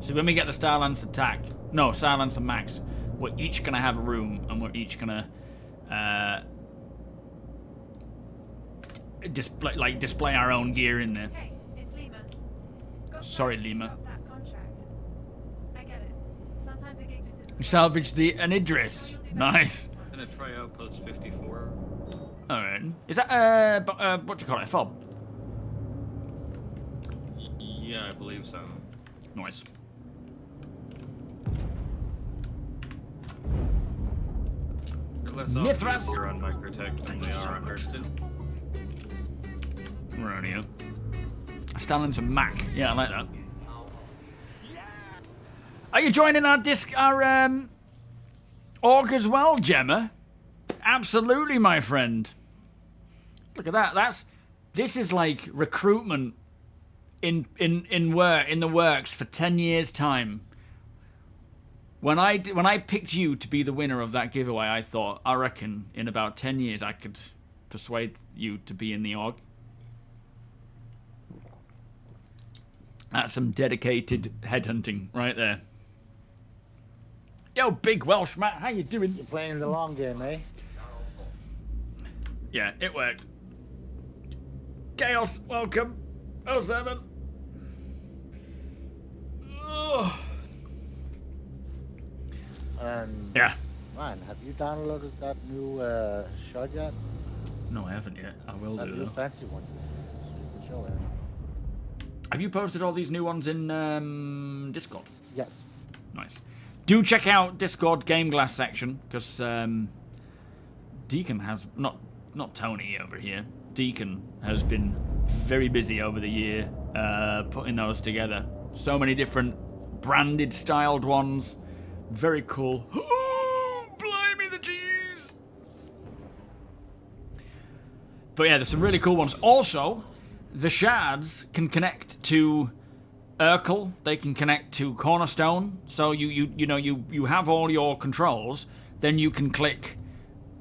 So when we get the Starlance attack, no, Starlance and Max, we're each gonna have a room, and we're each gonna display our own gear in there. Hey, it's Lima. Got Sorry, plans to Lima. drop that contract. I get it. Sometimes a gig just isn't. Salvage an Idris. Nice. I'm gonna try Outpost 54. Alright. Is that, what do you call it, a fob? Yeah, I believe so. Nice. They're less Mithras. obvious here on Microtech than they are on Hurston. Where are you? Starlance and Mac. Yeah, I like that. Are you joining our org as well, Gemma? Absolutely, my friend. Look at that. This is like recruitment in the works for 10 years time. When I picked you to be the winner of that giveaway, I thought, I reckon in about 10 years I could persuade you to be in the org. That's some dedicated headhunting right there. Yo, big Welsh Matt, how you doing? You're playing the long game, eh? Yeah, it worked. Chaos, welcome. 07. Ugh. Yeah. Man, have you downloaded that new shot yet? No, I haven't yet. I will That do new though. fancy one. So you can show it. Have you posted all these new ones in Discord? Yes. Nice. Do check out Discord GameGlass section, because Deacon has not Tony over here. Deacon has been very busy over the year putting those together. So many different branded, styled ones. Very cool. Oh, blimey the cheese! But yeah, there's some really cool ones. Also, the shards can connect to Urkel. They can connect to Cornerstone. So you have all your controls. Then you can click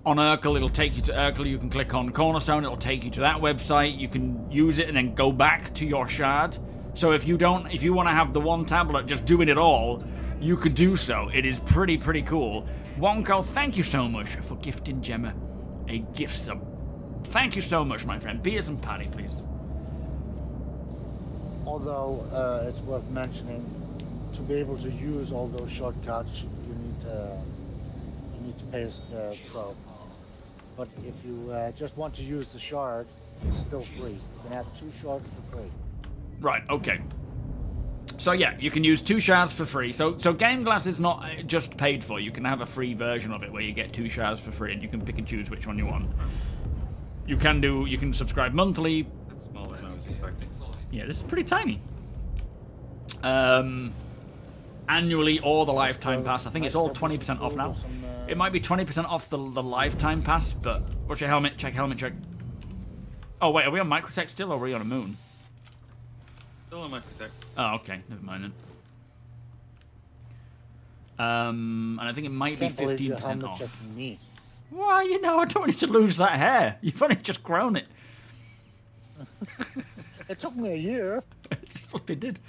on Urkel. It'll take you to Urkel. You can click on Cornerstone. It'll take you to that website. You can use it and then go back to your shard. So if you want to have the one tablet just doing it all, you could do so. It is pretty cool. Wonko, thank you so much for gifting Gemma a gift sub. Thank you so much, my friend. Beers and Paddy, please. Although it's worth mentioning, to be able to use all those shortcuts, you need to pay a pro. But if you just want to use the shard, it's still free. You can have 2 shards for free. Right. Okay. So yeah, you can use 2 shards for free. So GameGlass is not just paid for. You can have a free version of it where you get 2 shards for free, and you can pick and choose which one you want. You can subscribe monthly. That's smaller than I was expecting. Yeah, this is pretty tiny. Annually or the lifetime pass. I think it's all 20% off now. It might be 20% off the lifetime pass, but what's your helmet? Check helmet check. Oh wait, are we on Microtech still, or are we on a moon? Still on Microtech. Oh, okay, never mind then. And I think it might be 15% off. Me. Well, I don't want you to lose that hair. You've only just grown it. It took me a year. It flipping did.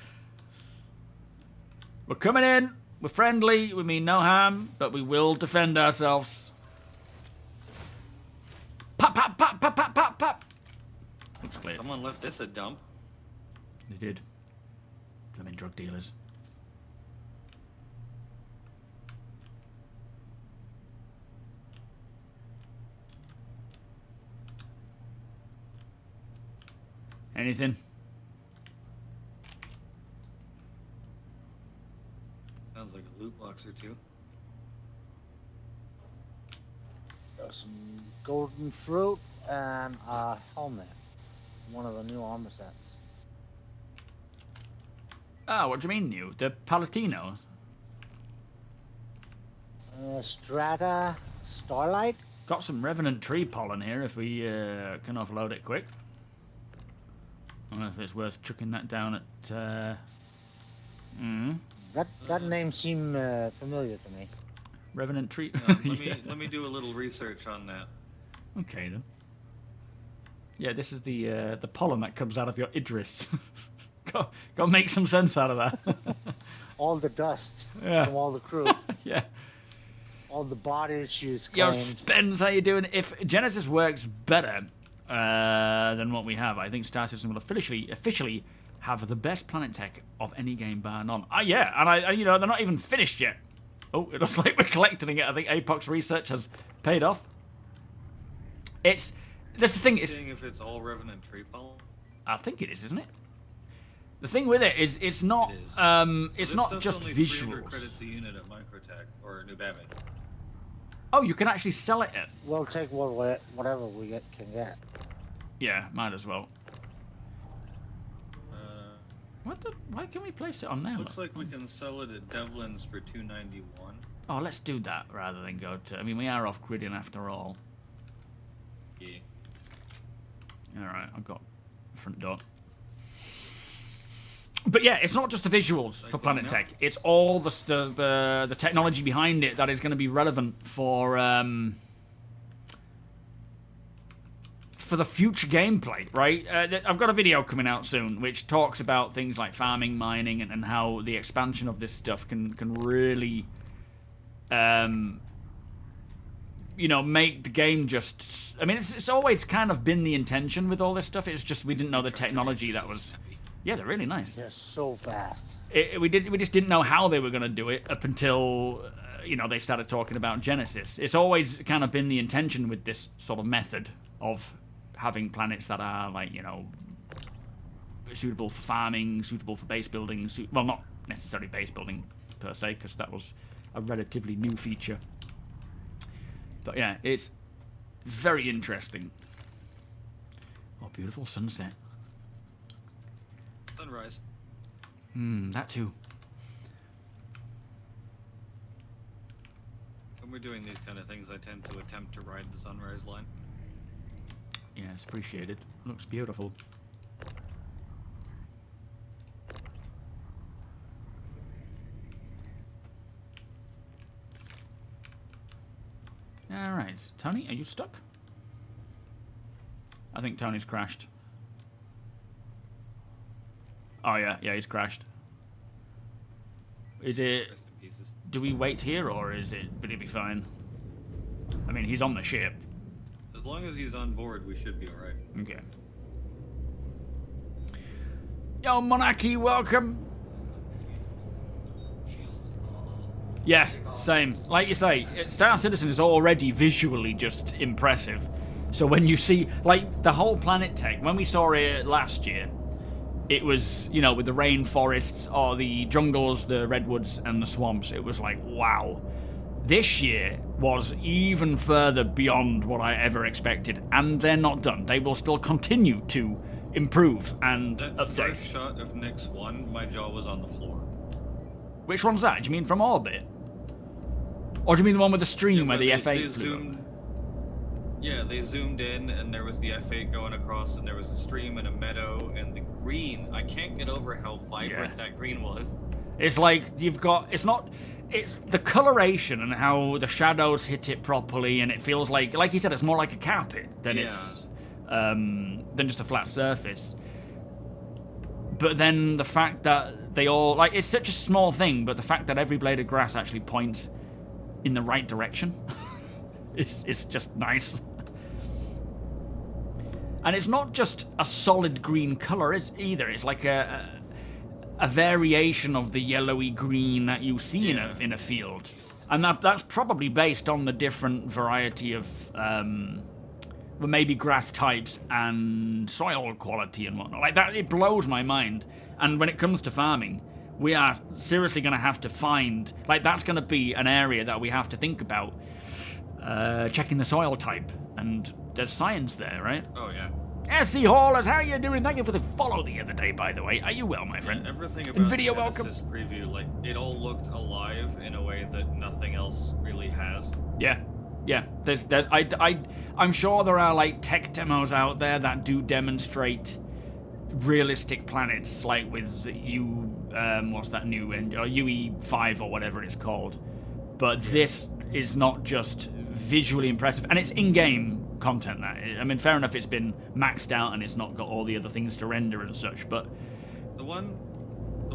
We're coming in. We're friendly. We mean no harm, but we will defend ourselves. Pop, pop, pop, pop, pop, pop, pop. Looks clear. Someone left this a dump. They did. Blooming drug dealers. Anything? Sounds like a loot box or two. There's some golden fruit and a helmet. One of the new armor sets. Oh, what do you mean new? The Palatino? Strata Starlight? Got some Revenant tree pollen here if we can offload it quick. I don't know if it's worth chucking that down at... That name seemed familiar to me. Revenant tree... Let me do a little research on that. Okay, then. Yeah, this is the pollen that comes out of your Idris. Go make some sense out of that. All the dust Yeah. from all the crew. Yeah. All the bodies she's Yo, claimed. Spence, how you doing? If Genesis works better than what we have, I think Star Citizen will officially have the best planet tech of any game bar none. Yeah, and I you know, they're not even finished yet. Oh, it looks like we're collecting it. I think APOC's research has paid off. That's the thing. Seeing if it's all Revenant tree pollen. I think it is, isn't it? The thing with it is, it's not. It is. It's this not stuff's just only visuals. 300 credits a unit at Microtech or New Batman. Oh, you can actually sell it at. We'll take whatever we can get. Yeah, might as well. Why can we place it on now? Looks like we can sell it at Devlin's for $291. Oh, let's do that rather than go to. I mean, we are off gridding after all. Yeah. All right, I've got front door. But yeah, it's not just the visuals for Planet Tech. It's all the technology behind it that is going to be relevant for the future gameplay, right? I've got a video coming out soon which talks about things like farming, mining, and how the expansion of this stuff can really, you know, make the game just. I mean, it's always kind of been the intention with all this stuff. It's just we didn't know the technology that was. Yeah, they're really nice. They're so fast. We just didn't know how they were going to do it up until you know, they started talking about Genesis. It's always kind of been the intention with this sort of method of having planets that are, like, you know, suitable for farming, suitable for base building. Well, not necessarily base building per se, because that was a relatively new feature. But yeah, it's very interesting. Oh, beautiful sunset. Sunrise. That too. When we're doing these kind of things, I tend to attempt to ride the sunrise line. Yes, appreciated. Looks beautiful. Alright. Tony, are you stuck? I think Tony's crashed. Oh yeah, he's crashed. Is it... Rest in pieces. Do we wait here, or will it be fine? I mean, he's on the ship. As long as he's on board, we should be alright. Okay. Yo, Monarchy, welcome. Yeah, same. Like you say, Star Citizen is already visually just impressive. So when you see, like, the whole planet tech, when we saw it last year, it was, you know, with the rainforests or the jungles, the redwoods and the swamps, it was like, wow. This year was even further beyond what I ever expected, and they're not done. They will still continue to improve and That update. first shot of Nyx 1, my jaw was on the floor. Which one's that? Do you mean from orbit? Or do you mean the one with the stream where the F8 flew? zoomed. Yeah, they zoomed in, and there was the F8 going across, and there was a stream and a meadow, and the green. I can't get over how vibrant that green was. It's like you've got. It's the coloration and how the shadows hit it properly, and it feels like you said, it's more like a carpet than than just a flat surface. But then the fact that they all, like, it's such a small thing, but the fact that every blade of grass actually points in the right direction, it's just nice. And it's not just a solid green color either. It's like a variation of the yellowy green that you see in a field, and that's probably based on the different variety of maybe grass types and soil quality and whatnot. Like that, it blows my mind. And when it comes to farming, we are seriously going to have to find, like, that's going to be an area that we have to think about checking the soil type. And there's science there, right? Oh yeah. SC Haulers, how are you doing? Thank you for the follow the other day, by the way. Are you well, my friend? Yeah, everything about Nvidia, the welcome. Genesis preview, like, it all looked alive in a way that nothing else really has. Yeah, Yeah, I'm sure there are like tech demos out there that do demonstrate realistic planets, like with what's that new UE5 or whatever it's called. But this is not just visually impressive, and it's in-game content. I mean, fair enough, it's been maxed out and it's not got all the other things to render and such, but The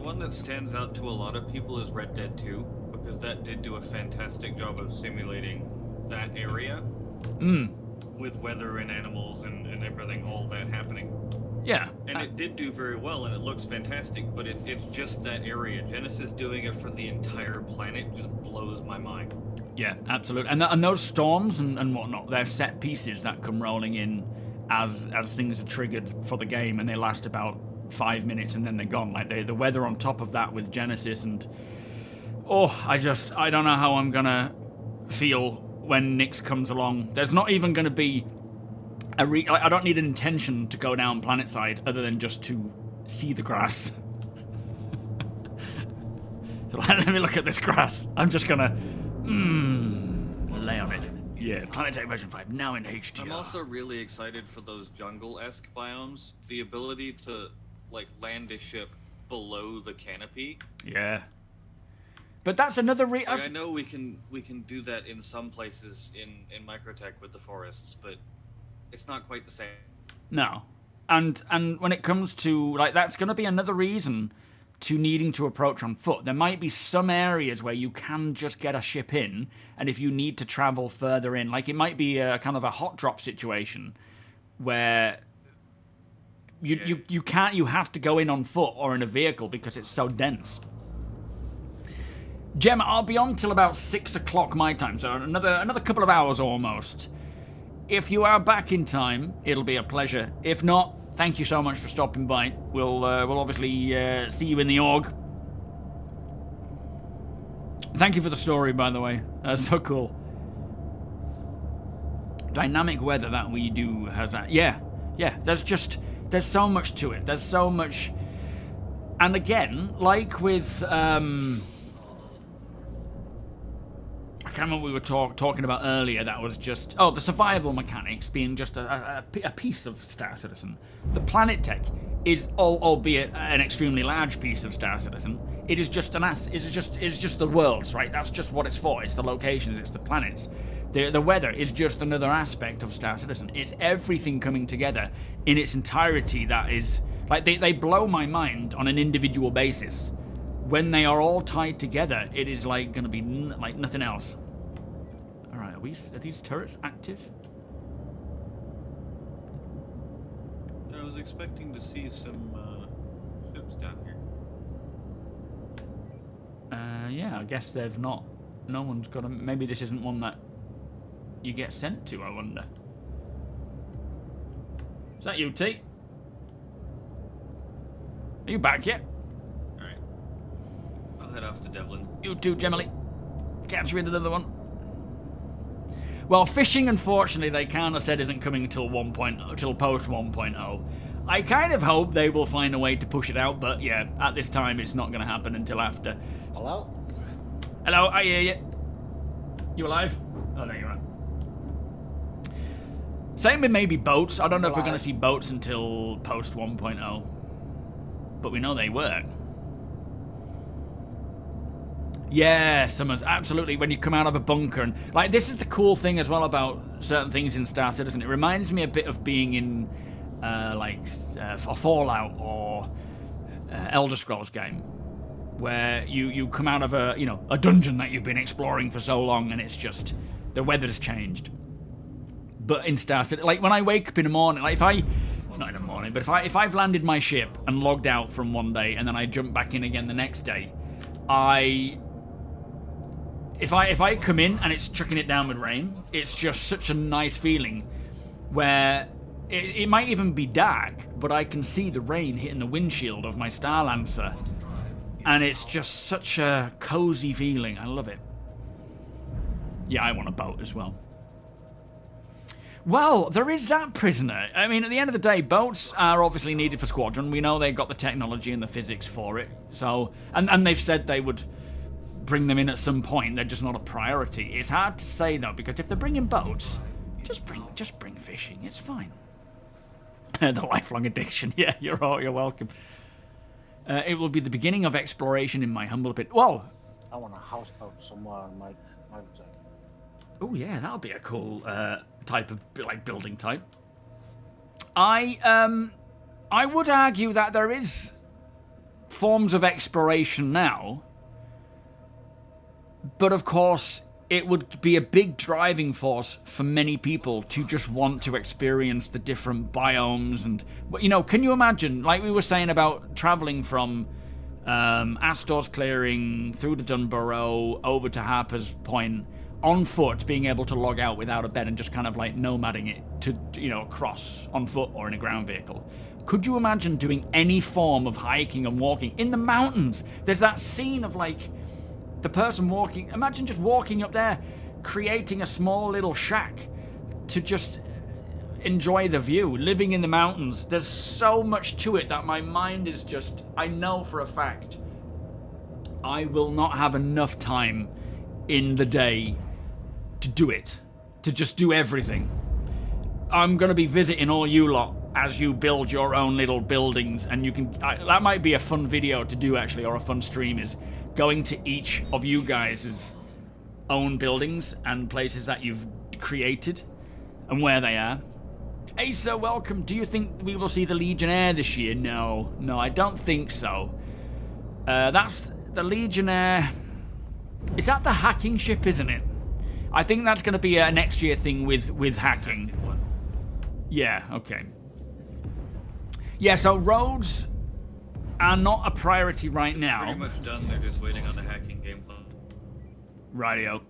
one that stands out to a lot of people is Red Dead 2, because that did do a fantastic job of simulating that area with weather and animals and everything, all that happening. yeah. And it did do very well, and it looks fantastic, but it's just that area. Genesis doing it for the entire planet just blows my mind. Yeah, absolutely. And those storms and whatnot, they're set pieces that come rolling in as things are triggered for the game, and they last about 5 minutes and then they're gone. Like the weather on top of that with Genesis, and I don't know how I'm gonna feel when Nyx comes along. There's not even gonna be I don't need an intention to go down planetside other than just to see the grass. Let me look at this grass. I'm just gonna lay on it. Yeah, Planetary version 5 now in HDR. I'm also really excited for those jungle-esque biomes. The ability to like land a ship below the canopy. Yeah. But that's another I know we can do that in some places in Microtech with the forests, but it's not quite the same. No. And when it comes to, like, that's going to be another reason to needing to approach on foot. There might be some areas where you can just get a ship in, and if you need to travel further in, like it might be a kind of a hot drop situation where you have to go in on foot or in a vehicle because it's so dense. Gemma, I'll be on till about 6 o'clock my time, so another couple of hours almost. If you are back in time, it'll be a pleasure. If not, thank you so much for stopping by. We'll obviously see you in the org. Thank you for the story, by the way. That's so cool. Dynamic weather that we do has that. Yeah. There's so much to it. There's so much. And again, like with I can't remember what we were talking about earlier. That was just the survival mechanics being just a piece of Star Citizen. The planet tech is, albeit an extremely large piece of Star Citizen, it is just it's just the worlds, right? That's just what it's for. It's the locations. It's the planets. The weather is just another aspect of Star Citizen. It's everything coming together in its entirety. That is like they blow my mind on an individual basis. When they are all tied together, it is like going to be like nothing else. All right, are these turrets active? I was expecting to see some ships down here. Yeah, I guess they've not. No one's got them. Maybe this isn't one that you get sent to, I wonder. Is that you, T? Are you back yet? Alright. I'll head off to Devlin. You too, Gemily. Catch you in another one. Well, fishing, unfortunately, they kind of said isn't coming till 1.0, till post 1.0. I kind of hope they will find a way to push it out, but yeah, at this time it's not going to happen until after. Hello? Hello, I hear you. You alive? Oh, there you are. Same with maybe boats. I don't know if we're going to see boats until post 1.0. But we know they work. Yeah, Summers, absolutely. When you come out of a bunker, and like this is the cool thing as well about certain things in Star Citizen. It reminds me a bit of being in a Fallout or Elder Scrolls game, where you come out of a dungeon that you've been exploring for so long, and it's just the weather's changed. But in Star Citizen, like when I wake up in the morning, like not in the morning, but if I've landed my ship and logged out from one day and then I jump back in again the next day, if I come in and it's chucking it down with rain, it's just such a nice feeling where it might even be dark, but I can see the rain hitting the windshield of my Star Lancer, and it's just such a cozy feeling. I love it. Yeah, I want a boat as well. Well, there is that, prisoner. I mean, at the end of the day, boats are obviously needed for Squadron. We know they've got the technology and the physics for it. So, and they've said they would bring them in at some point. They're just not a priority. It's hard to say though, because if they're bringing boats, just bring fishing. It's fine. The lifelong addiction. Yeah, you're welcome. It will be the beginning of exploration in my humble opinion. Well, I want a houseboat somewhere on my project. oh yeah, that'll be a cool type of like building type. I would argue that there is forms of exploration now, but of course it would be a big driving force for many people to just want to experience the different biomes. And you know, can you imagine, like we were saying about traveling from Astor's clearing through to Dunburrow over to Harper's Point on foot, being able to log out without a bed and just kind of like nomading it to, you know, cross on foot or in a ground vehicle. Could you imagine doing any form of hiking and walking in the mountains? There's that scene of like the person walking, imagine just walking up there, creating a small little shack to just enjoy the view, living in the mountains. There's so much to it that my mind is just, I know for a fact, I will not have enough time in the day to do it, to just do everything. I'm going to be visiting all you lot as you build your own little buildings, and you can, that might be a fun video to do actually, or a fun stream, is going to each of you guys' own buildings and places that you've created and where they are. Asa, welcome. Do you think we will see the Legionnaire this year? No, I don't think so. That's the Legionnaire. Is that the hacking ship, isn't it? I think that's going to be a next year thing with hacking. Yeah, okay. Yeah, so roads are not a priority right now. Pretty much done. They're just waiting on the hacking gameplay. Rightio.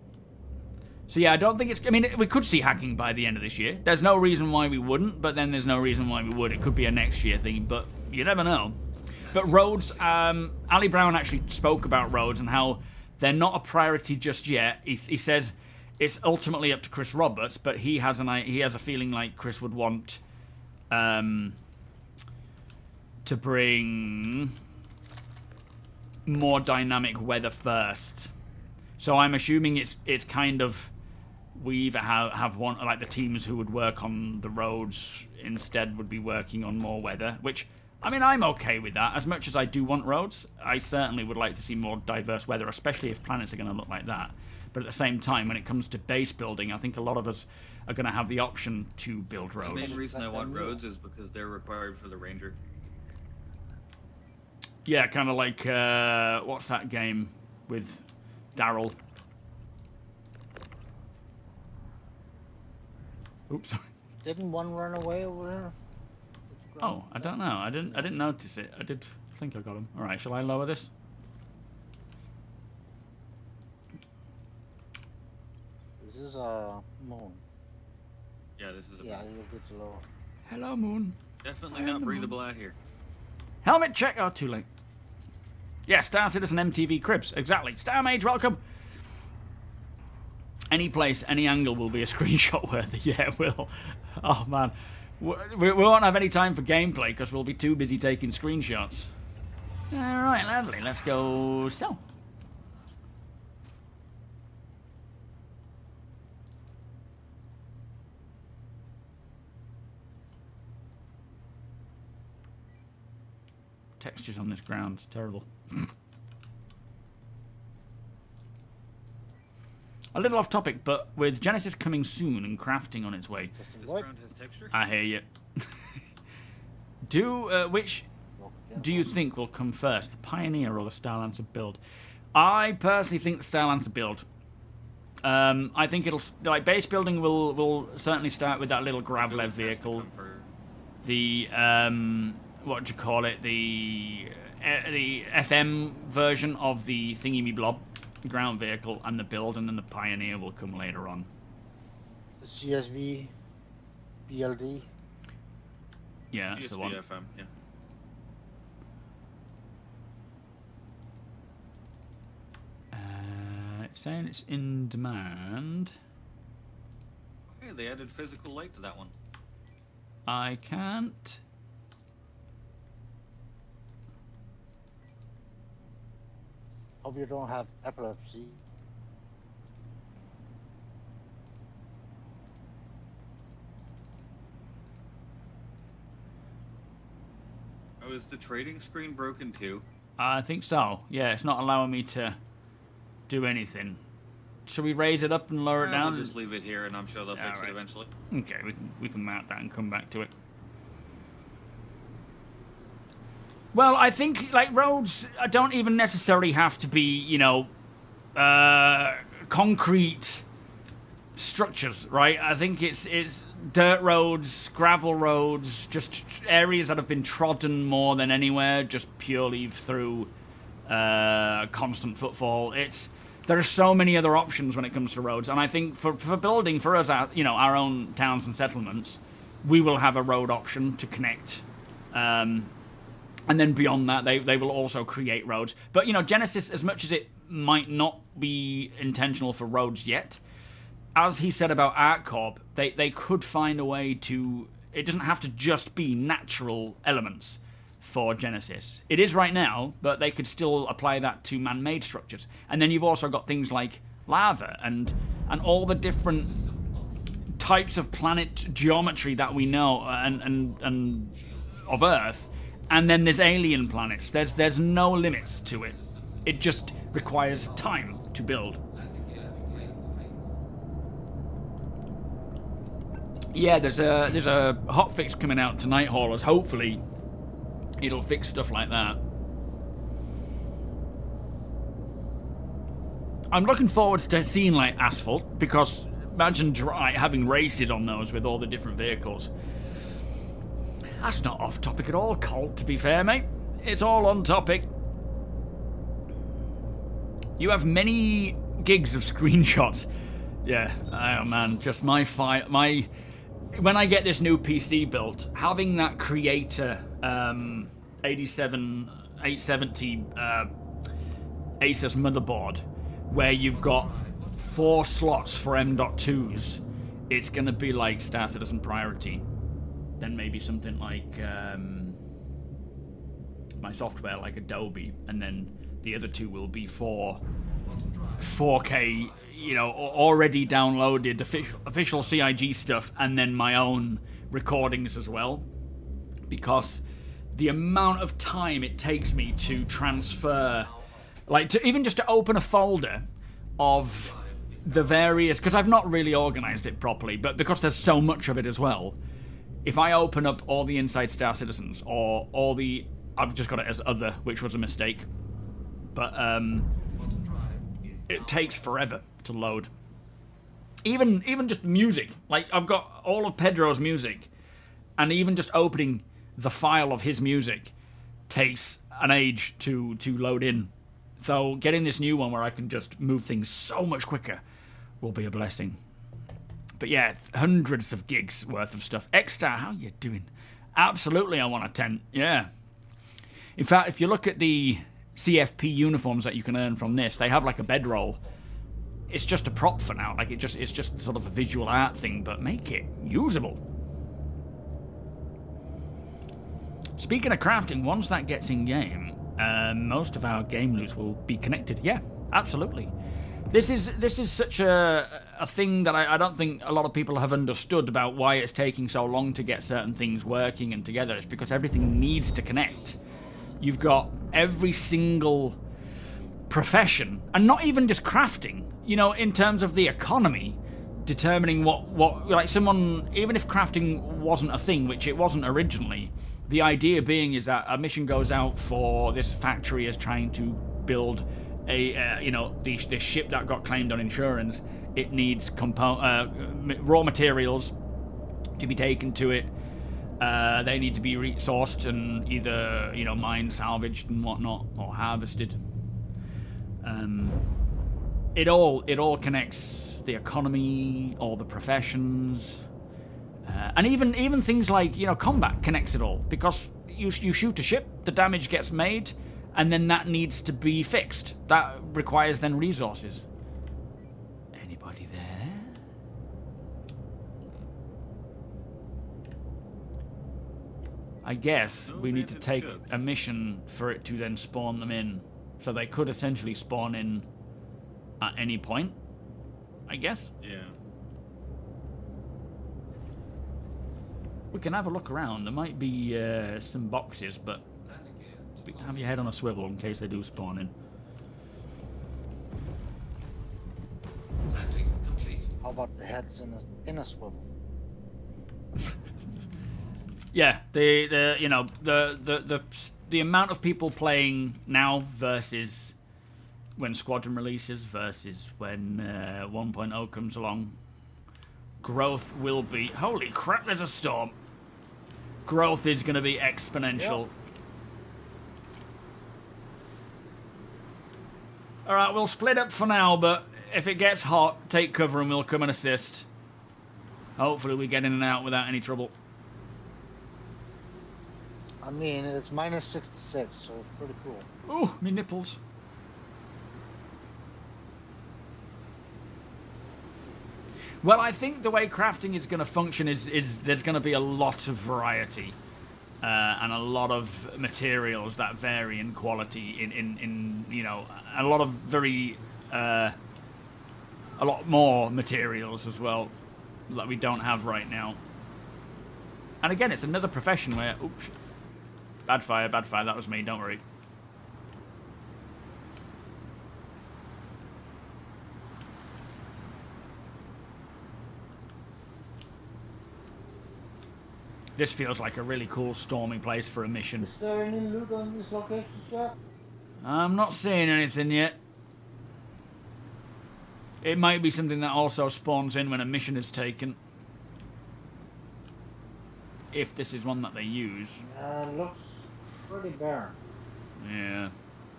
So yeah, I don't think it's... I mean, we could see hacking by the end of this year. There's no reason why we wouldn't, but then there's no reason why we would. It could be a next year thing, but you never know. But roads, Ali Brown actually spoke about roads and how they're not a priority just yet. He says it's ultimately up to Chris Roberts, but he has a feeling like Chris would want to bring more dynamic weather first. So I'm assuming it's kind of, we either have one, like the teams who would work on the roads instead would be working on more weather, which, I mean, I'm okay with that. As much as I do want roads, I certainly would like to see more diverse weather, especially if planets are going to look like that. But at the same time, when it comes to base building, I think a lot of us are going to have the option to build roads. The main reason I want roads is because they're required for the Ranger. Yeah, kind of like, what's that game with Daryl? Oops, sorry. Didn't one run away over there? Oh, I don't know. I didn't notice it. I did think I got him. All right, shall I lower this? This is a moon. Yeah, this is a... Yeah, you're good to lower. Hello, Moon. Definitely not breathable out here. Helmet check. Oh, too late. Yeah, Star Citizen MTV Cribs. Exactly. Star Mage, welcome. Any place, any angle will be a screenshot worthy. Yeah, it will. Oh, man. We won't have any time for gameplay because we'll be too busy taking screenshots. All right, lovely. Let's go sell. Textures on this ground, it's terrible. A little off topic, but with Genesis coming soon and crafting on its way. This ground has texture? I hear you. Which do you think will come first, the Pioneer or the Starlancer build? I personally think the Starlancer build. I think it'll, like, base building will certainly start with that little Gravlev vehicle. The what do you call it? The FM version of the thingy-me-blob ground vehicle and the build, and then the Pioneer will come later on. The CSV, BLD. Yeah, that's the one. FM, yeah. It's saying it's in demand. Okay, they added physical light to that one. I can't. Hope you don't have epilepsy. Oh, is the trading screen broken too? I think so. Yeah, it's not allowing me to do anything. Should we raise it up and lower it down? We'll just leave it here, and I'm sure they'll fix it eventually. Okay, we can mount that and come back to it. Well, I think like roads don't even necessarily have to be, you know, concrete structures, right? I think it's dirt roads, gravel roads, just areas that have been trodden more than anywhere, just purely through constant footfall. There are so many other options when it comes to roads, and I think for building for us, you know, our own towns and settlements, we will have a road option to connect. And then beyond that, they will also create roads. But, you know, Genesis, as much as it might not be intentional for roads yet, as he said about ArcCorp, they could find a way to... It doesn't have to just be natural elements for Genesis. It is right now, but they could still apply that to man-made structures. And then you've also got things like lava and all the different types of planet geometry that we know and of Earth. And then there's alien planets. There's no limits to it. It just requires time to build. Yeah, there's a hotfix coming out tonight, haulers. Hopefully, it'll fix stuff like that. I'm looking forward to seeing like asphalt, because imagine having races on those with all the different vehicles. That's not off topic at all, Colt, to be fair, mate. It's all on topic. You have many gigs of screenshots. Yeah, oh man, just my file. When I get this new PC built, having that Creator 870 Asus motherboard, where you've got 4 slots for M.2s, it's going to be like Star Citizen Priority. Then maybe something like my software, like Adobe, and then the other 2 will be for 4K, you know, already downloaded official CIG stuff, and then my own recordings as well, because the amount of time it takes me to transfer, like to even just to open a folder of the various, because I've not really organized it properly, but because there's so much of it as well. If I open up all the Inside Star Citizens, or all the... I've just got it as other, which was a mistake. But, it takes forever to load. Even just music. Like, I've got all of Pedro's music, and even just opening the file of his music takes an age to load in. So, getting this new one where I can just move things so much quicker will be a blessing. But yeah, hundreds of gigs worth of stuff. X-Star, how you doing? Absolutely, I want a tent. Yeah. In fact, if you look at the CFP uniforms that you can earn from this, they have like a bedroll. It's just a prop for now. Like it's just sort of a visual art thing, but make it usable. Speaking of crafting, once that gets in game, most of our game loots will be connected. Yeah, absolutely. This is such a thing that I don't think a lot of people have understood about why it's taking so long to get certain things working and together. It's because everything needs to connect. You've got every single profession, and not even just crafting, you know, in terms of the economy, determining what like someone, even if crafting wasn't a thing, which it wasn't originally, the idea being is that a mission goes out for this factory is trying to build a you know, the ship that got claimed on insurance. It needs raw materials to be taken to it. They need to be resourced and either, you know, mined, salvaged and whatnot, or harvested. It all connects the economy, all the professions, and even things like, you know, combat connects it all, because you shoot a ship, the damage gets made, and then that needs to be fixed. That requires then resources. Anybody there? I guess we need to take a mission for it to then spawn them in. So they could essentially spawn in at any point, I guess. Yeah. We can have a look around. There might be some boxes, but have your head on a swivel in case they do spawn in. Landing complete. How about the heads in a swivel? Yeah, the amount of people playing now versus when Squadron releases versus when 1.0 comes along, growth will be... Holy crap, there's a storm. Growth is going to be exponential. Yep. Alright, we'll split up for now, but if it gets hot, take cover and we'll come and assist. Hopefully we get in and out without any trouble. I mean, it's minus 66, so it's pretty cool. Oh, me nipples. Well, I think the way crafting is going to function is there's going to be a lot of variety and a lot of materials that vary in quality. In you know, a lot of very a lot more materials as well that we don't have right now. And again, it's another profession where, oops, bad fire, that was me. Don't worry. This feels like a really cool stormy place for a mission. Is there any loot on this location, sir? I'm not seeing anything yet. It might be something that also spawns in when a mission is taken. If this is one that they use. Looks pretty barren. Yeah.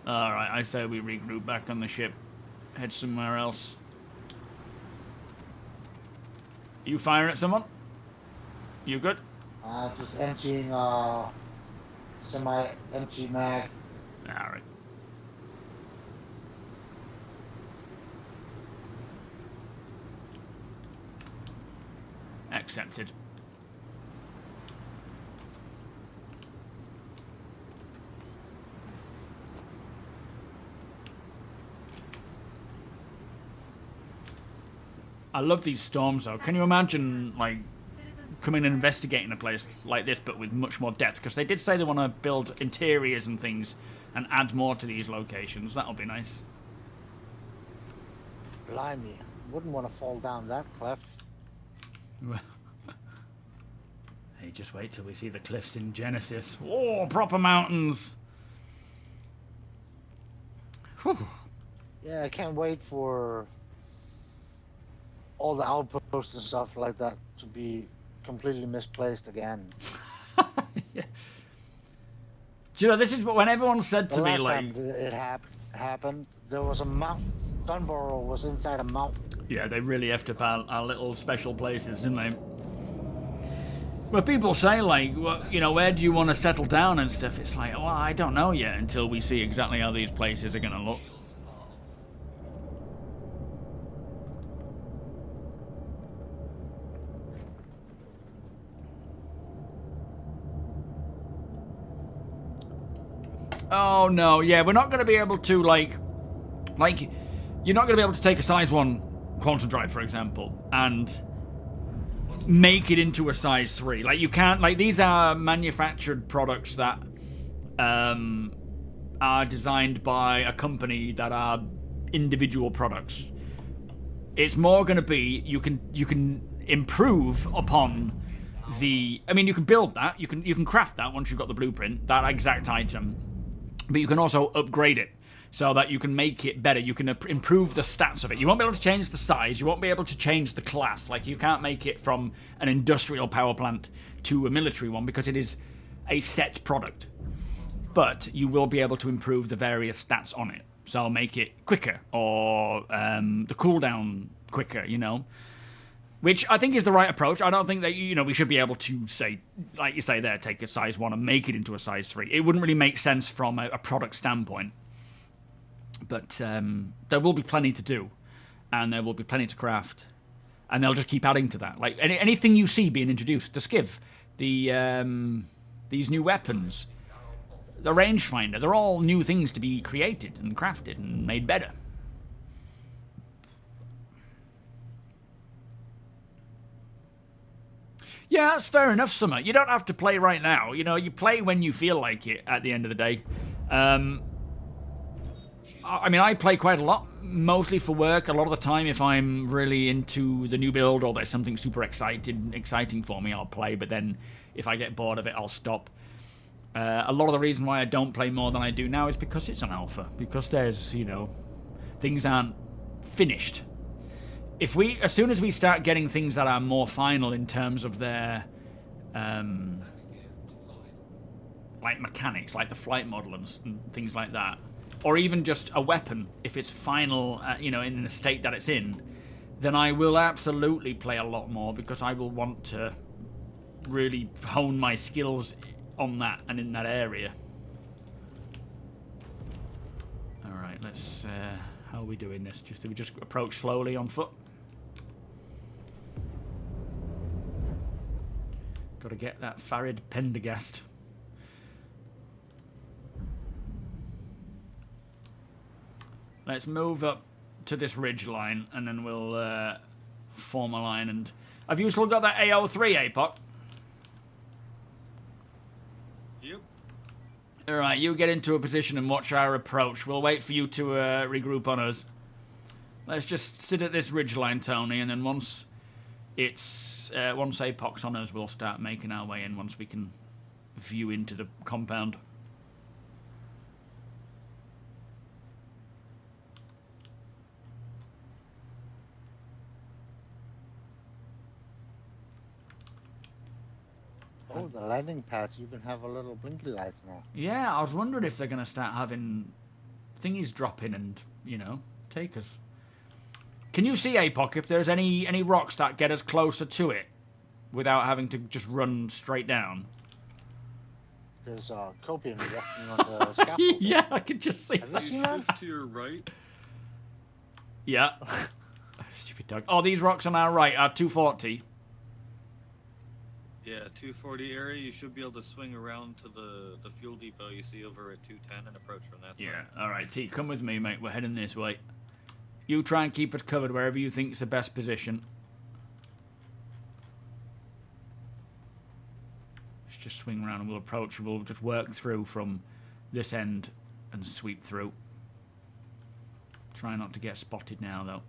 Alright, I say we regroup back on the ship. Head somewhere else. You firing at someone? You good? Just emptying semi-empty mag. Alright. Accepted. I love these storms though. Can you imagine like coming and investigating a place like this but with much more depth? Because they did say they want to build interiors and things and add more to these locations. That'll be nice. Blimey, wouldn't want to fall down that cliff. Hey, just wait till we see the cliffs in Genesis. Oh, proper mountains. Whew. Yeah, I can't wait for all the outposts and stuff like that to be completely misplaced again. Yeah. Do you know, this is what when everyone said The to me last like, time it happened, there was a mountain. Dunborough was inside a mountain. yeah, they really effed up our little special places, didn't they? Well, people say like, well, you know, where do you want to settle down and stuff? It's like, well, I don't know yet until we see exactly how these places are going to look. Oh no, yeah, we're not going to be able to like, you're not going to be able to take a size 1 quantum drive, for example, and make it into a size 3. Like, you can't, like, these are manufactured products that are designed by a company that are individual products. It's more going to be, you can improve upon the, I mean, you can build that, you can craft that once you've got the blueprint, that exact item, but you can also upgrade it so that you can make it better. You can improve the stats of it. You won't be able to change the size. You won't be able to change the class. Like, you can't make it from an industrial power plant to a military one because it is a set product. But you will be able to improve the various stats on it. So make it quicker or the cooldown quicker, you know. Which I think is the right approach. I don't think that, you know, we should be able to say, like you say there, take a size 1 and make it into a size 3. It wouldn't really make sense from a product standpoint. But there will be plenty to do. And there will be plenty to craft. And they'll just keep adding to that. Like, anything you see being introduced, the skiv, the these new weapons, the rangefinder. They're all new things to be created and crafted and made better. Yeah, that's fair enough, Summer. You don't have to play right now. You know, you play when you feel like it at the end of the day. I mean, I play quite a lot, mostly for work. A lot of the time, if I'm really into the new build or there's something super exciting for me, I'll play. But then if I get bored of it, I'll stop. A lot of the reason why I don't play more than I do now is because it's an alpha. Because there's, you know, things aren't finished. As soon as we start getting things that are more final in terms of their, like mechanics, like the flight model and things like that, or even just a weapon, if it's final, you know, in the state that it's in, then I will absolutely play a lot more because I will want to really hone my skills on that and in that area. All right, let's. How are we doing this? Do we just approach slowly on foot? Got to get that Farid Pendergast. Let's move up to this ridge line, and then we'll form a line. And have you still got that AO3, APOC? Yep. All right, you get into a position and watch our approach. We'll wait for you to regroup on us. Let's just sit at this ridge line, Tony, and then once APOC's on us, we'll start making our way in once we can view into the compound. Oh, the landing pads even have a little blinky lights now. Yeah, I was wondering if they're going to start having thingies drop in and, you know, take us. Can you see, APOC, if there's any rocks that get us closer to it without having to just run straight down? There's a copium walking on the scaffold. Yeah, I can just see Have you that. seen that? Shift to your right. Yeah. Stupid dog. Oh, these rocks on our right are 240. Yeah, 240 area. You should be able to swing around to the fuel depot you see over at 210 and approach from that Yeah, side. alright, T, come with me, mate. We're heading this way. You try and keep us covered wherever you think is the best position. Let's just swing around and we'll approach. We'll just work through from this end and sweep through. Try not to get spotted now, though.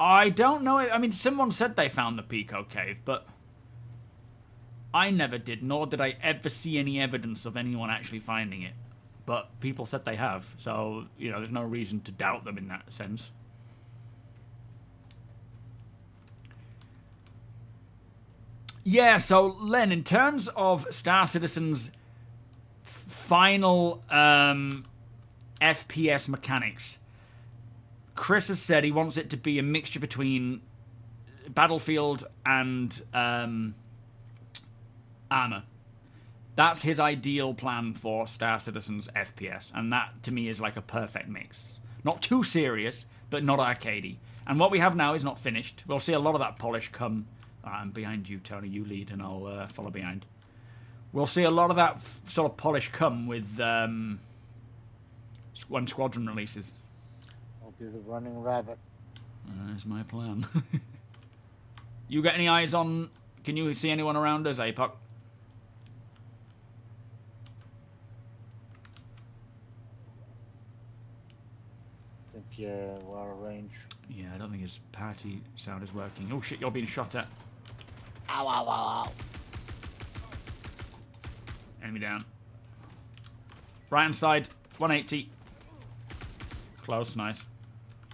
I don't know. I mean, someone said they found the Pico Cave, but I never did, nor did I ever see any evidence of anyone actually finding it. But people said they have, so, you know, there's no reason to doubt them in that sense. Yeah, so, Len, in terms of Star Citizen's final FPS mechanics, Chris has said he wants it to be a mixture between Battlefield and Arma. That's his ideal plan for Star Citizen's FPS, and that, to me, is like a perfect mix. Not too serious, but not arcadey. And what we have now is not finished. We'll see a lot of that polish come... I'm behind you, Tony. You lead, and I'll follow behind. We'll see a lot of that sort of polish come with when Squadron releases. I'll be the running rabbit. That's my plan. You got any eyes on... Can you see anyone around us, APOC? I think, yeah, we're out of range. Yeah, I don't think his party sound is working. Oh shit, you're being shot at. Ow, ow, ow, ow. Enemy down. Right hand side, 180. Close, nice.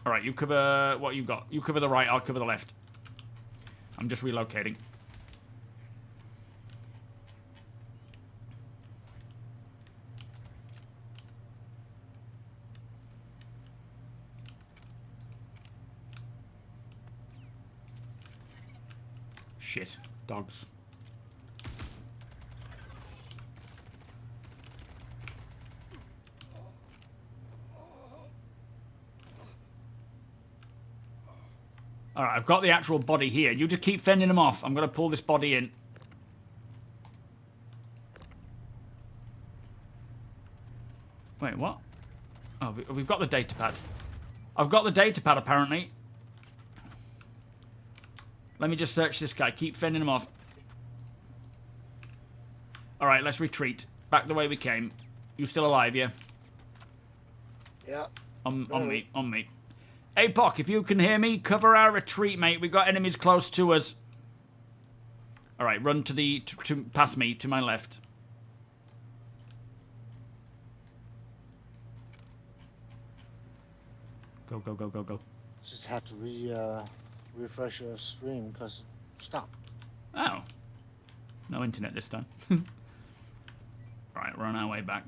Alright, you cover what you've got. You cover the right, I'll cover the left. I'm just relocating. Shit. Dogs. Alright, I've got the actual body here. You just keep fending them off. I'm going to pull this body in. Wait, what? Oh, we've got the data pad. I've got the data pad, apparently. Let me just search this guy. Keep fending him off. Alright, let's retreat. Back the way we came. You still alive, yeah? Yeah. On me, on me. APOC, if you can hear me, cover our retreat, mate. We've got enemies close to us. Alright, run to past me, to my left. Go, go, go, go, go. Just had to refresh your stream because stop. Oh. No internet this time. Right, we're on our way back.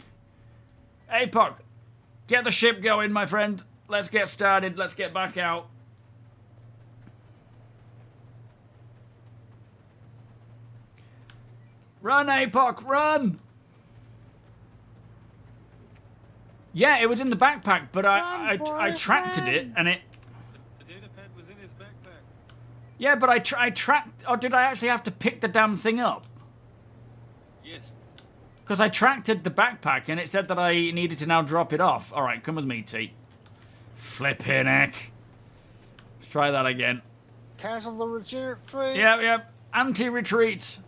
APOC, get the ship going, my friend. Let's get started. Let's get back out. Run, APOC, run! Yeah, it was in the backpack, but I tracked it, and it... The data pad was in his backpack. Yeah, but I tracked... Oh, did I actually have to pick the damn thing up? Yes. Because I tracked the backpack, and it said that I needed to now drop it off. All right, come with me, T. Flippin' heck. Let's try that again. Cancel the retreat. Yep, yep. Anti-retreat.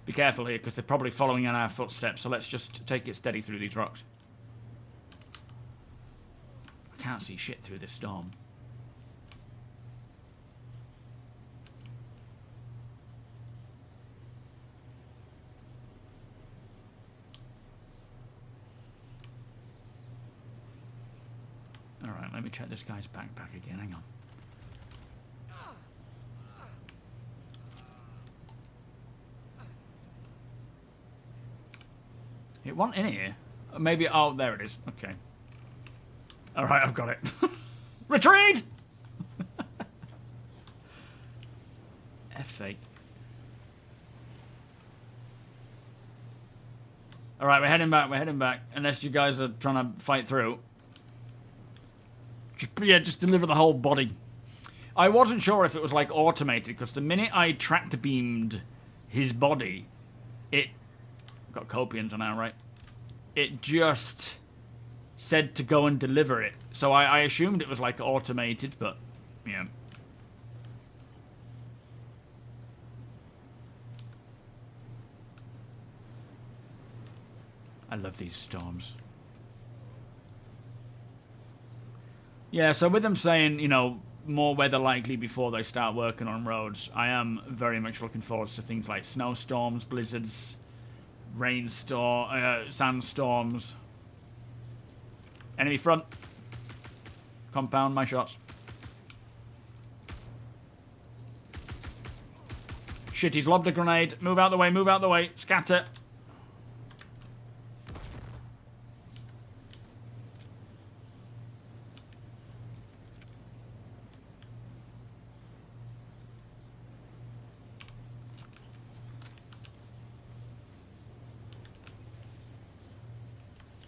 Be careful here, because they're probably following in our footsteps, so let's just take it steady through these rocks. I can't see shit through this storm. Alright, let me check this guy's backpack again. Hang on. It wasn't in here. Maybe... Oh, there it is. Okay. Alright, I've got it. Retreat! F's sake. Alright, we're heading back. We're heading back. Unless you guys are trying to fight through. Just deliver the whole body. I wasn't sure if it was like automated because the minute I tractor beamed his body, it got copians on our right. It just said to go and deliver it. So I assumed it was like automated, but yeah. I love these storms. Yeah, so with them saying, you know, more weather likely before they start working on roads, I am very much looking forward to things like snowstorms, blizzards, sandstorms. Enemy front. Compound my shots. Shit, he's lobbed a grenade. Move out the way, move out the way. Scatter.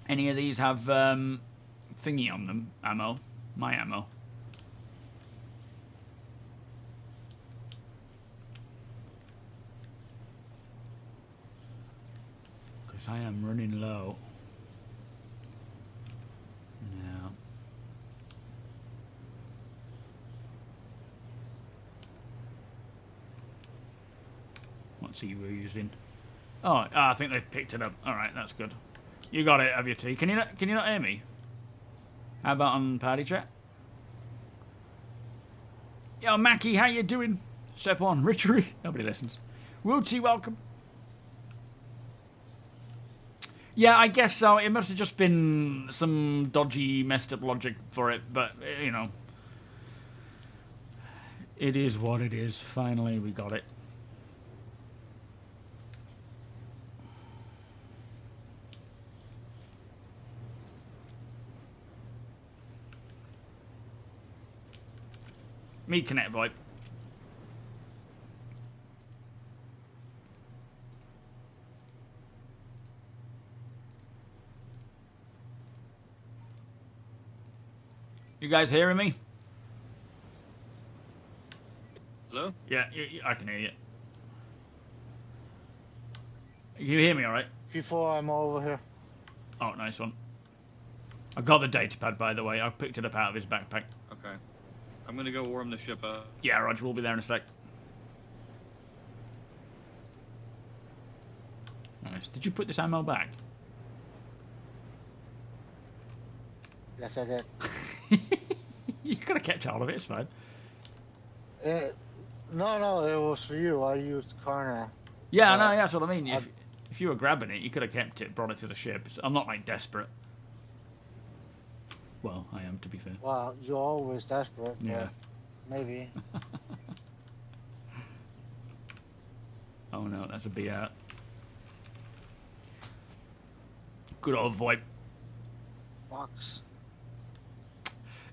Any of these have thingy on them? Ammo? My ammo. Because I am running low. No. What's he using? Oh, I think they've picked it up. Alright, that's good. You got it, have you, T? Can you not hear me? How about on party chat? Yo, Mackie, how you doing? Step on, Richard. Nobody listens. Wootsy, welcome. Yeah, I guess so. It must have just been some dodgy, messed up logic for it, but, you know. It is what it is. Finally, we got it. Me connect VoIP. You guys hearing me? Hello? Yeah, I can hear you. You hear me all right? Before I'm over here. Oh, nice one. I got the datapad, by the way. I picked it up out of his backpack. Okay. I'm gonna go warm the ship up. Yeah, Roger, we'll be there in a sec. Nice. Did you put this ammo back? Yes, I did. You could have kept hold of it, it's fine. No, it was for you. I used Karna. Yeah, no, that's what I mean. If you were grabbing it, you could have kept it, brought it to the ship. I'm not, like, desperate. Well, I am, to be fair. Well, you're always desperate. Yeah. Maybe. Oh, no, that's a B out. Good old VoIP. Box.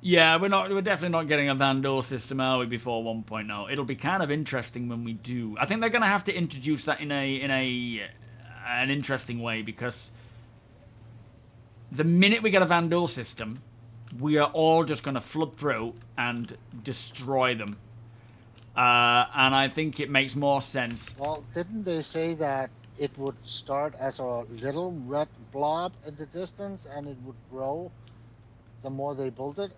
Yeah, we're definitely not getting a Vanduul system, are we, before 1.0. It'll be kind of interesting when we do. I think they're going to have to introduce that in an interesting way, because the minute we get a Vanduul system, we are all just going to flood through and destroy them. And I think it makes more sense. Well, didn't they say that it would start as a little red blob in the distance and it would grow the more they build it?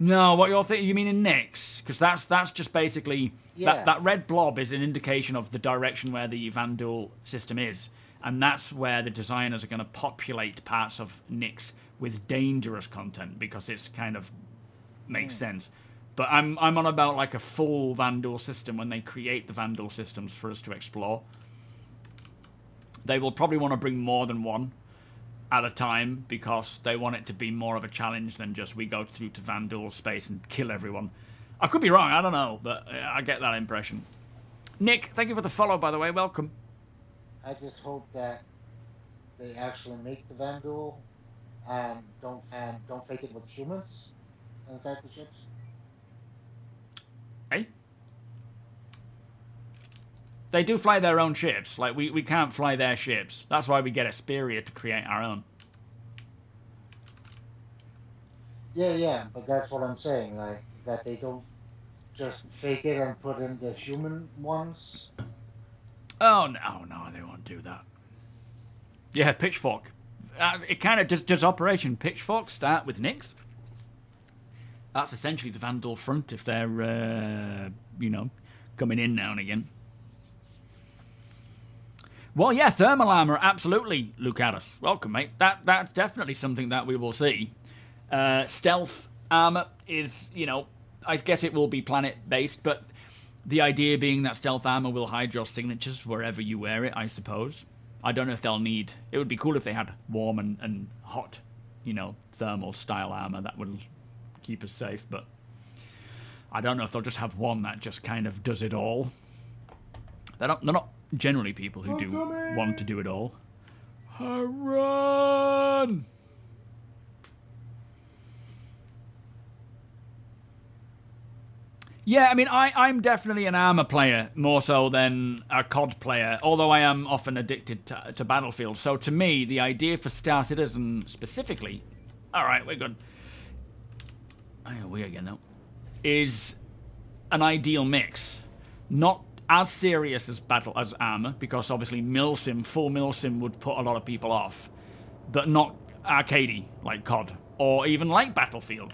No, what you're thinking, you mean in Nyx? Because that's just basically... Yeah. That red blob is an indication of the direction where the Vanduul system is. And that's where the designers are going to populate parts of Nyx with dangerous content, because it's kind of makes sense. But I'm on about like a full Vanduul system when they create the Vanduul systems for us to explore. They will probably want to bring more than one at a time, because they want it to be more of a challenge than just we go through to Vanduul space and kill everyone. I could be wrong, I don't know, but I get that impression. Nick, thank you for the follow, by the way. Welcome. I just hope that they actually make the Vanduul and don't fake it with humans inside the ships. Hey? They do fly their own ships. Like, we can't fly their ships. That's why we get Esperia to create our own. Yeah, but that's what I'm saying, like, that they don't just fake it and put in the human ones. Oh, no, they won't do that. Yeah, Pitchfork. It kind of does Operation Pitchfork start with Nyx? That's essentially the Vanduul front if they're, coming in now and again. Well, yeah, thermal armor, absolutely, Lucaris. Welcome, mate. That's definitely something that we will see. Stealth armor is, I guess it will be planet-based, but the idea being that stealth armor will hide your signatures wherever you wear it, I suppose. I don't know if they'll need... It would be cool if they had warm and hot, thermal-style armor. That would keep us safe, but I don't know if they'll just have one that just kind of does it all. They're not generally people who do want to do it all. Run! Yeah, I mean, I'm definitely an armor player, more so than a COD player, although I am often addicted to Battlefield. So to me, the idea for Star Citizen specifically, alright, we're good. We again, though, is an ideal mix. Not as serious as armor, because obviously full milsim would put a lot of people off, but not arcadey like COD, or even like Battlefield.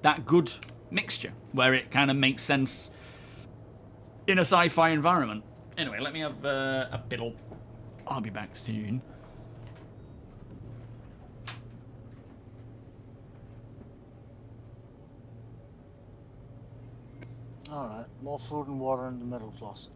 That good mixture, where it kind of makes sense in a sci-fi environment. Anyway, let me have a biddle. I'll be back soon. Alright, more food and water in the middle closet.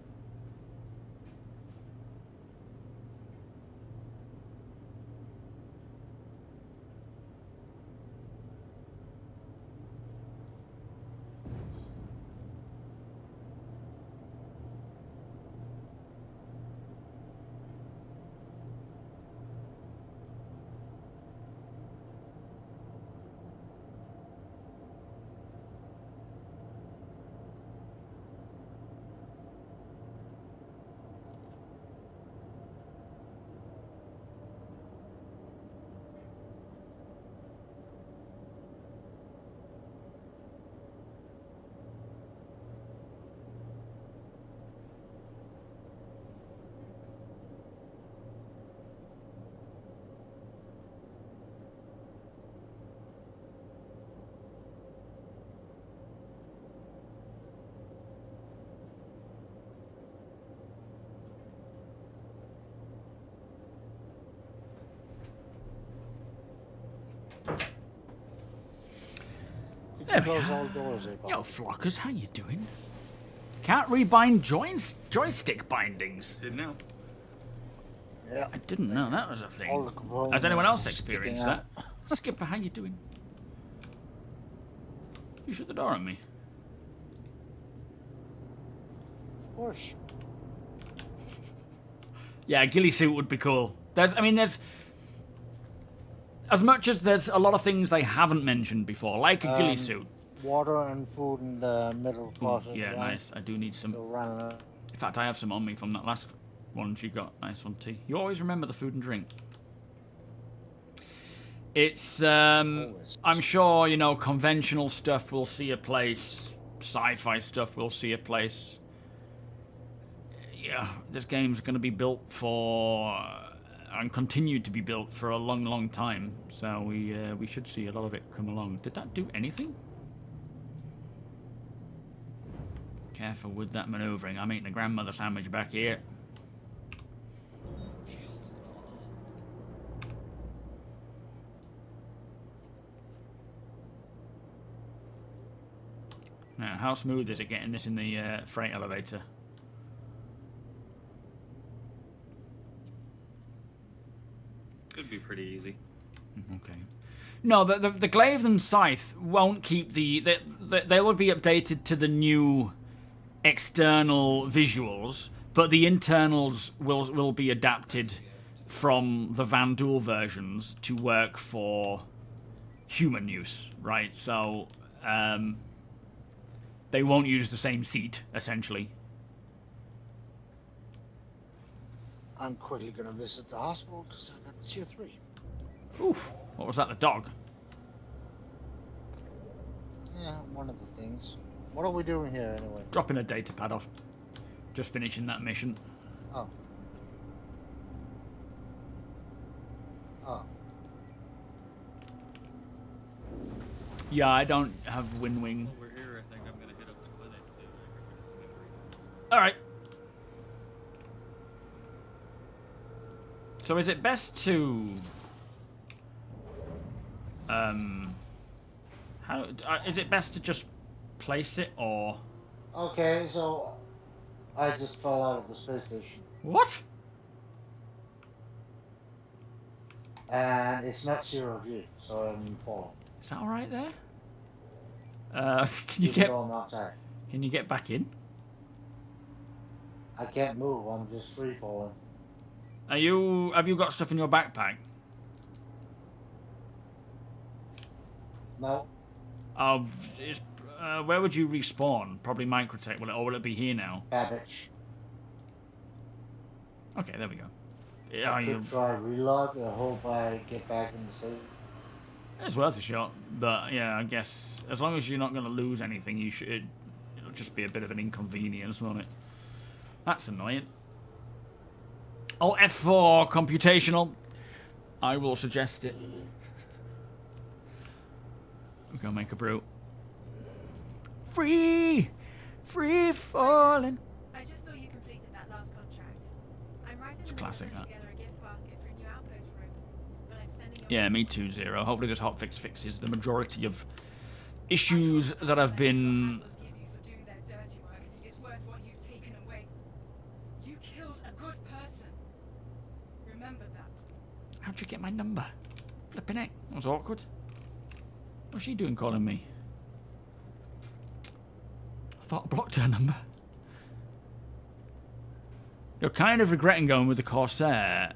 There we Close are. all doors, Bob. Yo, flockers, how you doing? Can't rebind joystick bindings. Did now. Yeah. I didn't know that was a All thing. the components Has anyone else sticking experienced out. that? Skipper, how you doing? You shut the door on me. Of course. Yeah, a ghillie suit would be cool. There's as much as there's a lot of things they haven't mentioned before, like a ghillie suit. Water and food in the middle closet. Yeah, nice. I do need some. So run out. In fact, I have some on me from that last one you got. Nice one, T. You always remember the food and drink. It's, Always. I'm sure, you know, conventional stuff will see a place. Sci-fi stuff will see a place. Yeah, this game's going to be built for, and continue to be built for a long, long time. So we should see a lot of it come along. Did that do anything? Careful with that manoeuvring. I'm eating a grandmother sandwich back here. Shields are on. Now, how smooth is it getting this in the freight elevator? Could be pretty easy. Okay. No, the glaive and scythe won't keep they will be updated to the new external visuals, but the internals will be adapted from the Vanduul versions to work for human use, right? So they won't use the same seat, essentially. I'm quickly going to visit the hospital because I got tier 3. Oof. What was that, the dog? Yeah, one of the things. What are we doing here anyway? Dropping a data pad off. Just finishing that mission. Oh. Oh. Yeah, I don't have wind wing. Over here, I think I'm gonna hit up the clinic. Alright. So is it best to... is it best to just place it, or... Okay, so I just fell out of the space station. What? And it's not 0G, so I'm falling. Is that alright there? Can you Even get... though I'm outside. Can you get back in? I can't move, I'm just free falling. Have you got stuff in your backpack? No. Where would you respawn? Probably Microtech, or will it be here now? Babbage. Okay, there we go. Yeah, I could try relog, I hope I get back in the state. It's worth a shot, but yeah, I guess as long as you're not going to lose anything, you should. It'll just be a bit of an inconvenience, won't it? That's annoying. Alt F4 computational. I will suggest it. We're gonna make a brew. Free falling. I just saw you completed that last contract. I'm right in It's the classic, middle of that. putting together a gift basket for a new outpost room, but I'm sending your Yeah, me too, Zero. Hopefully this hotfix fixes the majority of issues that have been. Others give you for doing their dirty work is worth what you've taken away. You killed a good person. Remember that. How'd you get my number? Flipping heck. That was awkward. What's she doing calling me? I thought I blocked her number. You're kind of regretting going with the Corsair.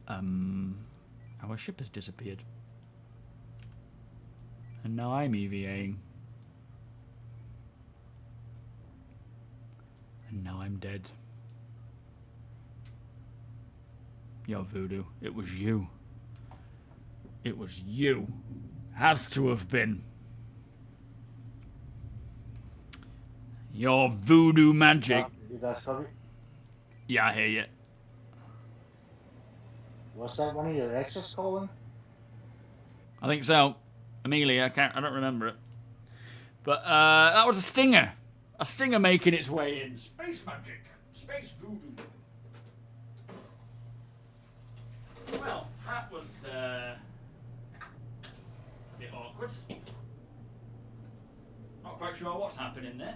Our ship has disappeared. And now I'm EVAing. And now I'm dead. Yo, Voodoo, it was you. It was you. Has to have been. Your voodoo magic. You guys copy? Yeah, I hear you. Was that one of your exes calling? I think so. Amelia, I don't remember it. But that was a stinger. A stinger making its way in. Space magic. Space voodoo. Well, that was awkward. Not quite sure what's happening there.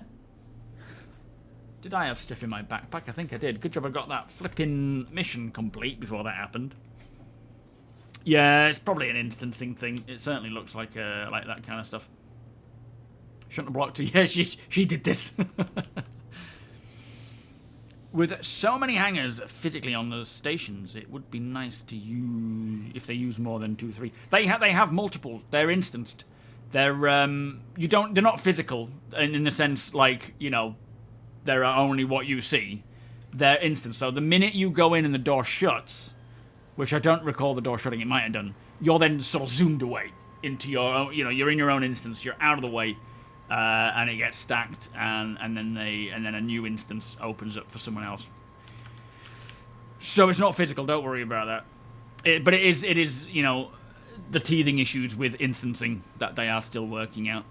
Did I have stuff in my backpack? I think I did. Good job I got that flipping mission complete before that happened. Yeah, it's probably an instancing thing. It certainly looks like that kind of stuff. Shouldn't have blocked her. Yeah, she did this. With so many hangars physically on the stations, it would be nice to use if they use more than 2, 3. They have multiple. They're instanced. They're they're not physical in the sense like, you know, they're only what you see. They're instant. So the minute you go in and the door shuts, which I don't recall the door shutting, it might have done, you're then sort of zoomed away into your own, you know, you're in your own instance, you're out of the way, and it gets stacked, and then a new instance opens up for someone else. So it's not physical, don't worry about that. But it is, you know, the teething issues with instancing that they are still working out.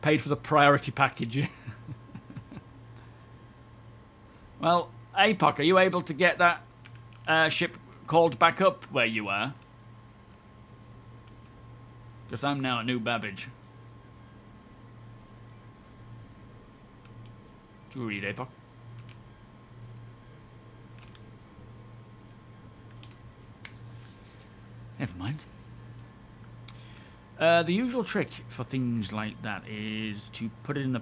Paid for the priority package. Well, APOC, are you able to get that ship called back up where you are? Because I'm now at New Babbage. Do you read, APOC? Never mind. The usual trick for things like that is to put it in the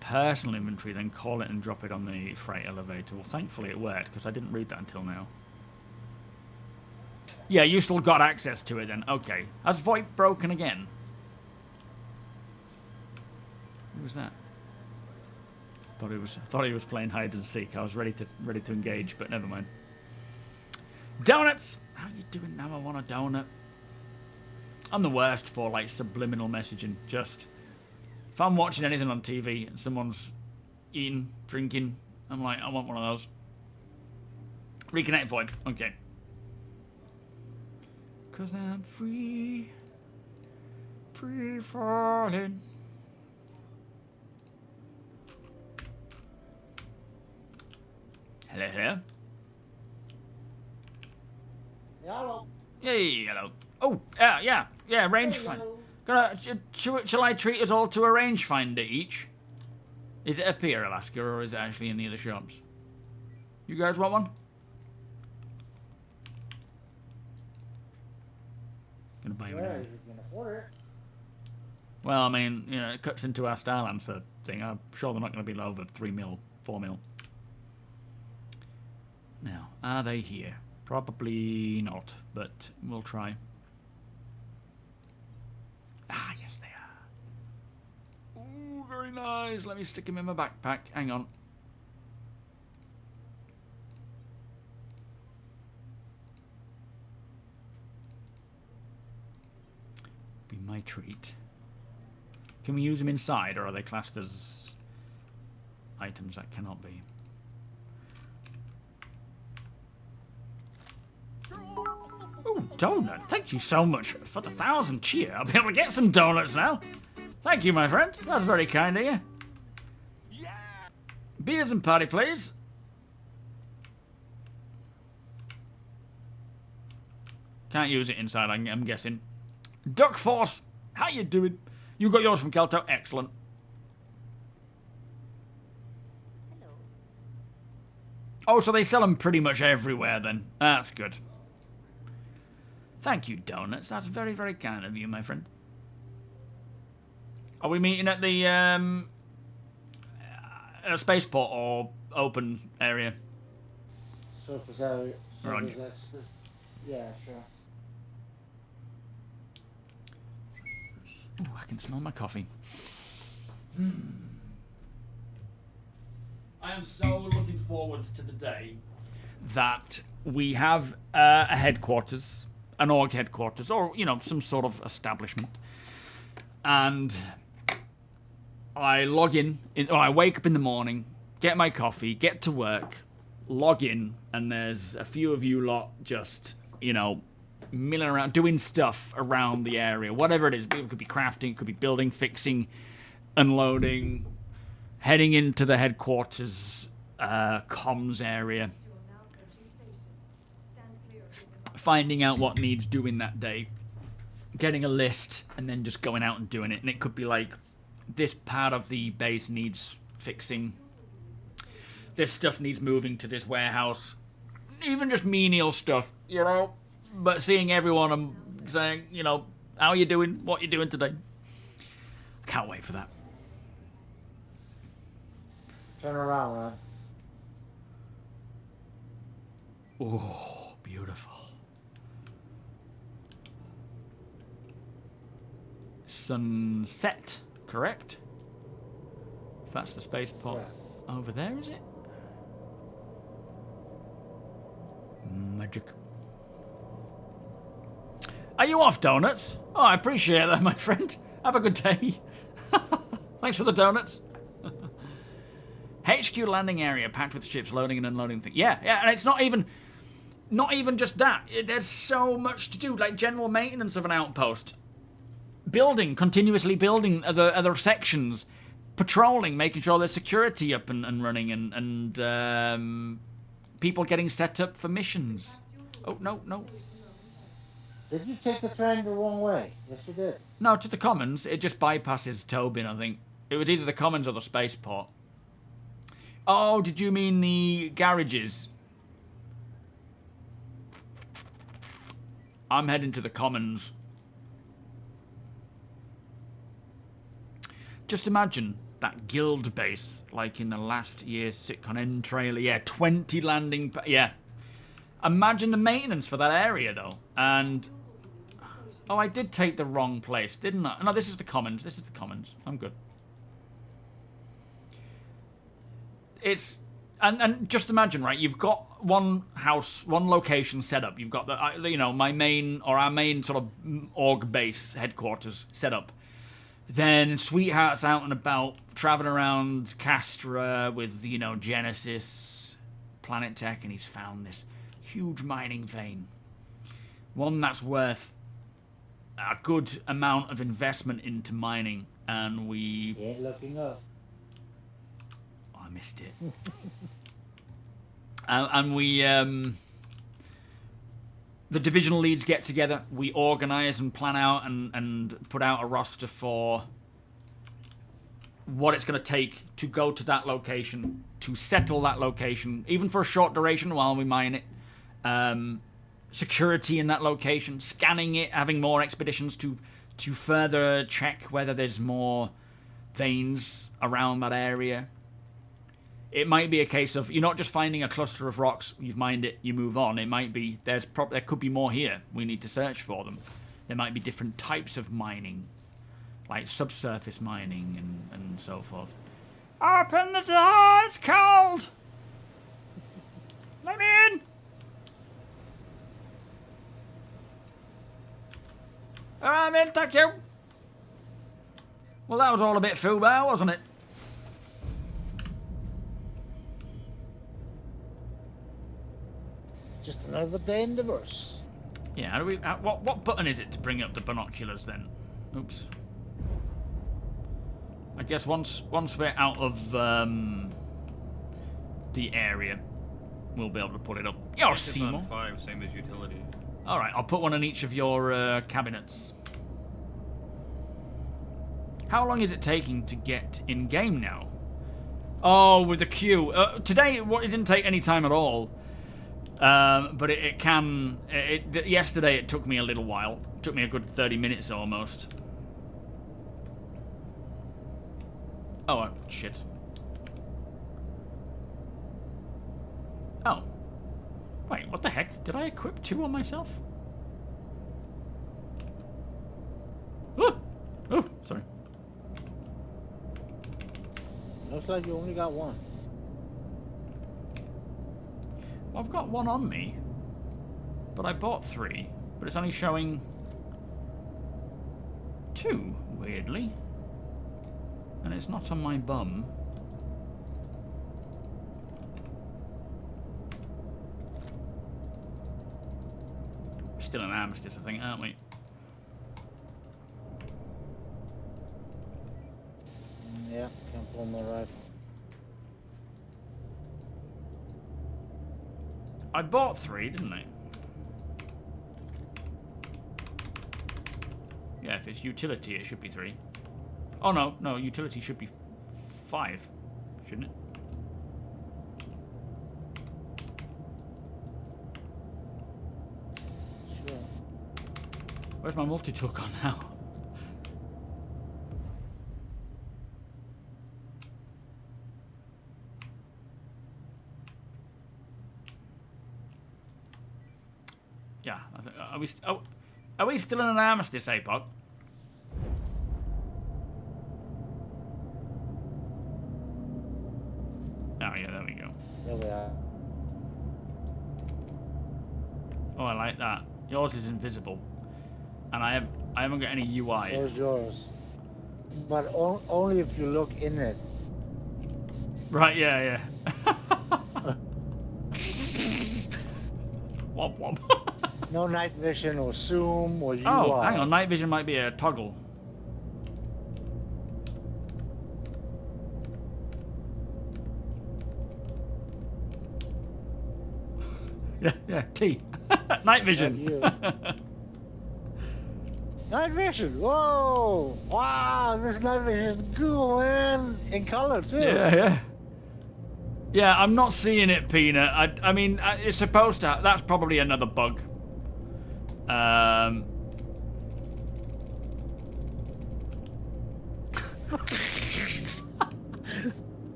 personal inventory, then call it and drop it on the freight elevator. Well, thankfully it worked, because I didn't read that until now. Yeah, you still got access to it then. Okay. Has VoIP broken again? Who was that? Thought he was playing hide and seek. I was ready to engage, but never mind. Donuts! How you doing now? I want a donut. I'm the worst for, like, subliminal messaging. Just, if I'm watching anything on TV and someone's eating, drinking, I'm like, I want one of those. Reconnect VoIP. Okay. 'Cause I'm free. Free falling. Hello, hello. Hello. Hey, hello. Oh, yeah, rangefinder. Shall I treat us all to a rangefinder each? Is it up here, Alaska, or is it actually in the other shops? You guys want one? Gonna buy one. Yeah, you can afford it. Well, I mean, you know, it cuts into our Starlancer thing. I'm sure they're not going to be over 3 mil, 4 mil. Now, are they here? Probably not, but we'll try. Ah, yes they are. Ooh, very nice. Let me stick him in my backpack. Hang on. Be my treat. Can we use them inside, or are they classed as items? That cannot be. Oh, donut. Thank you so much for the 1,000 cheer. I'll be able to get some donuts now. Thank you, my friend. That's very kind of you. Yeah. Beers and party, please. Can't use it inside, I'm guessing. Duck Force, how you doing? You got yours from Kelto. Excellent. Hello. Oh, so they sell them pretty much everywhere then. That's good. Thank you, Donuts. That's very, very kind of you, my friend. Are we meeting at the spaceport or open area? Surface area. Roger. Surface access. Yeah, sure. Ooh, I can smell my coffee. I am so looking forward to the day that we have a headquarters, an org headquarters, or, you know, some sort of establishment. And I log in, or I wake up in the morning, get my coffee, get to work, log in, and there's a few of you lot just, you know, milling around, doing stuff around the area, whatever it is. It could be crafting, it could be building, fixing, unloading, heading into the headquarters comms area. finding out what needs doing that day, getting a list, and then just going out and doing it. And it could be like, this part of the base needs fixing. This stuff needs moving to this warehouse. Even just menial stuff, you know. But seeing everyone and saying, you know, how you doing? What you doing today? I can't wait for that. Turn around, man. Oh, beautiful. Sunset, correct? If that's the spaceport over there, is it? Magic. Are you off, donuts? Oh, I appreciate that, my friend. Have a good day. Thanks for the donuts. HQ landing area packed with ships loading and unloading things. Yeah, and it's not even just that. There's so much to do, like general maintenance of an outpost, continuously building other sections, patrolling, making sure there's security up and running, and people getting set up for missions. Oh no. Did you take the train the wrong way? Yes, you did. No, to the Commons. It just bypasses TOBII, I think. It was either the Commons or the spaceport. Oh, did you mean the garages? I'm heading to the Commons. Just imagine that guild base, like in the last year's Sitcon End trailer. Yeah, 20 landing... Yeah. Imagine the maintenance for that area, though. And... Oh, I did take the wrong place, didn't I? No, this is the Commons. This is the Commons. I'm good. It's... And just imagine, right? You've got one house, one location set up. You've got the, you know, our main sort of org base headquarters set up. Then Sweetheart's out and about, traveling around Castra with, you know, Genesis, Planet Tech, and he's found this huge mining vein. One that's worth a good amount of investment into mining, and we... You ain't looking up. Oh, I missed it. And we... The divisional leads get together, we organise and plan out and put out a roster for what it's going to take to go to that location, to settle that location, even for a short duration while we mine it. Security in that location, scanning it, having more expeditions to further check whether there's more veins around that area. It might be a case of you're not just finding a cluster of rocks, you've mined it, you move on. It might be there could be more here. We need to search for them. There might be different types of mining, like subsurface mining and so forth. Open the door, it's cold! Let me in! I'm in, thank you! Well, that was all a bit foobar, wasn't it? Just another day in the verse. Yeah, how do we... what button is it to bring up the binoculars, then? Oops. I guess once we're out of the area, we'll be able to put it up. You're It's Seymour. on 5, same as utility. Alright, I'll put one on each of your cabinets. How long is it taking to get in-game now? Oh, with the queue. Today, it didn't take any time at all. But it can... yesterday, it took me a little while. It took me a good 30 minutes almost. Oh, shit. Oh. Wait, what the heck? Did I equip 2 on myself? Oh! Oh, sorry. Looks like you only got one. Well, I've got 1 on me. But I bought 3. But it's only showing 2, weirdly. And it's not on my bum. We're still in armistice, I think, aren't we? Yeah, can't pull my rifle. I bought 3, didn't I? If it's utility, it should be 3. Oh no, utility should be 5, shouldn't it? Sure. Where's my multi-tool gone now? Yeah, I think, are we still in an armistice, APOC? Oh yeah, there we go. There we are. Oh, I like that. Yours is invisible, and I haven't got any UI. So is yours. But only if you look in it. Right? Yeah. Womp womp. No night vision or zoom or UI. Oh, hang on. Night vision might be a toggle. Yeah. T. Night vision. You. Night vision. Whoa! Wow, this night vision is cool, man. In color too. Yeah. Yeah, I'm not seeing it, Peanut. I mean, it's supposed to. That's probably another bug.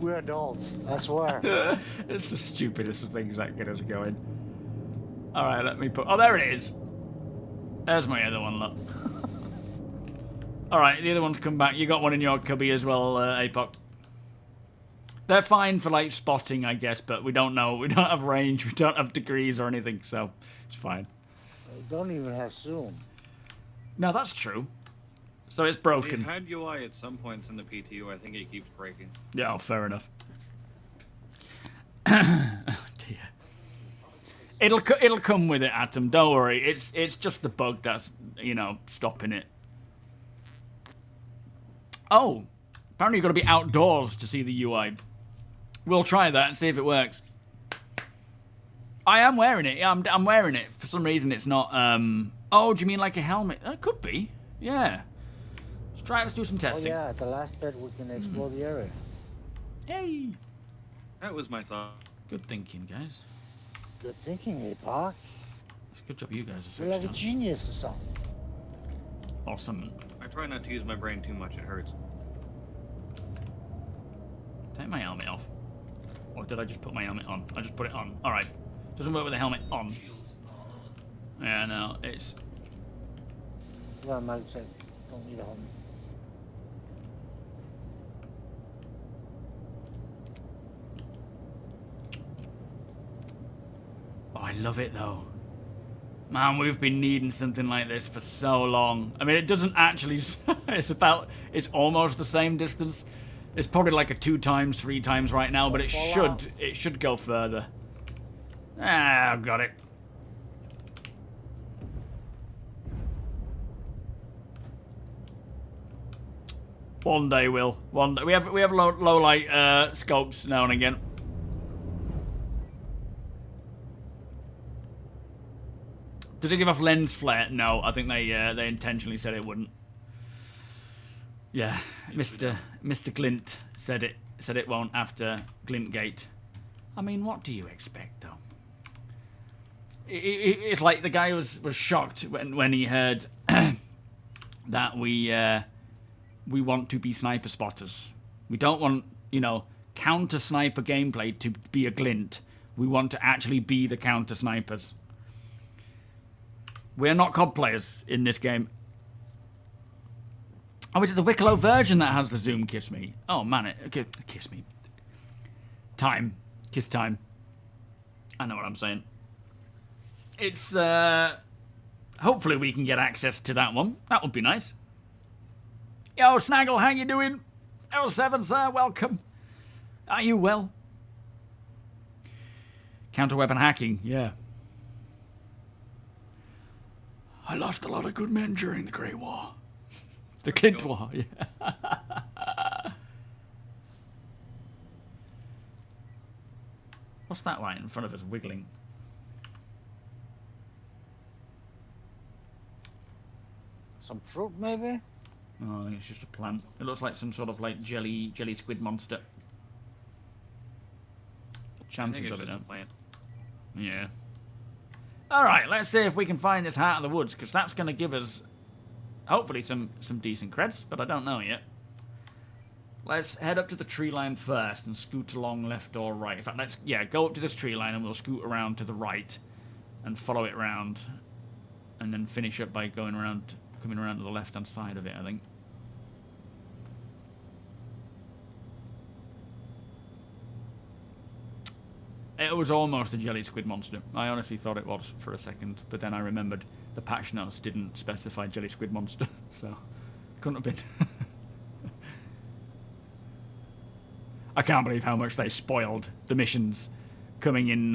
We're adults, I swear. It's the stupidest of things that get us going. Alright, let me put... Oh, there it is. There's my other one, look. Alright, the other one's come back. You got one in your cubby as well, APOC. They're fine for, like, spotting, I guess, but we don't know. We don't have range, we don't have degrees or anything, so it's fine. We don't even have zoom. No, that's true. So it's broken. We've had UI at some points in the PTU. I think it keeps breaking. Yeah, oh, fair enough. Oh, dear. It'll come with it, Atom. Don't worry. It's just the bug that's, you know, stopping it. Oh, apparently you've got to be outdoors to see the UI. We'll try that and see if it works. I am wearing it. Yeah, I'm wearing it. For some reason, it's not. Oh, do you mean like a helmet? It could be. Yeah. Let's do some testing. Oh yeah, at the last bit we can explore the area. Yay! That was my thought. Good thinking, guys. Good thinking, APOC. It's a good job you guys are You're like a switched on. genius or something. Awesome. I try not to use my brain too much. It hurts. Take my helmet off. Or did I just put my helmet on? I just put it on. Alright. Doesn't work with the helmet on. Yeah, no, it's... Well, Mike said, don't need a helmet. Oh, I love it though. Man, we've been needing something like this for so long. I mean, it doesn't actually... It's almost the same distance. It's probably like a 2 times, 3 times right now, but it should go further. Ah, I've got it. One day, Will. One day. We have low light scopes now and again. Did it give off lens flare? No, I think they intentionally said it wouldn't. Yeah, Mr. Glint said it won't after Glintgate. I mean, what do you expect though? It's like the guy was shocked when he heard that we want to be sniper spotters. We don't want, you know, counter sniper gameplay to be a glint. We want to actually be the counter snipers. We're not COD players in this game. Oh, is it the Wicklow version that has the zoom kiss me? Oh man, kiss me. Time. Kiss time. I know what I'm saying. It's, hopefully we can get access to that one. That would be nice. Yo, Snaggle, how you doing? L7, sir, welcome. Are you well? Counter-weapon hacking, yeah. I lost a lot of good men during the Great War. The Clint War, yeah. What's that right in front of us wiggling? Some fruit, maybe? Oh, I think it's just a plant. It looks like some sort of like jelly squid monster. Chances of it, just a plant. Yeah. Alright, let's see if we can find this heart of the woods, because that's going to give us, hopefully, some decent creds, but I don't know yet. Let's head up to the tree line first and scoot along left or right. In fact, let's, go up to this tree line and we'll scoot around to the right and follow it around. And then finish up by going around, coming around to the left-hand side of it, I think. It was almost a jelly squid monster. I honestly thought it was for a second, but then I remembered the patch notes didn't specify jelly squid monster, so couldn't have been. I can't believe how much they spoiled the missions coming in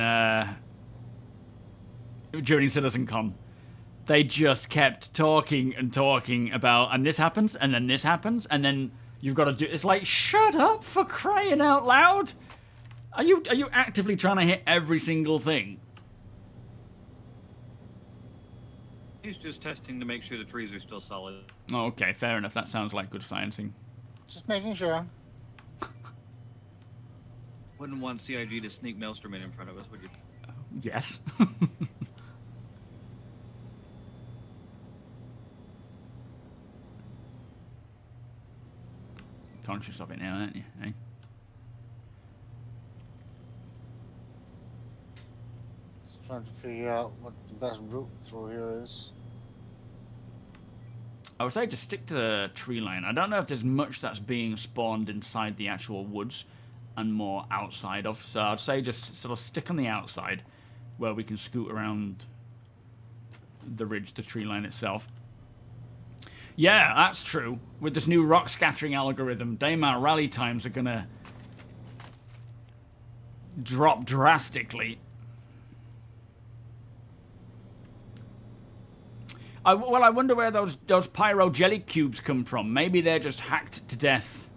during CitizenCon. They just kept talking and talking about, and this happens, and then this happens, and then you've got to do. It's like, shut up, for crying out loud! Are you actively trying to hit every single thing? He's just testing to make sure the trees are still solid. Oh, okay, fair enough. That sounds like good sciencing. Just making sure. Wouldn't want CIG to sneak Maelstrom in front of us, would you? Yes. Conscious of it now, aren't you? Eh? Just trying to figure out what the best route through here is. I would say just stick to the tree line. I don't know if there's much that's being spawned inside the actual woods and more outside of. So I'd say just sort of stick on the outside where we can scoot around the ridge, the tree line itself. Yeah, that's true. With this new rock scattering algorithm, Daymar rally times are going to drop drastically. I wonder where those pyro jelly cubes come from. Maybe they're just hacked to death.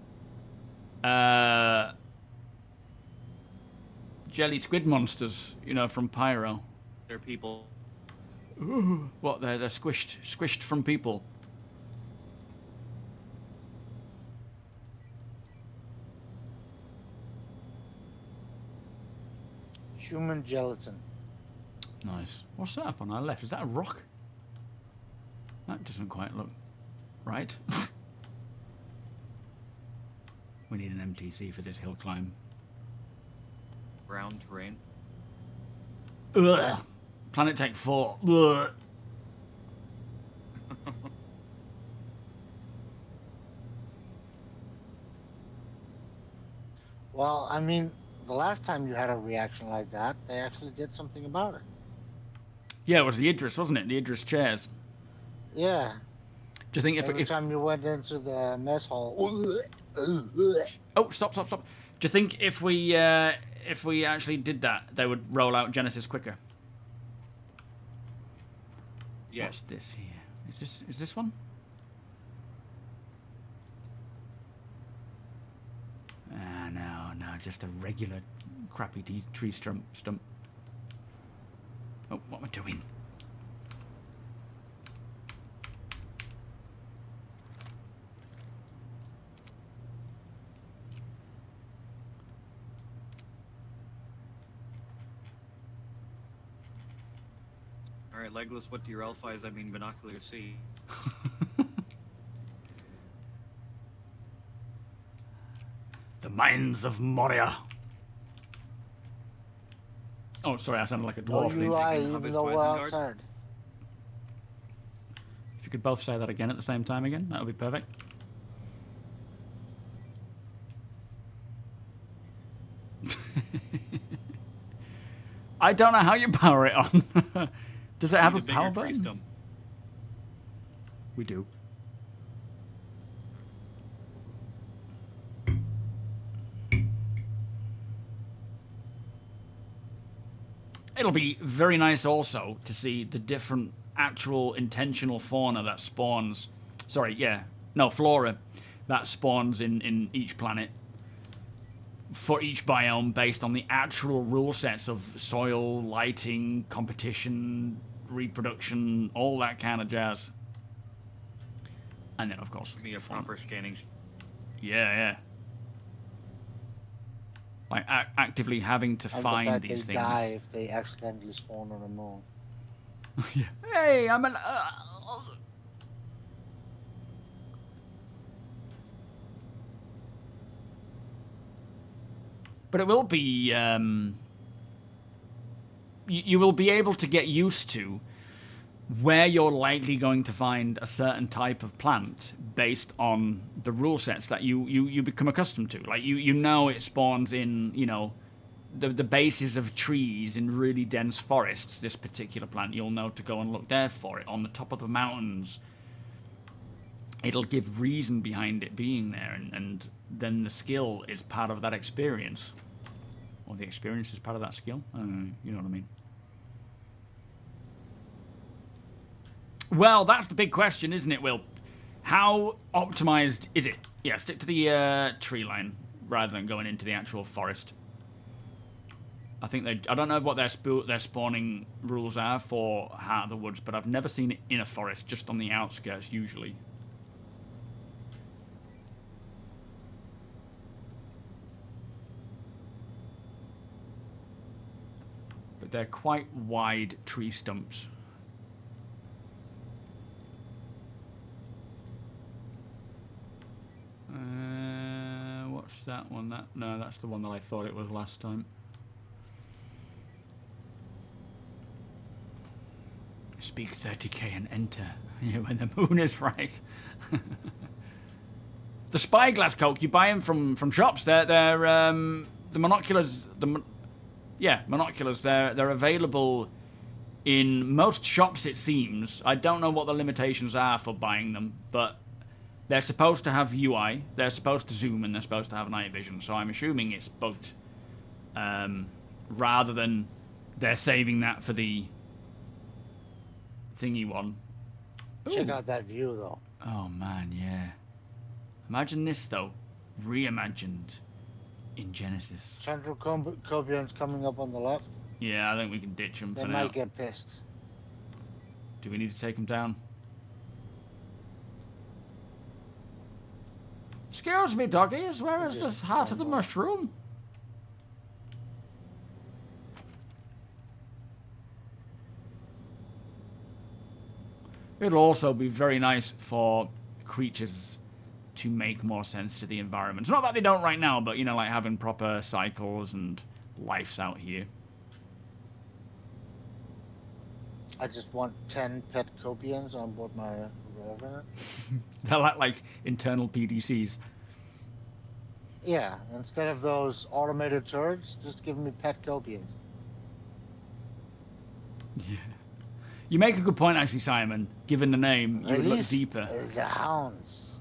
Jelly squid monsters, you know, from pyro. They're people. Ooh, what? They're squished from people. Human gelatin. Nice. What's that up on our left? Is that a rock? That doesn't quite look right. We need an MTC for this hill climb. Brown terrain. Ugh. Planet Tech 4. Ugh. Well, I mean, the last time you had a reaction like that, they actually did something about it. Yeah, it was the Idris, wasn't it? The Idris chairs. Yeah. Do you think Every if time you went into the mess hall. oh, stop. Do you think if we actually did that, they would roll out Genesis quicker? Yes. What's this here? Is this one? Ah, no, just a regular crappy tree stump. Oh, what am I doing? Alright, Legless, what do your elf eyes, I mean binoculars, see? The mines of Moria. Oh, sorry, I sounded like a No dwarf. UI, even though we're outside. If you could both say that again at the same time again, that would be perfect. I don't know how you power it on. Does it have a power button? We do. It'll be very nice also to see the different actual intentional fauna that spawns. Sorry, yeah. No, flora that spawns in each planet for each biome based on the actual rule sets of soil, lighting, competition, reproduction, all that kind of jazz. And then, of course... Give me a proper scanning. Yeah. Like, actively having to And find the fact these they things. die if they accidentally spawn on a moon. Yeah. Hey, I'm an... But it will be... you will be able to get used to where you're likely going to find a certain type of plant based on the rule sets that you become accustomed to. Like, you know it spawns in, you know, the bases of trees in really dense forests. This particular plant, you'll know to go and look there for it. On the top of the mountains, it'll give reason behind it being there, and then the skill is part of that experience. Or the experience is part of that skill. I don't know, you know what I mean. Well, that's the big question, isn't it, Will? How optimized is it? Yeah, stick to the tree line rather than going into the actual forest. I think I don't know what their spawning rules are for Heart of the Woods, but I've never seen it in a forest, just on the outskirts usually. But they're quite wide tree stumps. What's that one? No, that's the one that I thought it was last time. Speak 30k and enter. Yeah, when the moon is right. The spyglass coke, you buy them from shops. They're the monoculars. Monoculars. They're available in most shops, it seems. I don't know what the limitations are for buying them, but they're supposed to have UI, they're supposed to zoom, and they're supposed to have night vision, so I'm assuming it's bugged. Rather than they're saving that for the thingy one. Check Ooh. out that view, though. Oh, man, yeah. Imagine this, though. Reimagined in Genesis. Central Cobians coming up on the left. Yeah, I think we can ditch them They for now. might get pissed. Do we need to take them down? Excuse me, doggies, where is the heart of the mushroom? It'll also be very nice for creatures to make more sense to the environment. It's not that they don't right now, but, you know, like having proper cycles and lives out here. I just want 10 pet Copians on board my Revenant. They're like internal PDCs. Yeah, instead of those automated turrets, just give me pet Copians. Yeah. You make a good point, actually, Simon. Given the name, you would look deeper. The hounds.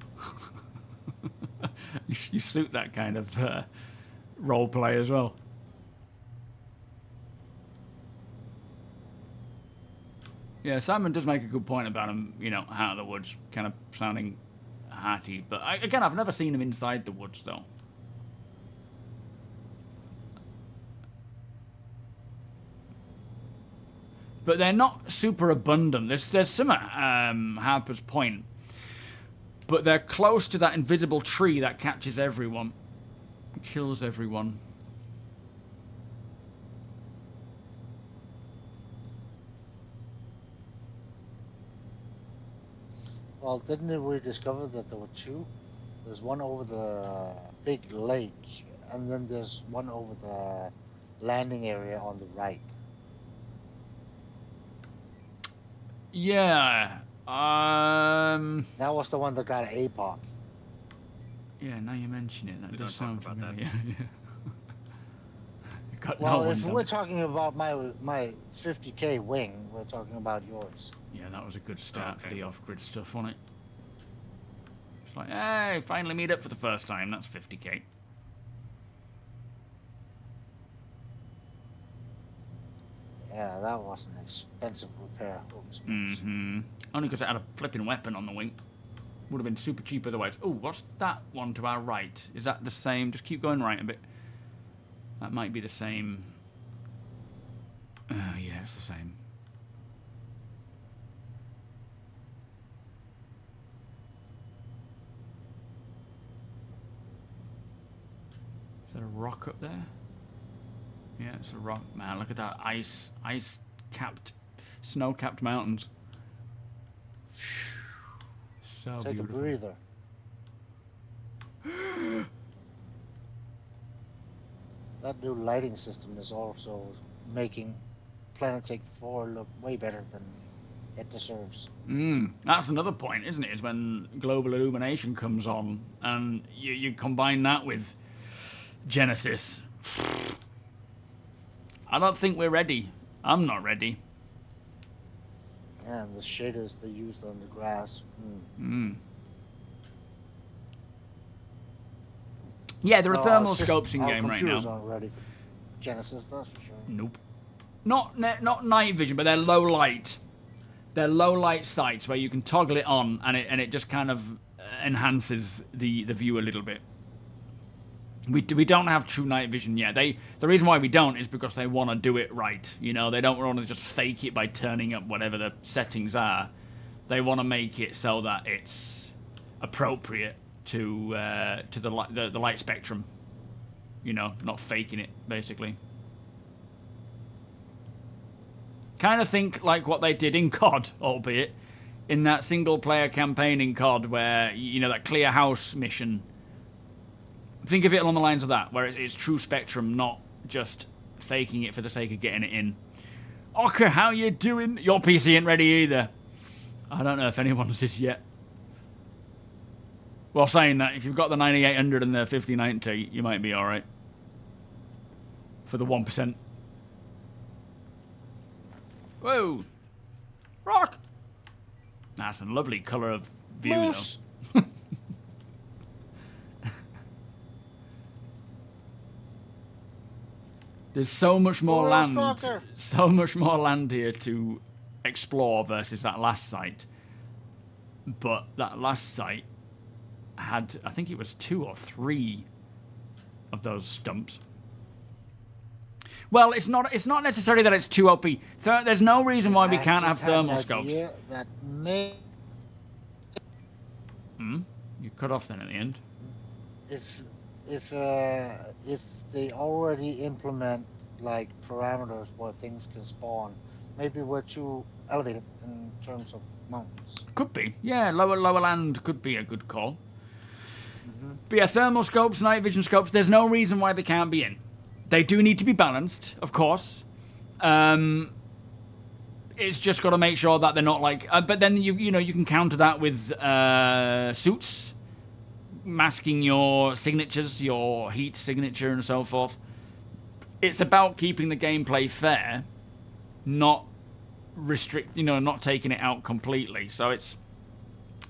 You suit that kind of role play as well. Yeah, Simon does make a good point about him, you know, Heart of the Woods, kind of sounding hearty. But again, I've never seen him inside the woods, though. But they're not super abundant. There's some at Harper's Point. But they're close to that invisible tree that catches everyone. Kills everyone. Well, didn't we discover that there were two? There's one over the big lake, and then there's one over the landing area on the right. Yeah. That was the one that got APOC. Yeah, now you mention it, that We does don't talk sound about that. familiar. Got Well, no if one we're done. talking about my 50k wing, we're talking about yours. Yeah, that was a good start for Okay. the off-grid stuff, wasn't it? It's like, hey, finally meet up for the first time. That's 50k. Yeah, that was an expensive repair. Oops. Mm-hmm. Only because it had a flipping weapon on the wing. Would have been super cheap otherwise. Oh, what's that one to our right? Is that the same? Just keep going right a bit. That might be the same. Oh, yeah, it's the same. a rock up there? Yeah, it's a rock. Man, look at that ice-capped, snow-capped mountains. So Take beautiful. a breather. That new lighting system is also making Planetech 4 look way better than it deserves. That's another point, isn't it? Is when global illumination comes on and you combine that with Genesis. I don't think we're ready. I'm not ready. And the shaders they used on the grass. Yeah, there are No, thermal it's just scopes in our game right computers now. aren't ready for Genesis, that's for sure. Nope. Not night vision, but they're low light. They're low light sights where you can toggle it on and it just kind of enhances the view a little bit. We don't have true night vision yet. The reason why we don't is because they want to do it right. You know, they don't want to just fake it by turning up whatever the settings are. They want to make it so that it's appropriate to the light spectrum. You know, not faking it basically. Kind of think like what they did in COD, albeit in that single player campaign in COD where, you know, that clear house mission. Think of it along the lines of that, where it's true spectrum, not just faking it for the sake of getting it in. Ocker, how you doing? Your PC ain't ready either. I don't know if anyone's is yet. Well, saying that, if you've got the 9800 and the 5090, you might be alright. For the 1%. Whoa! Rock! That's a lovely colour of view, Moose. though. There's so much more land, so much more land here to explore versus that last site. But that last site had, I think it was 2 or 3 of those stumps. Well, it's not necessarily that it's too OP. There's no reason why we can't have thermal scopes. That may... You cut off then at the end. If they already implement like parameters where things can spawn, maybe we're too elevated in terms of mountains. Could be, yeah. Lower land could be a good call. But yeah, thermal scopes, night vision scopes. There's no reason why they can't be in. They do need to be balanced, of course. It's just got to make sure that they're not like. But then you know you can counter that with suits, masking your signatures, your heat signature, and so forth. It's about keeping the gameplay fair, not restrict. You know, not taking it out completely. So it's.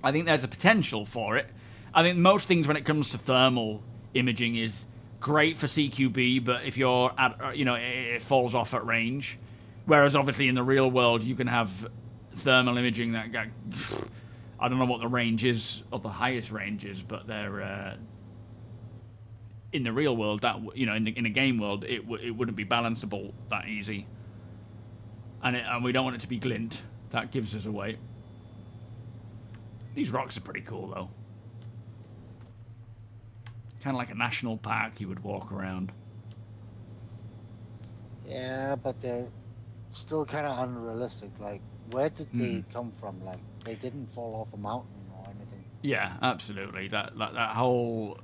I think there's a potential for it. I think most things when it comes to thermal imaging is great for CQB, but if you're at, you know, it falls off at range. Whereas obviously in the real world, you can have thermal imaging that, I don't know what the range is, or the highest range is, but they're, in the real world, that, you know, in a game world, it wouldn't be balanceable that easy. And we don't want it to be glint. That gives us away. These rocks are pretty cool, though. Kind of like a national park you would walk around. Yeah, but they're still kind of unrealistic. Like, where did they come from? Like, they didn't fall off a mountain or anything. Yeah, absolutely. That whole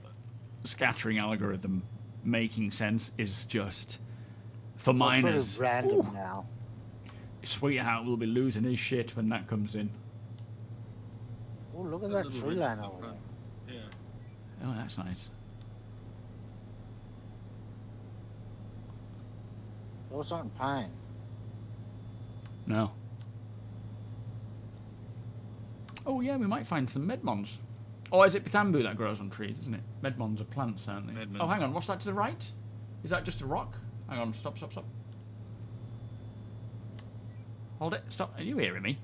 scattering algorithm making sense is just for miners. It's random now. Sweetheart will be losing his shit when that comes in. Oh, look at that tree line over there. Yeah. Oh, that's nice. Those aren't pine. No. Oh yeah, we might find some medmons. Or is it Pitambu that grows on trees, isn't it? Medmons are plants, aren't they? Medmons. Oh, hang on. What's that to the right? Is that just a rock? Hang on. Stop. Hold it. Stop. Are you hearing me?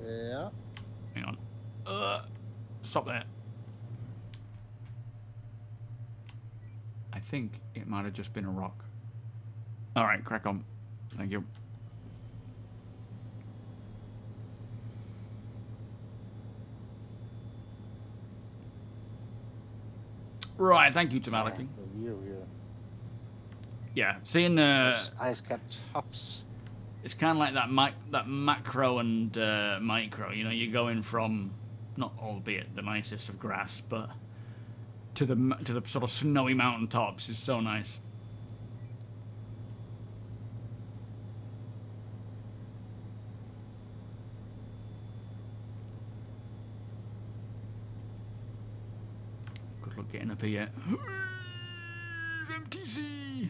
Yeah. Hang on. Stop there. I think it might have just been a rock. Alright, crack on. Thank you. Right, thank you, Tamalaki. The view here. Yeah, seeing the... Those ice-capped tops. It's kind of like that macro and micro. You know, you're going from, not albeit the nicest of grass, but to the sort of snowy mountain tops. It's so nice. Good luck getting up here. MTC.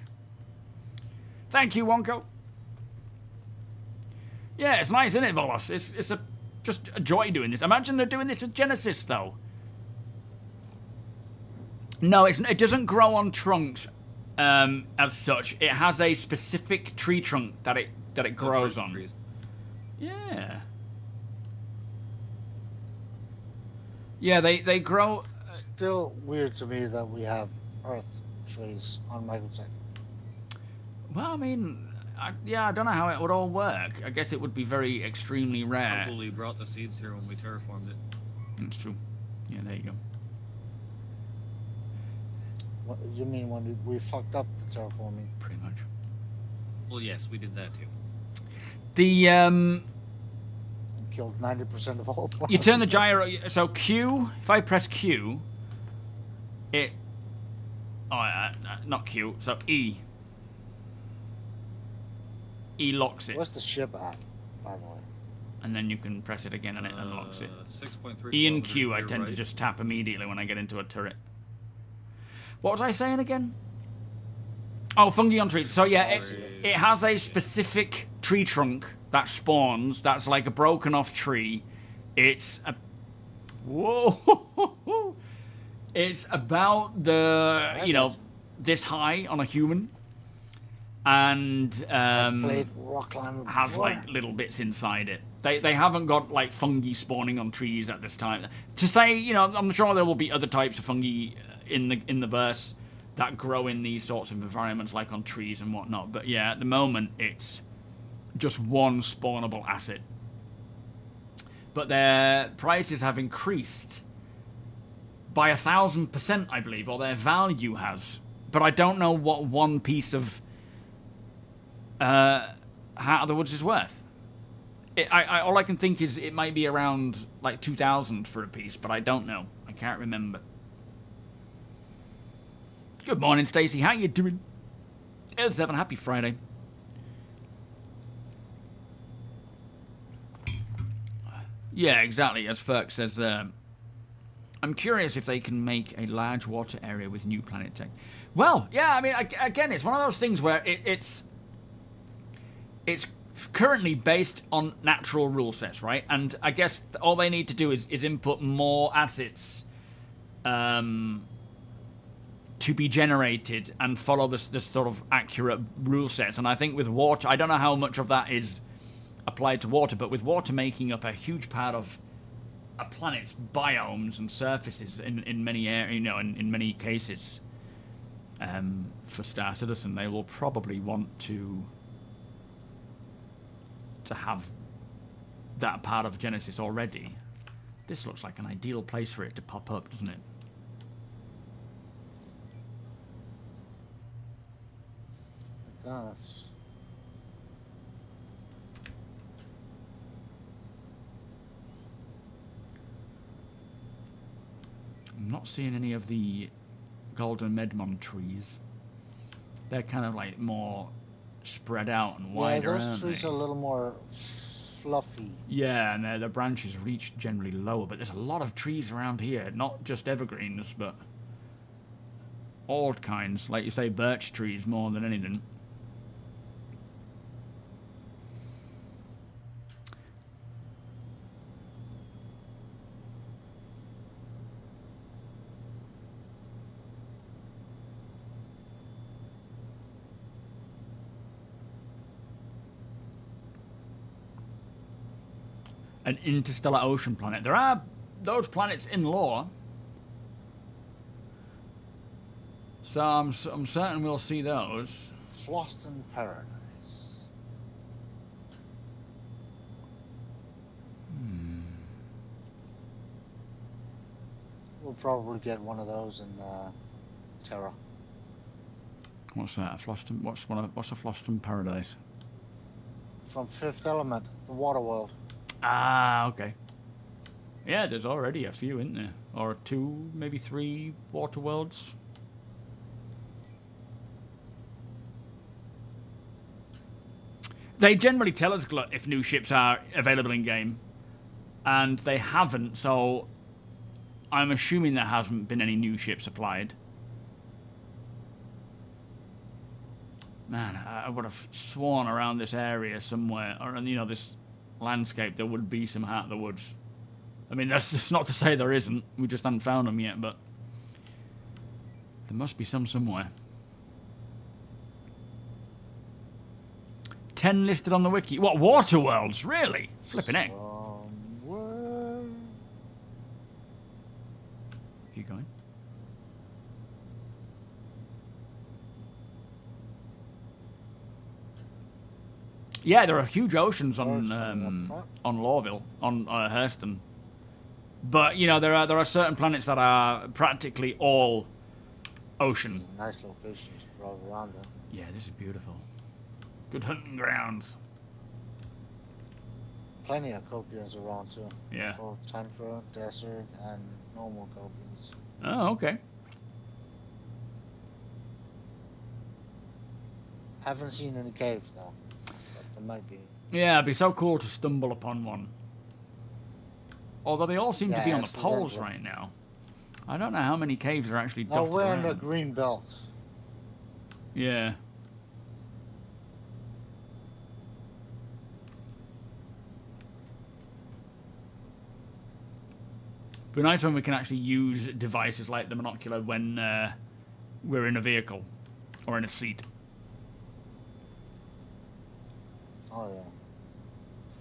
Thank you, Wonko. Yeah, it's nice, isn't it, Volos? It's just a joy doing this. Imagine they're doing this with Genesis, though. No, it doesn't grow on trunks as such. It has a specific tree trunk that it grows on. Trees. Yeah. Yeah, they grow. Still weird to me that we have earth trees on Microtech. Well, I mean, I don't know how it would all work. I guess it would be very extremely rare. Probably brought the seeds here when we terraformed it. That's true. Yeah, there you go. What you mean when we fucked up the terraforming? Pretty much. Well, yes, we did that too. The And killed 90% of all plants. you turn the gyro. So Q. If I press Q, it. Oh, not Q. So E. E locks it, Where's the ship at, by the way? and then you can press it again, and it unlocks it. 6.3 E and kilometers Q, to I your tend to right. just tap immediately when I get into a turret. What was I saying again? Oh, fungi on trees. So yeah, it has a specific tree trunk that spawns. That's like a broken off tree. It's a whoa. It's about this high on a human, and Played rock climber has before. like little bits inside it. They haven't got like fungi spawning on trees at this time. To say, I'm sure there will be other types of fungi in the verse that grow in these sorts of environments, like on trees and whatnot. But yeah, at the moment it's just one spawnable asset. But their prices have increased by 1,000%, I believe, or their value has. But I don't know what one piece of Heart of the Woods is worth. All I can think is it might be around like 2,000 for a piece, but I don't know. I can't remember. Good morning, Stacey. How you doing? L7, happy Friday. Yeah, exactly, as Ferk says there. I'm curious if they can make a large water area with new planet tech. Well, yeah, I mean, again, it's one of those things where it's currently based on natural rule sets, right? And I guess all they need to do is input more assets to be generated and follow this sort of accurate rule sets. And I think with water, I don't know how much of that is applied to water, but with water making up a huge part of a planet's biomes and surfaces in many areas, in many cases, for Star Citizen, they will probably want to have that part of Genesis already. This looks like an ideal place for it to pop up, doesn't it? It does. I'm not seeing any of the golden medmon trees. They're kind of like more spread out and wider, Yeah, those aren't trees they? are a little more fluffy. Yeah, and their branches reach generally lower, but there's a lot of trees around here, not just evergreens, but all kinds. Like you say, birch trees more than anything. An interstellar ocean planet. There are those planets in lore, so I'm certain we'll see those. Floston Paradise. We'll probably get one of those in Terra. What's that? A Floston? What's a Floston paradise? From Fifth Element, the water world. Ah, okay. Yeah, there's already a few in there, or 2, maybe 3 water worlds. They generally tell us if new ships are available in game, and they haven't. So I'm assuming there hasn't been any new ships applied. Man, I would have sworn around this area somewhere, or you know, this landscape, there would be some Heart of the Woods. I mean, that's just not to say there isn't. We just haven't found them yet, but there must be some somewhere. 10 listed on the wiki. What, water worlds? Really? Flipping heck. Somewhere. Keep going. Yeah, there are huge oceans on Lorville, on Hurston. But you know, there are certain planets that are practically all ocean. Nice locations all around them. Yeah, this is beautiful. Good hunting grounds. Plenty of copians around too. Yeah. Both tundra, desert, and normal copians. Oh, okay. Haven't seen any caves though, but there might be. Yeah, it'd be so cool to stumble upon one. Although they all seem to be on the poles right now. I don't know how many caves are actually No, dotted we're in the around. green belt. Yeah. Be nice when we can actually use devices like the monocular when we're in a vehicle or in a seat. Oh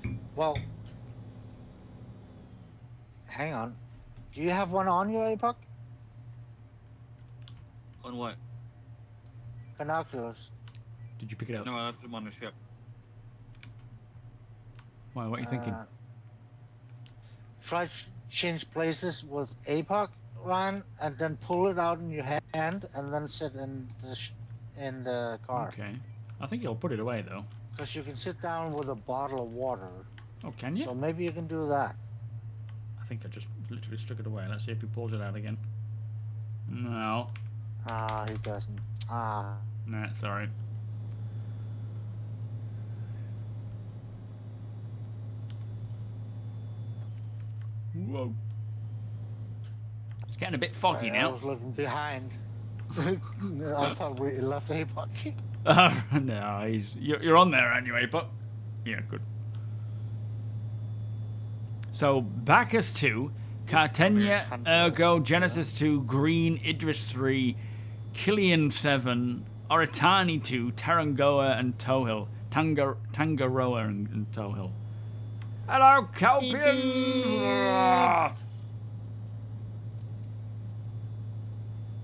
yeah. Well, hang on. Do you have one on your APOC? On what? Binoculars. Did you pick it up? No, I left them on the ship. Why? What are you thinking? Try to change places with APOC, Ryan, and then pull it out in your hand, and then sit in the car. Okay. I think you'll put it away though. Because you can sit down with a bottle of water. Oh, can you? So maybe you can do that. I think I just literally stuck it away. Let's see if he pulls it out again. No. Ah, he doesn't. Ah. Nah, it's alright. Whoa. It's getting a bit foggy Sorry, I now. was looking behind. I thought we left APOC. No, you're on there anyway, but yeah, good. So Bacchus 2, Cartenia, Ergo, Genesis 2, Green, Idris 3, Killian 7, Oritani 2, Tarangoa and Tohill, Tangaroa and Tohill. Hello, Kelpians!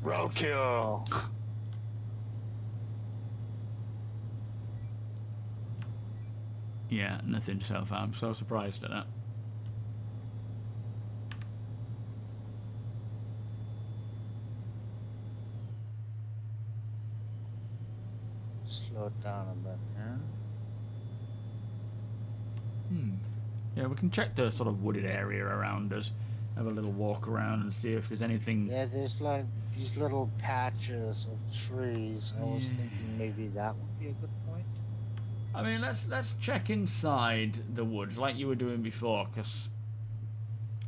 Roadkill. Yeah, nothing so far. I'm so surprised at that. Slow it down a bit, yeah? Yeah, we can check the sort of wooded area around us. Have a little walk around and see if there's anything. Yeah, there's like these little patches of trees. I was thinking maybe that would be a good point. I mean, let's check inside the woods like you were doing before, because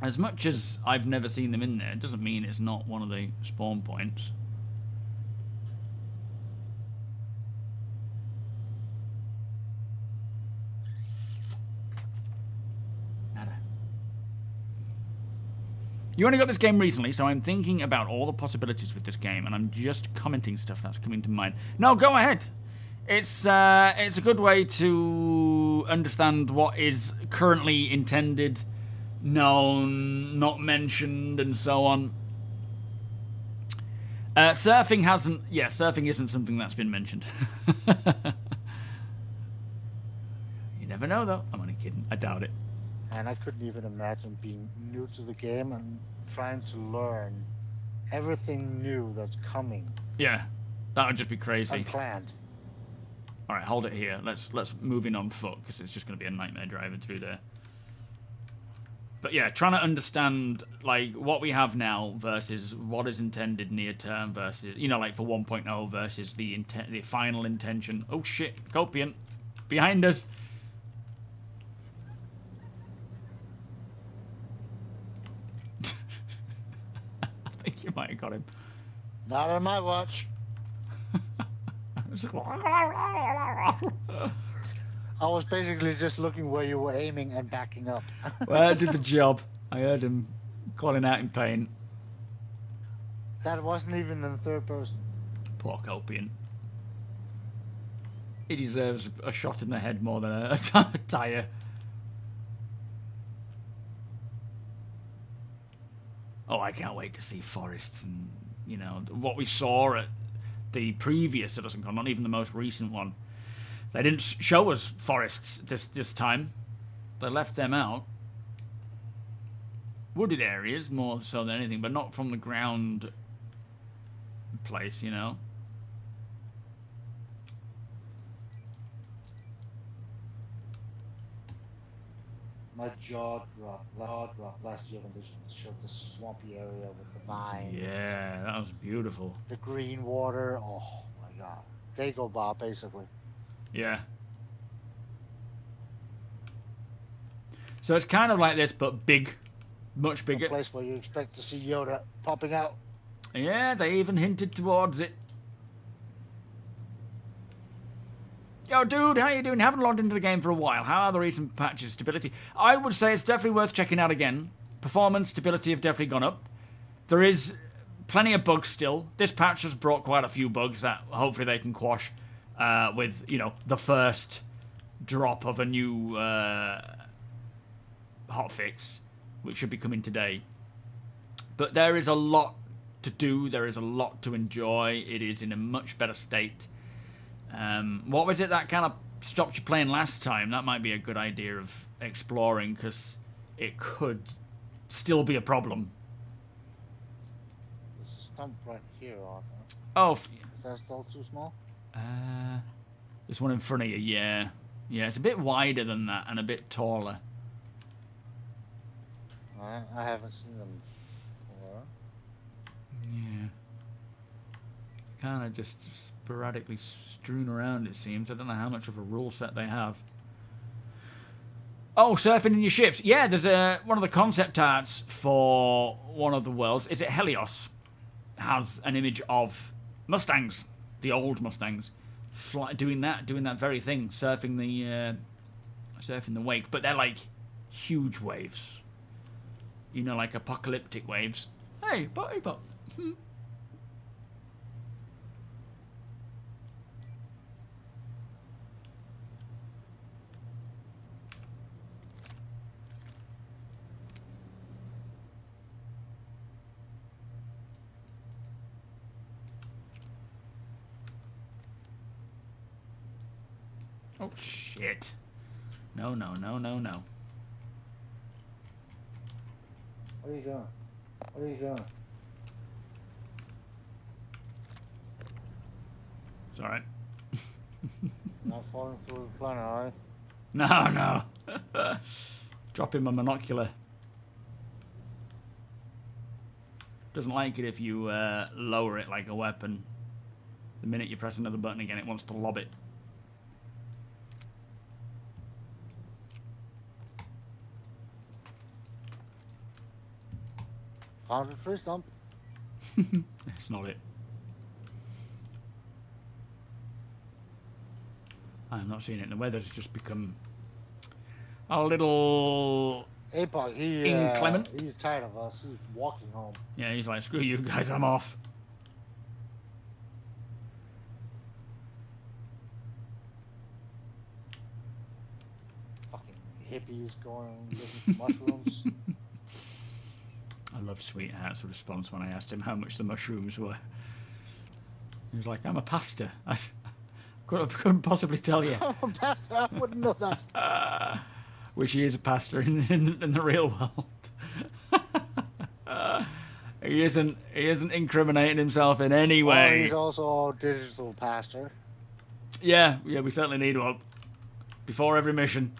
as much as I've never seen them in there, it doesn't mean it's not one of the spawn points. Nada. You only got this game recently, so I'm thinking about all the possibilities with this game, and I'm just commenting stuff that's coming to mind. No, go ahead. It's a good way to understand what is currently intended, known, not mentioned, and so on. Surfing hasn't. Yeah, surfing isn't something that's been mentioned. You never know, though. I'm only kidding. I doubt it. And I couldn't even imagine being new to the game and trying to learn everything new that's coming. Yeah, that would just be crazy. Unplanned. All right, hold it here. Let's move in on foot because it's just going to be a nightmare driving through there. But yeah, trying to understand like what we have now versus what is intended near term versus like for 1.0 versus the final intention. Oh shit, Copian, behind us. I think you might have got him. Not on my watch. I was basically just looking where you were aiming and backing up. Well, I did the job. I heard him calling out in pain. That wasn't even in third person. Poor Copian. He deserves a shot in the head more than a tyre. Oh, I can't wait to see forests and, what we saw at the previous CitizenCon, not even the most recent one. They didn't show us forests this time. They left them out. Wooded areas, more so than anything, but not from the ground place, My jaw dropped last year when they showed the swampy area with the vines. Yeah, that was beautiful. The green water. Oh my god. Dagobah, basically. Yeah. So it's kind of like this, but big. Much bigger. A place where you expect to see Yoda popping out. Yeah, they even hinted towards it. Yo, dude, how you doing? Haven't logged into the game for a while. How are the recent patches? Stability? I would say it's definitely worth checking out again. Performance, stability have definitely gone up. There is plenty of bugs still. This patch has brought quite a few bugs that hopefully they can quash with, the first drop of a new hotfix, which should be coming today. But there is a lot to do. There is a lot to enjoy. It is in a much better state. What was it that kind of stopped you playing last time? That might be a good idea of exploring, because it could still be a problem. There's a stump right here, Arthur. Oh, Is that still too small? this one in front of you, yeah. Yeah, it's a bit wider than that and a bit taller. I haven't seen them before. Yeah. Kind of just sporadically strewn around, it seems. I don't know how much of a rule set they have. Oh, surfing in your ships. Yeah, there's one of the concept arts for one of the worlds. Is it Helios? Has an image of Mustangs, the old Mustangs, doing that very thing, surfing the wake. But they're like huge waves. Like apocalyptic waves. Hey, body pop. Oh, shit. No. What are you doing? What are you doing? It's alright. Not falling through the planet, are you? No. Dropping my monocular. Doesn't like it if you lower it like a weapon. The minute you press another button again, it wants to lob it. Found a tree stump. It's not it. I'm not seeing it. The weather's just become a little Apoc, inclement. he's tired of us. He's walking home. Yeah, he's like, screw you guys, I'm off. Fucking hippies going looking for mushrooms. I love Sweetheart's response when I asked him how much the mushrooms were. He was like, I'm a pastor. I couldn't possibly tell you. I'm a pastor. I wouldn't know that. Wish he is a pastor in the real world. He isn't incriminating himself in any Well, way. he's also a digital pastor. Yeah, we certainly need one. Before every mission.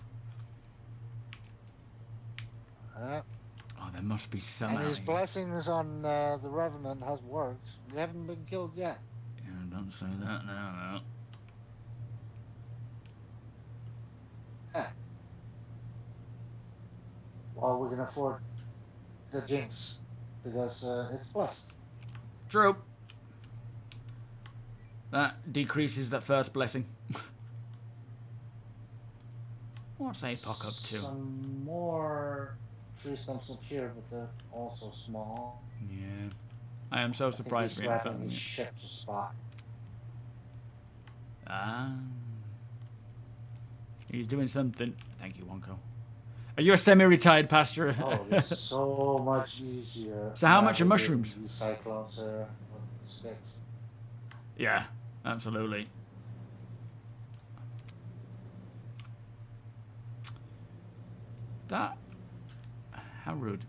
Uh, Oh, there must be some and out his here. blessings on the Revenant has worked. We haven't been killed yet. Yeah, don't say that now, no. Yeah. Well, we can afford the jinx because it's blessed. True. That decreases that first blessing. What's APOC up to? Some more tree stumps up here, but they're also small. Yeah. I am so surprised we He's haven't wrapping found his them. ship to spot. Ah. He's doing something. Thank you, Wonko. Are you a semi-retired pastor? Oh, it's so much easier. So how much are navigating mushrooms? These cyclones with the sticks. Yeah, absolutely. That... How rude.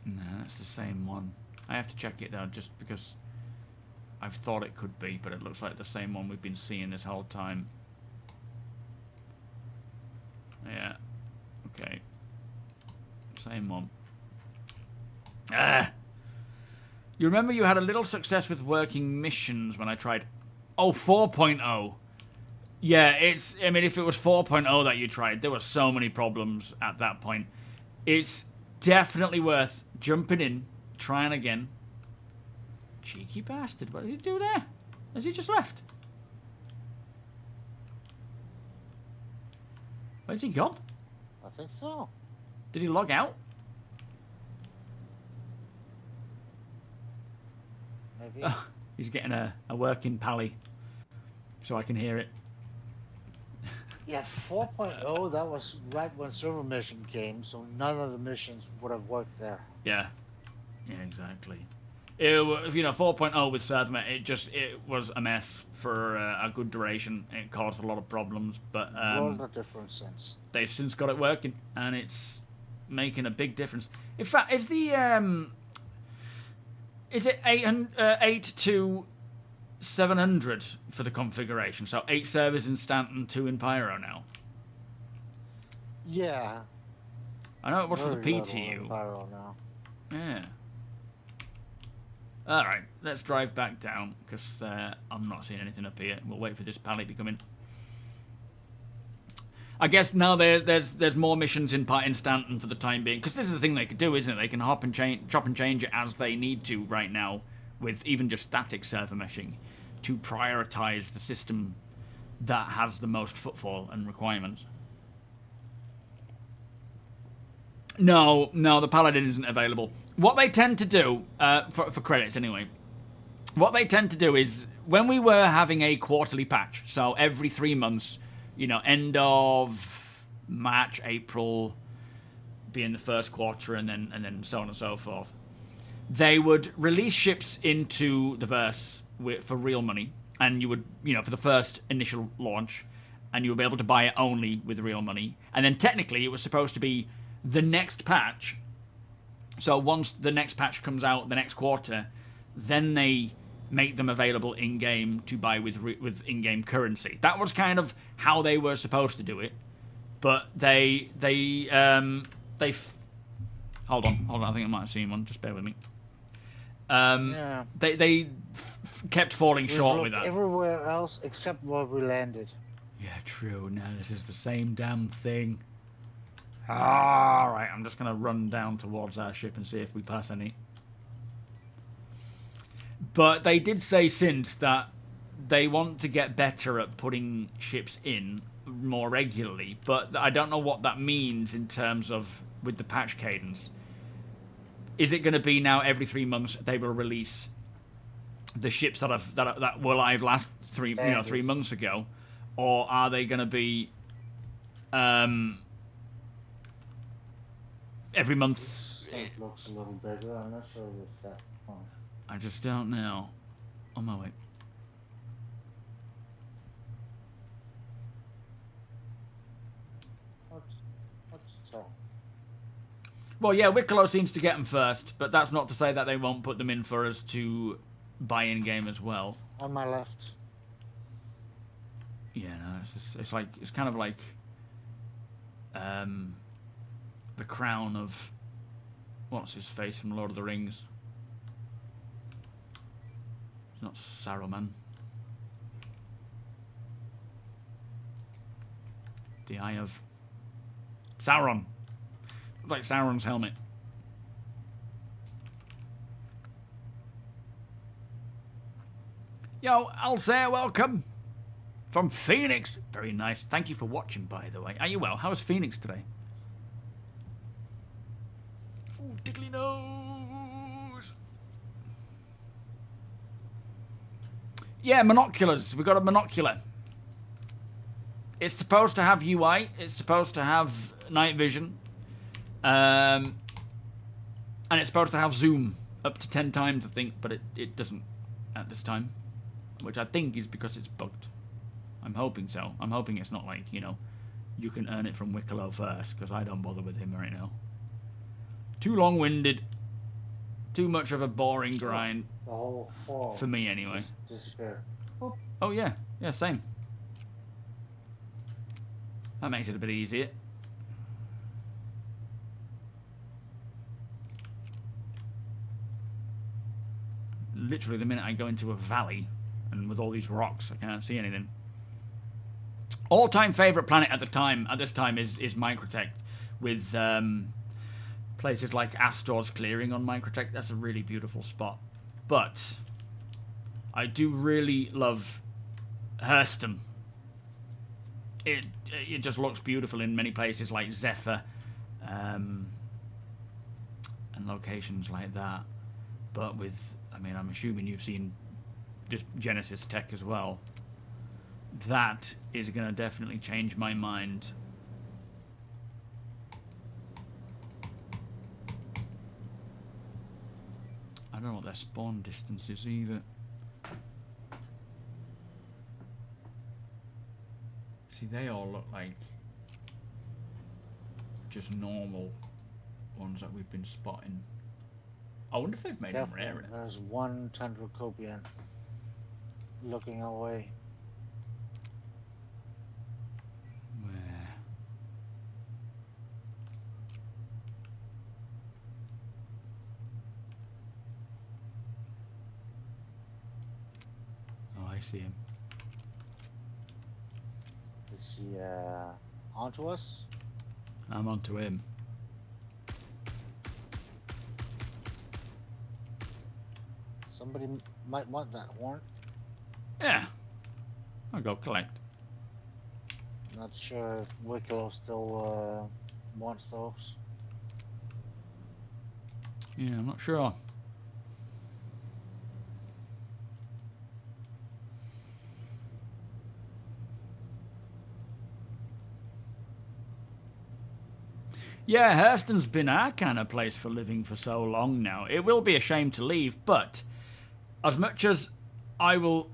No, that's the same one. I have to check it though, just because I've thought it could be, but it looks like the same one we've been seeing this whole time. Yeah. Okay. Same one. Ah! You remember you had a little success with working missions when I tried... Oh, 4.0. Yeah, it's... I mean, if it was 4.0 that you tried, there were so many problems at that point. It's definitely worth jumping in, trying again. Cheeky bastard. What did he do there? Has he just left? Where's he gone? I think so. Did he log out? Maybe. Oh, he's getting a working pally. So I can hear it. Yeah, 4.0, that was right when server mission came, so none of the missions would have worked there. Yeah. Yeah, exactly. It was, you know, 4.0 with Servmet, it was a mess for a good duration. It caused a lot of problems, but World of difference since. they've since got it working, and it's making a big difference. In fact, is the is it 8 to 700 for the configuration? So 8 servers in Stanton, 2 in Pyro now. Yeah. I know it was for the very little PTU. in Pyro now. Yeah. Alright, let's drive back down, because I'm not seeing anything up here. We'll wait for this pally to come in. I guess now there's more missions in Stanton for the time being, because this is the thing they could do, isn't it? They can chop and change it as they need to right now, with even just static server meshing, to prioritize the system that has the most footfall and requirements. No, the Paladin isn't available. What they tend to do, for credits anyway, what they tend to do is, when we were having a quarterly patch, so every 3 months, you know, end of March, April, being the first quarter, and then so on and so forth, they would release ships into the verse for real money, and you would, you know, for the first initial launch, and you would be able to buy it only with real money, and then technically it was supposed to be the next patch. So once the next patch comes out, the next quarter, then they make them available in-game to buy with in-game currency. That was kind of how they were supposed to do it, but they hold on, I think I might have seen one. Just bear with me. Yeah. They kept falling short with that. Everywhere else except where we landed. Yeah, true. Now this is the same damn thing. Alright, I'm just going to run down towards our ship and see if we pass any. But they did say since that they want to get better at putting ships in more regularly, but I don't know what that means in terms of with the patch cadence. Is it going to be now every 3 months they will release the ships that were live last 3 months ago, or are they going to be every month? It looks a little bigger. I'm not sure if that. Oh. I just don't know. On my way. What's tall? Well, yeah, Wicklow seems to get them first, but that's not to say that they won't put them in for us to buy in game as well. On my left. Yeah, no, it's kind of like the crown of what's his face from Lord of the Rings. It's not Saruman. The Eye of Sauron. Looks like Sauron's helmet. Yo, Alsair, welcome. From Phoenix. Very nice. Thank you for watching, by the way. Are you well? How was Phoenix today? Ooh, tickly nose. Yeah, monoculars. We got a monocular. It's supposed to have UI. It's supposed to have night vision. And it's supposed to have zoom up to 10 times, I think, but it doesn't at this time. Which I think is because it's bugged. I'm hoping so. I'm hoping it's not like, you know, you can earn it from Wicklow first, because I don't bother with him right now. Too long-winded. Too much of a boring grind. The whole fall. For me, anyway. Disappear. Oh, yeah. Yeah, same. That makes it a bit easier. Literally, the minute I go into a valley, and with all these rocks, I can't see anything. All-time favourite planet at this time is Microtech, with places like Astor's clearing on Microtech. That's a really beautiful spot. But I do really love Hurston. It just looks beautiful in many places like Zephyr and locations like that. But with, I mean, I'm assuming you've seen just Genesis Tech as well. That is going to definitely change my mind. I don't know what their spawn distance is either. See, they all look like just normal ones that we've been spotting. I wonder if they've made them rarer. There's one Tundrocopian looking away. Where? Oh, I see him. Is he onto us? I'm onto him. Somebody might want that horn. Yeah. I'll go collect. Not sure if Wicklow still wants those. Yeah, I'm not sure. Yeah, Hurston's been our kind of place for living for so long now. It will be a shame to leave, but as much as I will...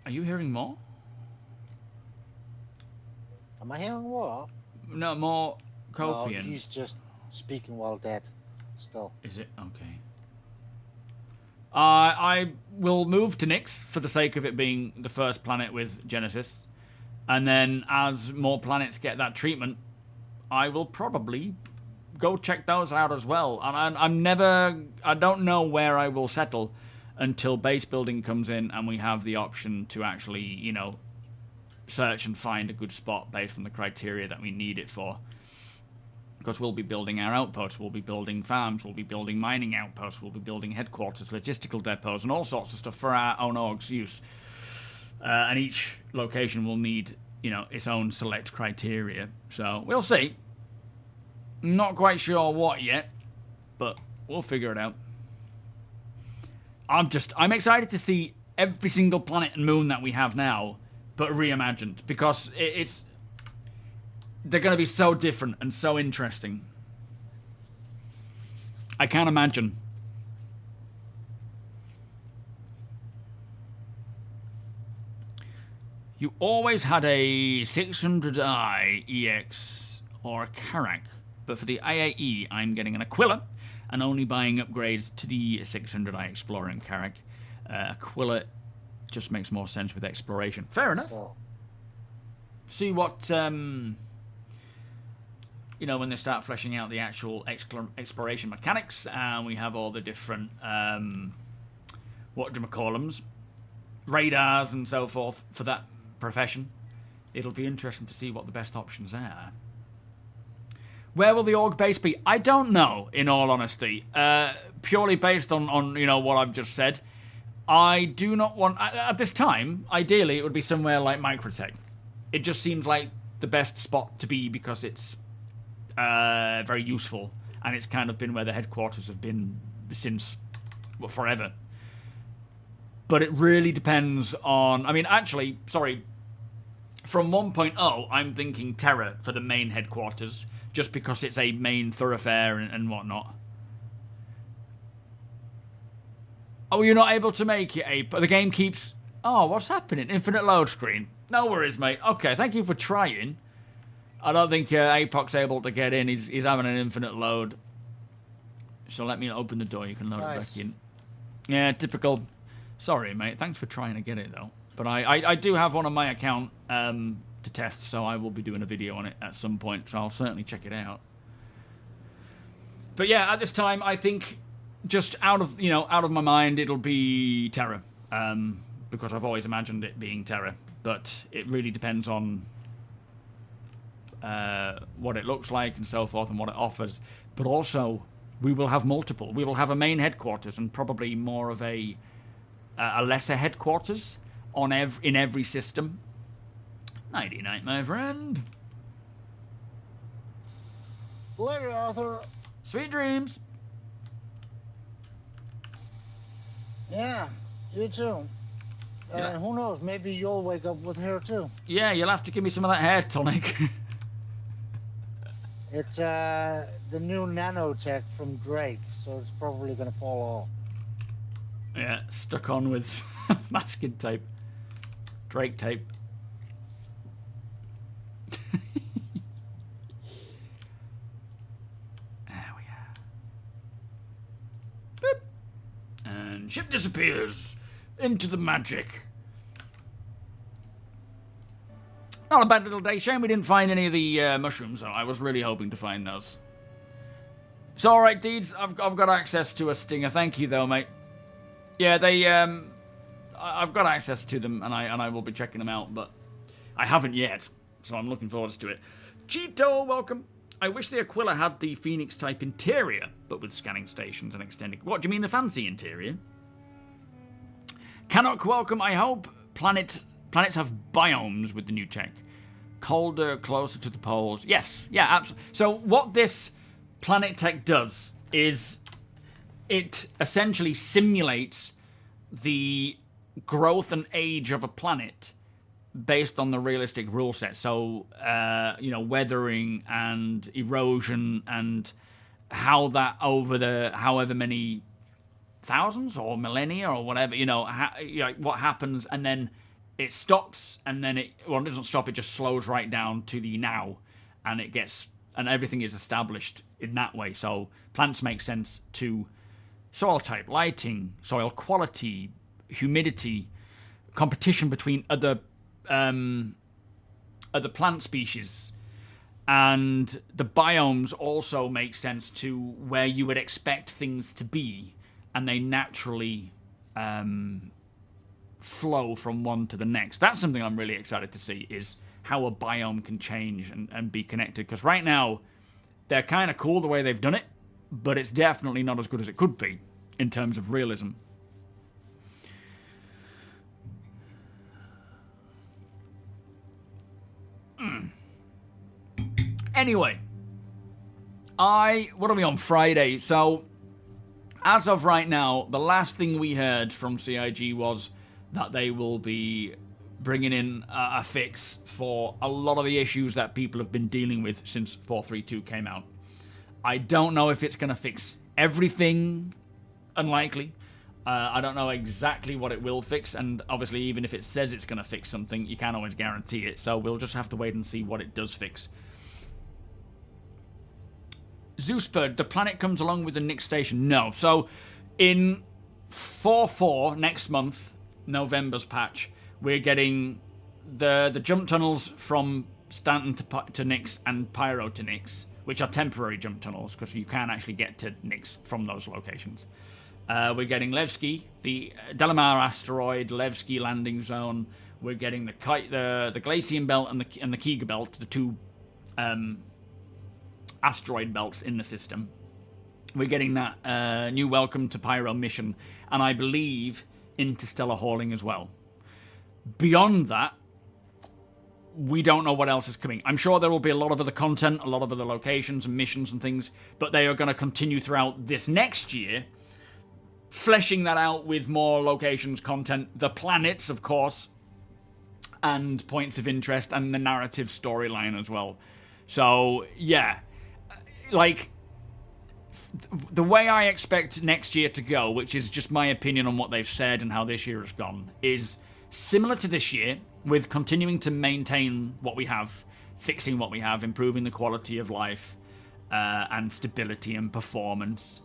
Are you hearing more? Am I hearing what? No, more No, Copian. he's just speaking while dead. Still. Is it? Okay. I will move to Nyx for the sake of it being the first planet with Genesis. And then as more planets get that treatment, I will probably go check those out as well. And I don't know where I will settle until base building comes in and we have the option to actually, you know, search and find a good spot based on the criteria that we need it for. Because we'll be building our outposts, we'll be building farms, we'll be building mining outposts, we'll be building headquarters, logistical depots, and all sorts of stuff for our own org's use. And each location will need, you know, its own select criteria. So we'll see. Not quite sure what yet, but we'll figure it out. I'm excited to see every single planet and moon that we have now, but reimagined, because they're going to be so different and so interesting. I can't imagine. You always had a 600i EX or a Karak but for the IAE, I'm getting an Aquila and only buying upgrades to the 600i Explorer and Carrack. Aquila just makes more sense with exploration. Fair enough. So, See what, when they start fleshing out the actual exploration mechanics, and we have all the different, whatchamacallums, radars and so forth for that profession. It'll be interesting to see what the best options are. Where will the org base be? I don't know, in all honesty. Purely based on what I've just said. I do not want... At this time, ideally, it would be somewhere like Microtech. It just seems like the best spot to be because it's very useful. And it's kind of been where the headquarters have been since, well, forever. But it really depends on... I mean, actually, sorry... From 1.0, I'm thinking Terra for the main headquarters, just because it's a main thoroughfare and whatnot. Oh, you're not able to make it, Ape. The game keeps... Oh, what's happening? Infinite load screen. No worries, mate. Okay, thank you for trying. I don't think Apoc's able to get in. He's having an infinite load. So let me open the door. You can load it back in. Yeah, typical. Sorry, mate. Thanks for trying to get it, though. But I do have one on my account to test, so I will be doing a video on it at some point, so I'll certainly check it out. But yeah, at this time, I think just out of my mind, it'll be Terra, because I've always imagined it being Terra. But it really depends on what it looks like and so forth and what it offers. But also, we will have multiple. We will have a main headquarters and probably more of a lesser headquarters in every system. Nighty night, my friend. later, Arthur. Sweet dreams. Yeah, you too. Yeah. Who knows? Maybe you'll wake up with hair too. Yeah, you'll have to give me some of that hair tonic. It's the new nanotech from Drake, so it's probably gonna fall off. Yeah, stuck on with masking tape. Drake tape. There we are. Boop. And ship disappears into the magic. Not a bad little day. Shame we didn't find any of the mushrooms, though. I was really hoping to find those. It's alright, Deeds. I've got access to a stinger. Thank you, though, mate. Yeah, they... I've got access to them, and I will be checking them out, but I haven't yet, so I'm looking forward to it. Cheeto, welcome. I wish the Aquila had the Phoenix-type interior, but with scanning stations and extending... What, do you mean the fancy interior? Canuck, welcome. I hope planets have biomes with the new tech. Colder, closer to the poles. Yes, yeah, absolutely. So what this planet tech does is it essentially simulates the growth and age of a planet based on the realistic rule set. So, weathering and erosion and how that over the however many thousands or millennia or whatever, what happens, and then it stops, and then it doesn't stop, it just slows right down to the now, and everything is established in that way. So plants make sense to soil type, lighting, soil quality, humidity, competition between other plant species, and the biomes also make sense to where you would expect things to be, and they naturally flow from one to the next. That's something I'm really excited to see, is how a biome can change and be connected, because right now they're kind of cool the way they've done it, but it's definitely not as good as it could be in terms of realism. Anyway, what are we on Friday? So, as of right now, the last thing we heard from CIG was that they will be bringing in a fix for a lot of the issues that people have been dealing with since 4.3.2 came out. I don't know if it's going to fix everything. Unlikely. I don't know exactly what it will fix, and obviously even if it says it's going to fix something, you can't always guarantee it, so we'll just have to wait and see what it does fix. Zeusbird, the planet comes along with the Nyx station. No. So in 4.4 next month, November's patch, we're getting the jump tunnels from Stanton to Nyx and Pyro to Nyx, which are temporary jump tunnels because you can actually get to Nyx from those locations. We're getting Levski, the Delamar asteroid, Levski landing zone. We're getting the Glacian belt and the Kiga belt, the two asteroid belts in the system. We're getting that new Welcome to Pyro mission, and I believe interstellar hauling as well. Beyond that, we don't know what else is coming. I'm sure there will be a lot of other content, a lot of other locations and missions and things, but they are going to continue throughout this next year, fleshing that out with more locations, content, the planets, of course, and points of interest, and the narrative storyline as well. So, yeah. Like, the way I expect next year to go, which is just my opinion on what they've said and how this year has gone, is similar to this year, with continuing to maintain what we have, fixing what we have, improving the quality of life, and stability and performance,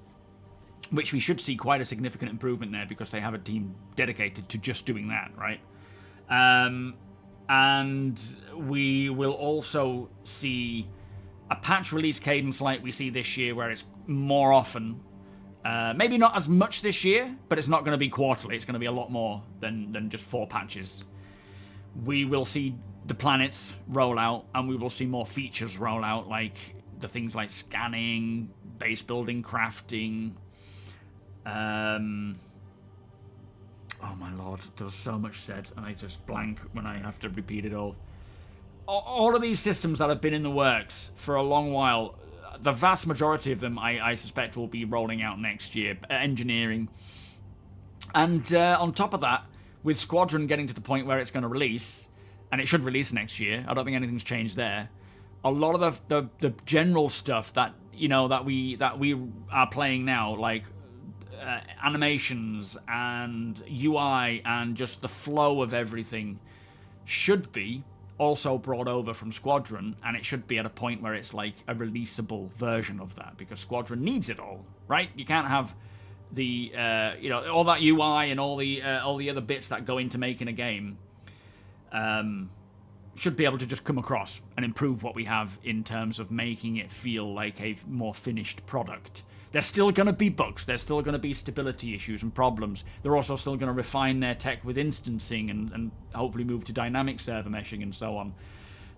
which we should see quite a significant improvement there because they have a team dedicated to just doing that, right? And we will also see a patch release cadence like we see this year, where it's more often. Maybe not as much this year, but it's not going to be quarterly. It's going to be a lot more than just 4 patches. We will see the planets roll out, and we will see more features roll out, like the things like scanning, base building, crafting. Oh my lord, there was so much said, and I just blank when I have to repeat it all. All of these systems that have been in the works for a long while, the vast majority of them, I suspect, will be rolling out next year. Engineering. And on top of that, with Squadron getting to the point where it's going to release, and it should release next year, I don't think anything's changed there. A lot of the general stuff that, you know, that we are playing now, like animations and UI and just the flow of everything, should be also brought over from Squadron, and it should be at a point where it's like a releasable version of that, because Squadron needs it all, right? You can't have the you know, all that UI and all the other bits that go into making a game. Should be able to just come across and improve what we have in terms of making it feel like a more finished product. There's still going to be bugs. There's still going to be stability issues and problems. They're also still going to refine their tech with instancing and hopefully move to dynamic server meshing and so on.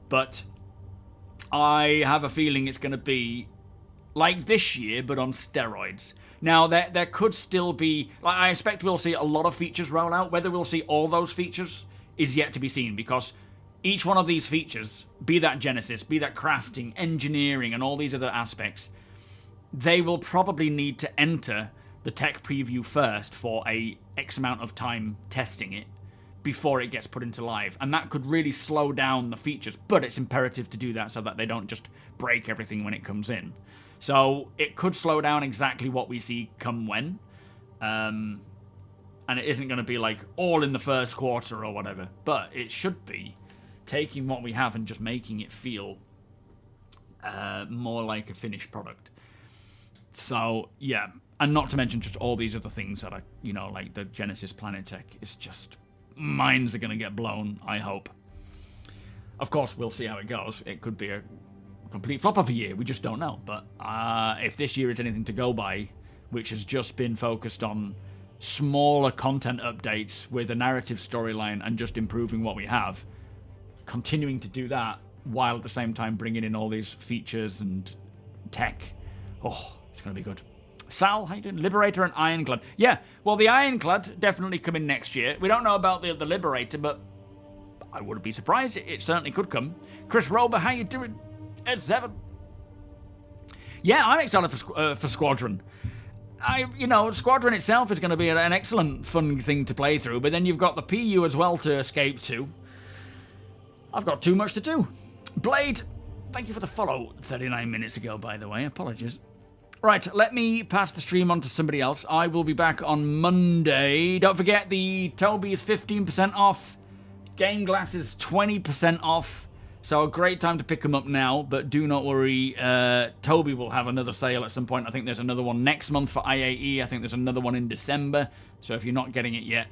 But I have a feeling it's going to be like this year, but on steroids. Now, there could still be... Like, I expect we'll see a lot of features roll out. Whether we'll see all those features is yet to be seen, because each one of these features, be that Genesis, be that crafting, engineering, and all these other aspects, they will probably need to enter the tech preview first for a X amount of time testing it before it gets put into live. And that could really slow down the features, but it's imperative to do that so that they don't just break everything when it comes in. So it could slow down exactly what we see come when. And it isn't going to be like all in the first quarter or whatever, but it should be taking what we have and just making it feel more like a finished product. So, yeah. And not to mention just all these other things that are, you know, like the Genesis Planet Tech. It's just... minds are going to get blown, I hope. Of course, we'll see how it goes. It could be a complete flop of a year. We just don't know. But if this year is anything to go by, which has just been focused on smaller content updates with a narrative storyline and just improving what we have, continuing to do that while at the same time bringing in all these features and tech, oh, it's going to be good. Sal, how you doing? Liberator and Ironclad. Yeah, well, the Ironclad definitely come in next year. We don't know about the Liberator, but I wouldn't be surprised. It certainly could come. Chris Rober, how you doing? S7. Yeah, I'm excited for Squadron. Squadron itself is going to be an excellent, fun thing to play through, but then you've got the PU as well to escape to. I've got too much to do. Blade, thank you for the follow 39 minutes ago, by the way. Apologies. Right, let me pass the stream on to somebody else. I will be back on Monday. Don't forget, the TOBII is 15% off. GameGlass is 20% off. So a great time to pick them up now, but do not worry. TOBII will have another sale at some point. I think there's another one next month for IAE. I think there's another one in December. So if you're not getting it yet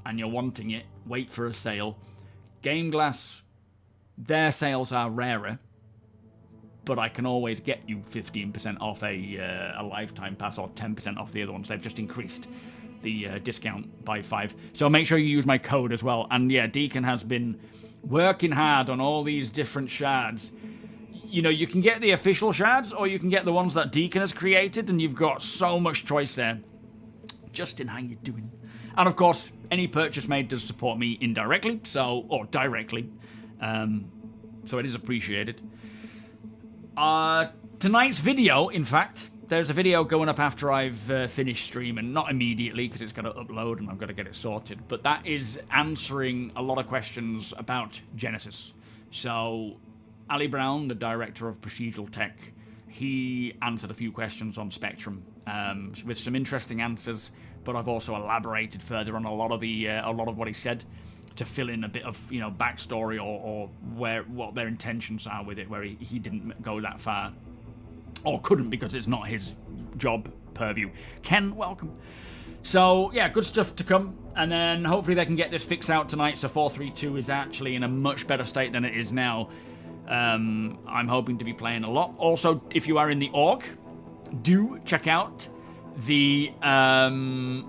and you're wanting it, wait for a sale. GameGlass, their sales are rarer, but I can always get you 15% off a lifetime pass or 10% off the other ones. They've just increased the discount by 5. So make sure you use my code as well. And yeah, Deacon has been working hard on all these different shards. You know, you can get the official shards or you can get the ones that Deacon has created, and you've got so much choice there. Justin, how you doing? And of course, any purchase made does support me indirectly, or directly. So it is appreciated. Tonight's video, in fact, there's a video going up after I've finished streaming. Not immediately, because it's got to upload and I've got to get it sorted. But that is answering a lot of questions about Genesis. So, Ali Brown, the director of procedural tech, he answered a few questions on Spectrum with some interesting answers. But I've also elaborated further on a lot of what he said to fill in a bit of backstory or what their intentions are with it, where he didn't go that far. Or couldn't, because it's not his job purview. Ken, welcome. So, yeah, good stuff to come. And then hopefully they can get this fix out tonight, so 432 is actually in a much better state than it is now. I'm hoping to be playing a lot. Also, if you are in the org, do check out the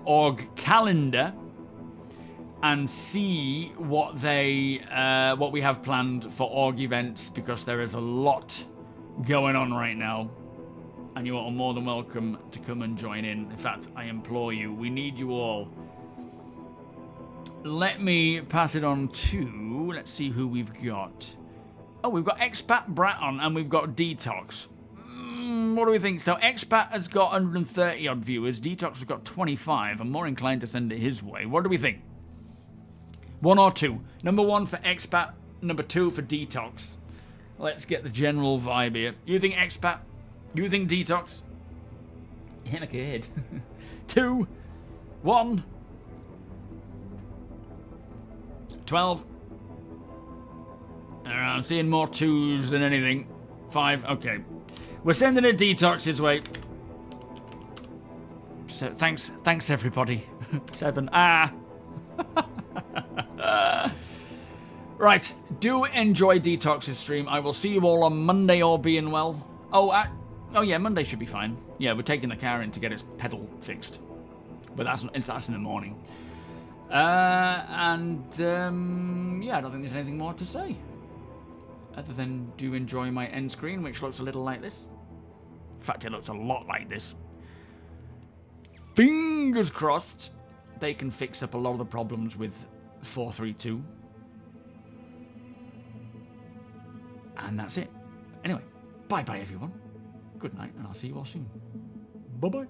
org calendar and see what we have planned for org events, because there is a lot going on right now. And you are more than welcome to come and join in. In fact, I implore you, we need you all. Let me pass it on to, let's see who we've got. Oh, we've got Expat Brat on, and we've got Detox. What do we think? So Expat has got 130 odd viewers, Detox has got 25. I'm more inclined to send it his way. What do we think? 1 or 2? Number 1 for Expat, number 2 for Detox. Let's get the general vibe here. You think Expat? You think Detox? Yeah, like a head. 2, 1, 12. I'm seeing more 2s than anything. 5, okay. We're sending a Detox his way. So, thanks everybody. 7. Right, do enjoy Detox's stream. I will see you all on Monday, all being well. Oh yeah, Monday should be fine. Yeah, we're taking the car in to get its pedal fixed. But that's in the morning. Yeah, I don't think there's anything more to say. Other than do enjoy my end screen, which looks a little like this. In fact, it looks a lot like this. Fingers crossed they can fix up a lot of the problems with 432. And that's it. Anyway, bye-bye everyone. Good night, and I'll see you all soon. Bye-bye.